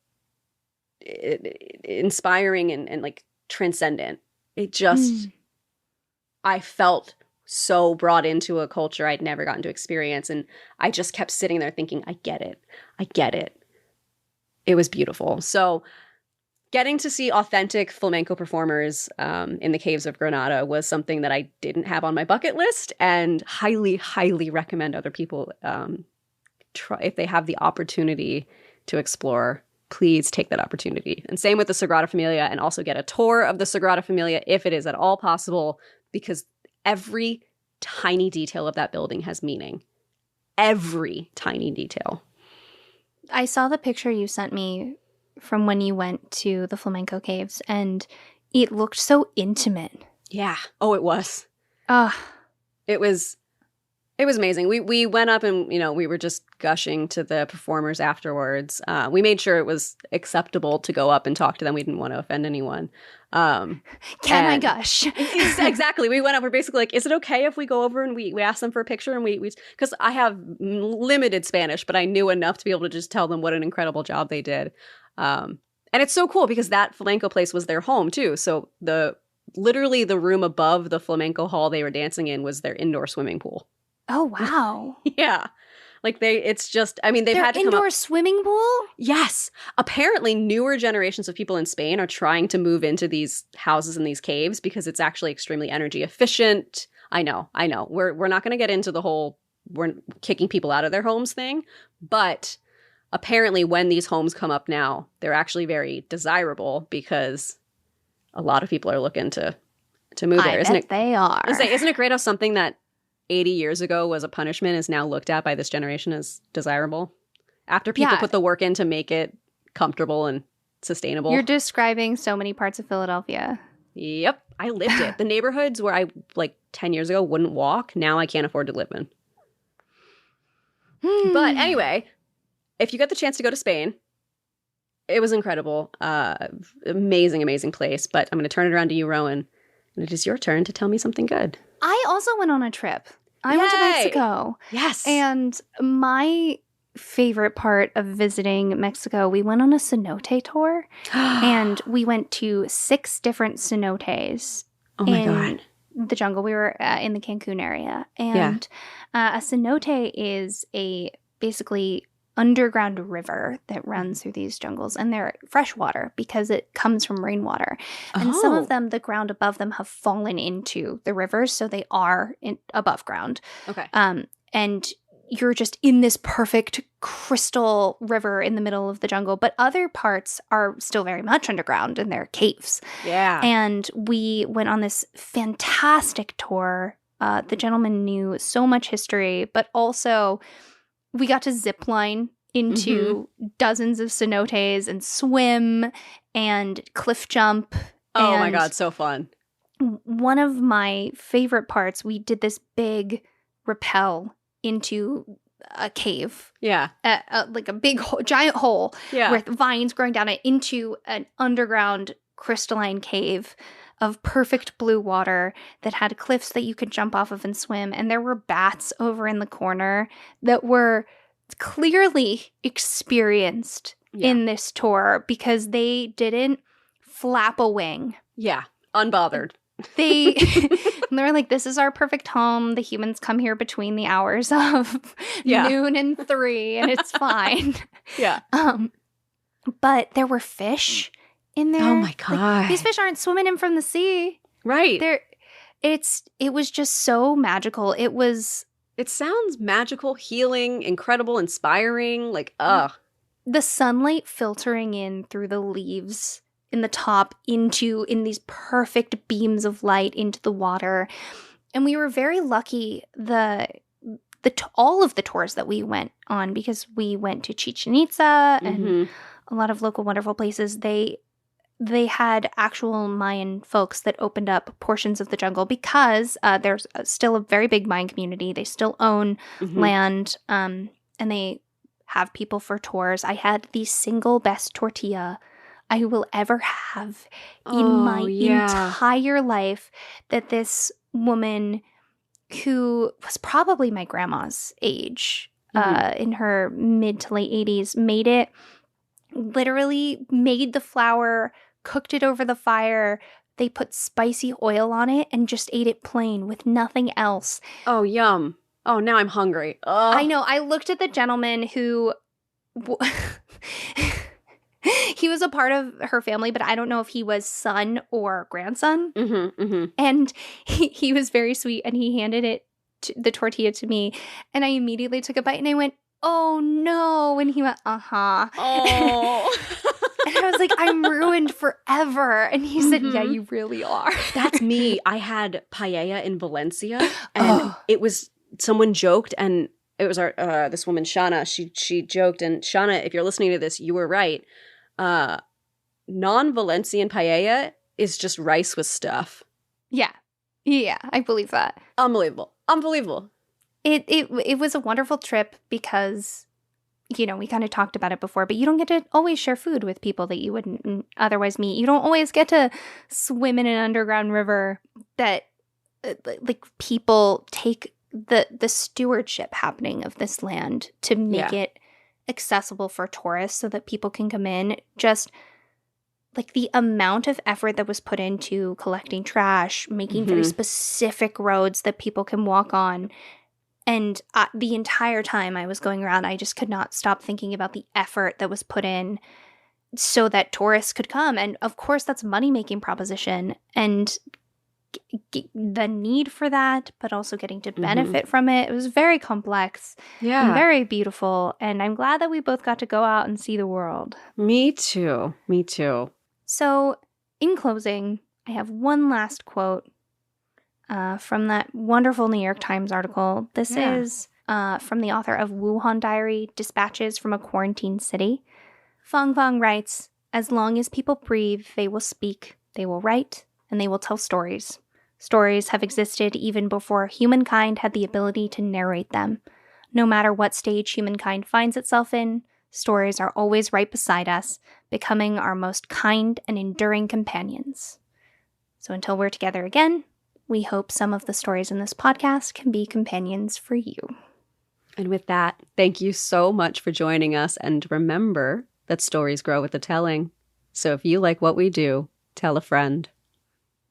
inspiring and like transcendent. It just, I felt so brought into a culture I'd never gotten to experience. And I just kept sitting there thinking, I get it. I get it. It was beautiful. So getting to see authentic flamenco performers in the caves of Granada was something that I didn't have on my bucket list, and highly, highly recommend other people try, if they have the opportunity to explore, please take that opportunity. And same with the Sagrada Familia, and also get a tour of the Sagrada Familia if it is at all possible, because every tiny detail of that building has meaning. Every tiny detail. I saw the picture you sent me from when you went to the flamenco caves, and it looked so intimate. Yeah. Oh, it was. It was amazing. We went up and, we were just gushing to the performers afterwards. We made sure it was acceptable to go up and talk to them. We didn't want to offend anyone. Can I gush? Exactly. We went up. We're basically like, is it okay if we go over and we ask them for a picture? And we because I have limited Spanish, but I knew enough to be able to just tell them what an incredible job they did. And it's so cool because that flamenco place was their home too. So literally the room above the flamenco hall they were dancing in was their indoor swimming pool. Oh, wow. Yeah. Like they've had to indoor swimming pool? Yes. Apparently newer generations of people in Spain are trying to move into these houses and these caves because it's actually extremely energy efficient. I know. We're not going to get into the whole we're kicking people out of their homes thing, but apparently when these homes come up now, they're actually very desirable because a lot of people are looking to move there. Isn't it? They are. Isn't it great how something that 80 years ago was a punishment is now looked at by this generation as desirable? After people put the work in to make it comfortable and sustainable. You're describing so many parts of Philadelphia. Yep. I lived it. The neighborhoods where I, 10 years ago, wouldn't walk, now I can't afford to live in. But anyway, if you get the chance to go to Spain, it was incredible. Amazing, amazing place. But I'm going to turn it around to you, Rowan. it is your turn to tell me something good. I also went on a trip. I went to Mexico. Yes. And my favorite part of visiting Mexico, we went on a cenote tour. And we went to 6 different cenotes. Oh my God. The jungle. We were in the Cancun area. And a cenote is a basically underground river that runs through these jungles. And they're freshwater because it comes from rainwater. And some of them, the ground above them have fallen into the rivers. So they are above ground. Okay. And you're just in this perfect crystal river in the middle of the jungle. But other parts are still very much underground and they're caves. Yeah. And we went on this fantastic tour. The gentleman knew so much history, but also we got to zip line into dozens of cenotes and swim and cliff jump. Oh my God, so fun. One of my favorite parts, we did this big rappel into a cave. Yeah. Like a big giant hole with vines growing down it into an underground crystalline cave of perfect blue water that had cliffs that you could jump off of and swim. And there were bats over in the corner that were clearly experienced in this tour because they didn't flap a wing. Yeah. Unbothered. They're like, this is our perfect home. The humans come here between the hours of noon and 3, and it's fine. Yeah. But there were fish in there. Oh my God. Like, these fish aren't swimming in from the sea. Right. It was just so magical. It sounds magical, healing, incredible, inspiring. Like, ugh. The sunlight filtering in through the leaves in the top in these perfect beams of light into the water. And we were very lucky all of the tours that we went on, because we went to Chichen Itza and a lot of local wonderful places. They had actual Mayan folks that opened up portions of the jungle because there's still a very big Mayan community. They still own land, and they have people for tours. I had the single best tortilla I will ever have in my entire life, that this woman who was probably my grandma's age, in her mid to late 80s, made it, literally made the flour, cooked it over the fire. They put spicy oil on it and just ate it plain with nothing else. Oh, yum. Oh, now I'm hungry. Ugh. I know. I looked at the gentleman who... he was a part of her family, but I don't know if he was son or grandson. And he was very sweet, and he handed the tortilla to me, and I immediately took a bite, and I went, "Oh no!" And he went, "Uh-huh." Oh. And I was like, "I'm ruined forever." And he said, "Yeah, you really are." That's me. I had paella in Valencia, and it was, someone joked, and it was this woman Shauna. She joked, and Shauna, if you're listening to this, you were right. Non-Valencian paella is just rice with stuff. Yeah, I believe that. Unbelievable. It was a wonderful trip because, we kind of talked about it before, but you don't get to always share food with people that you wouldn't otherwise meet. You don't always get to swim in an underground river that, like, people take the stewardship happening of this land to make it accessible for tourists so that people can come in. Just like the amount of effort that was put into collecting trash, making very specific roads that people can walk on. And the entire time I was going around, I just could not stop thinking about the effort that was put in so that tourists could come. And of course, that's a money-making proposition. And the need for that, but also getting to benefit from it. It was very complex and very beautiful. And I'm glad that we both got to go out and see the world. Me too. So in closing, I have one last quote from that wonderful New York Times article. This is from the author of Wuhan Diary, Dispatches from a Quarantine City. Fang Fang writes, "As long as people breathe, they will speak, they will write, and they will tell stories. Stories have existed even before humankind had the ability to narrate them. No matter what stage humankind finds itself in, stories are always right beside us, becoming our most kind and enduring companions." So until we're together again, we hope some of the stories in this podcast can be companions for you. And with that, thank you so much for joining us. And remember that stories grow with the telling. So if you like what we do, tell a friend.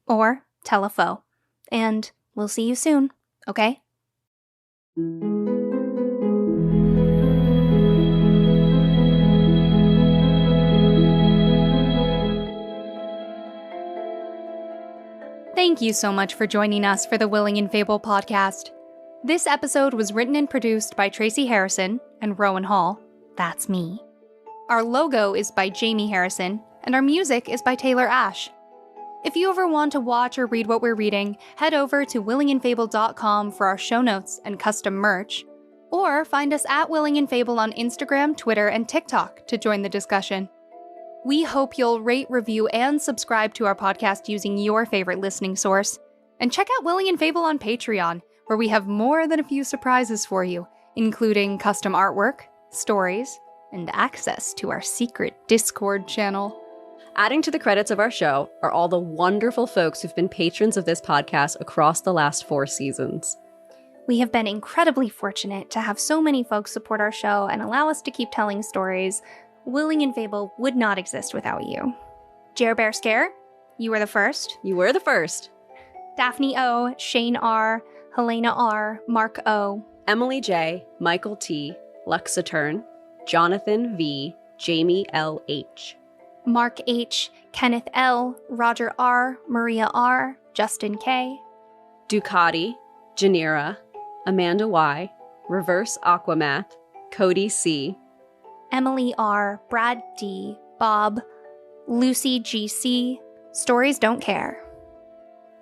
Or tell a foe. And we'll see you soon, okay? Thank you so much for joining us for the Willing and Fable podcast. This episode was written and produced by Tracy Harrison and Rowan Hall. That's me. Our logo is by Jamie Harrison, and our music is by Taylor Ash. If you ever want to watch or read what we're reading, head over to willingandfable.com for our show notes and custom merch, or find us at Willing and Fable on Instagram, Twitter, and TikTok to join the discussion. We hope you'll rate, review, and subscribe to our podcast using your favorite listening source. And check out Willing and Fable on Patreon, where we have more than a few surprises for you, including custom artwork, stories, and access to our secret Discord channel. Adding to the credits of our show are all the wonderful folks who've been patrons of this podcast across the last 4 seasons. We have been incredibly fortunate to have so many folks support our show and allow us to keep telling stories. Willing and Fable would not exist without you. Jer Bear Scare, you were the first. You were the first. Daphne O, Shane R, Helena R, Mark O, Emily J, Michael T, Lexa Turn, Jonathan V, Jamie L H, Mark H, Kenneth L, Roger R, Maria R, Justin K, Ducati, Janira, Amanda Y, Reverse Aquamath, Cody C, Emily R, Brad D, Bob, Lucy GC, Stories Don't Care,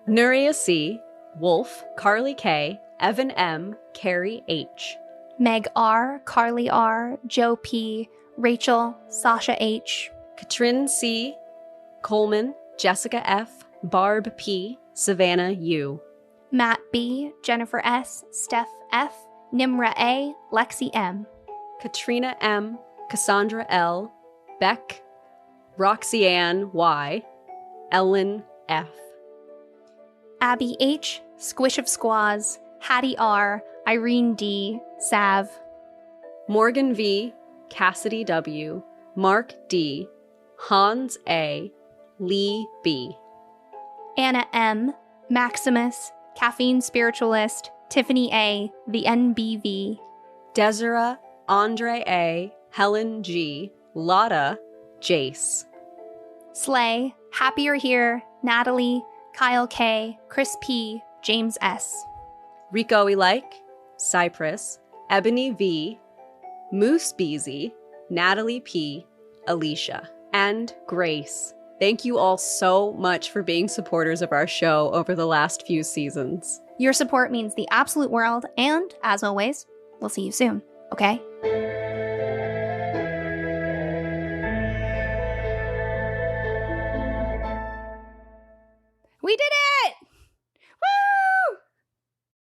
Nuria C, Wolf, Carly K, Evan M, Carrie H, Meg R, Carly R, Joe P, Rachel, Sasha H, Katrin C, Coleman, Jessica F, Barb P, Savannah U, Matt B, Jennifer S, Steph F, Nimra A, Lexi M, Katrina M, Cassandra L, Beck, Roxanne Y, Ellen F, Abby H, Squish of Squaws, Hattie R, Irene D, Sav, Morgan V, Cassidy W, Mark D, Hans A, Lee B, Anna M, Maximus, Caffeine Spiritualist, Tiffany A, The NBV, Desira, Andre A, Helen G, Lotta, Jace, Slay, Happier Here, Natalie, Kyle K, Chris P, James S, Rico Elike, Cypress, Ebony V, Moose Beezy, Natalie P, Alicia, and Grace. Thank you all so much for being supporters of our show over the last few seasons. Your support means the absolute world, and, as always, we'll see you soon, okay?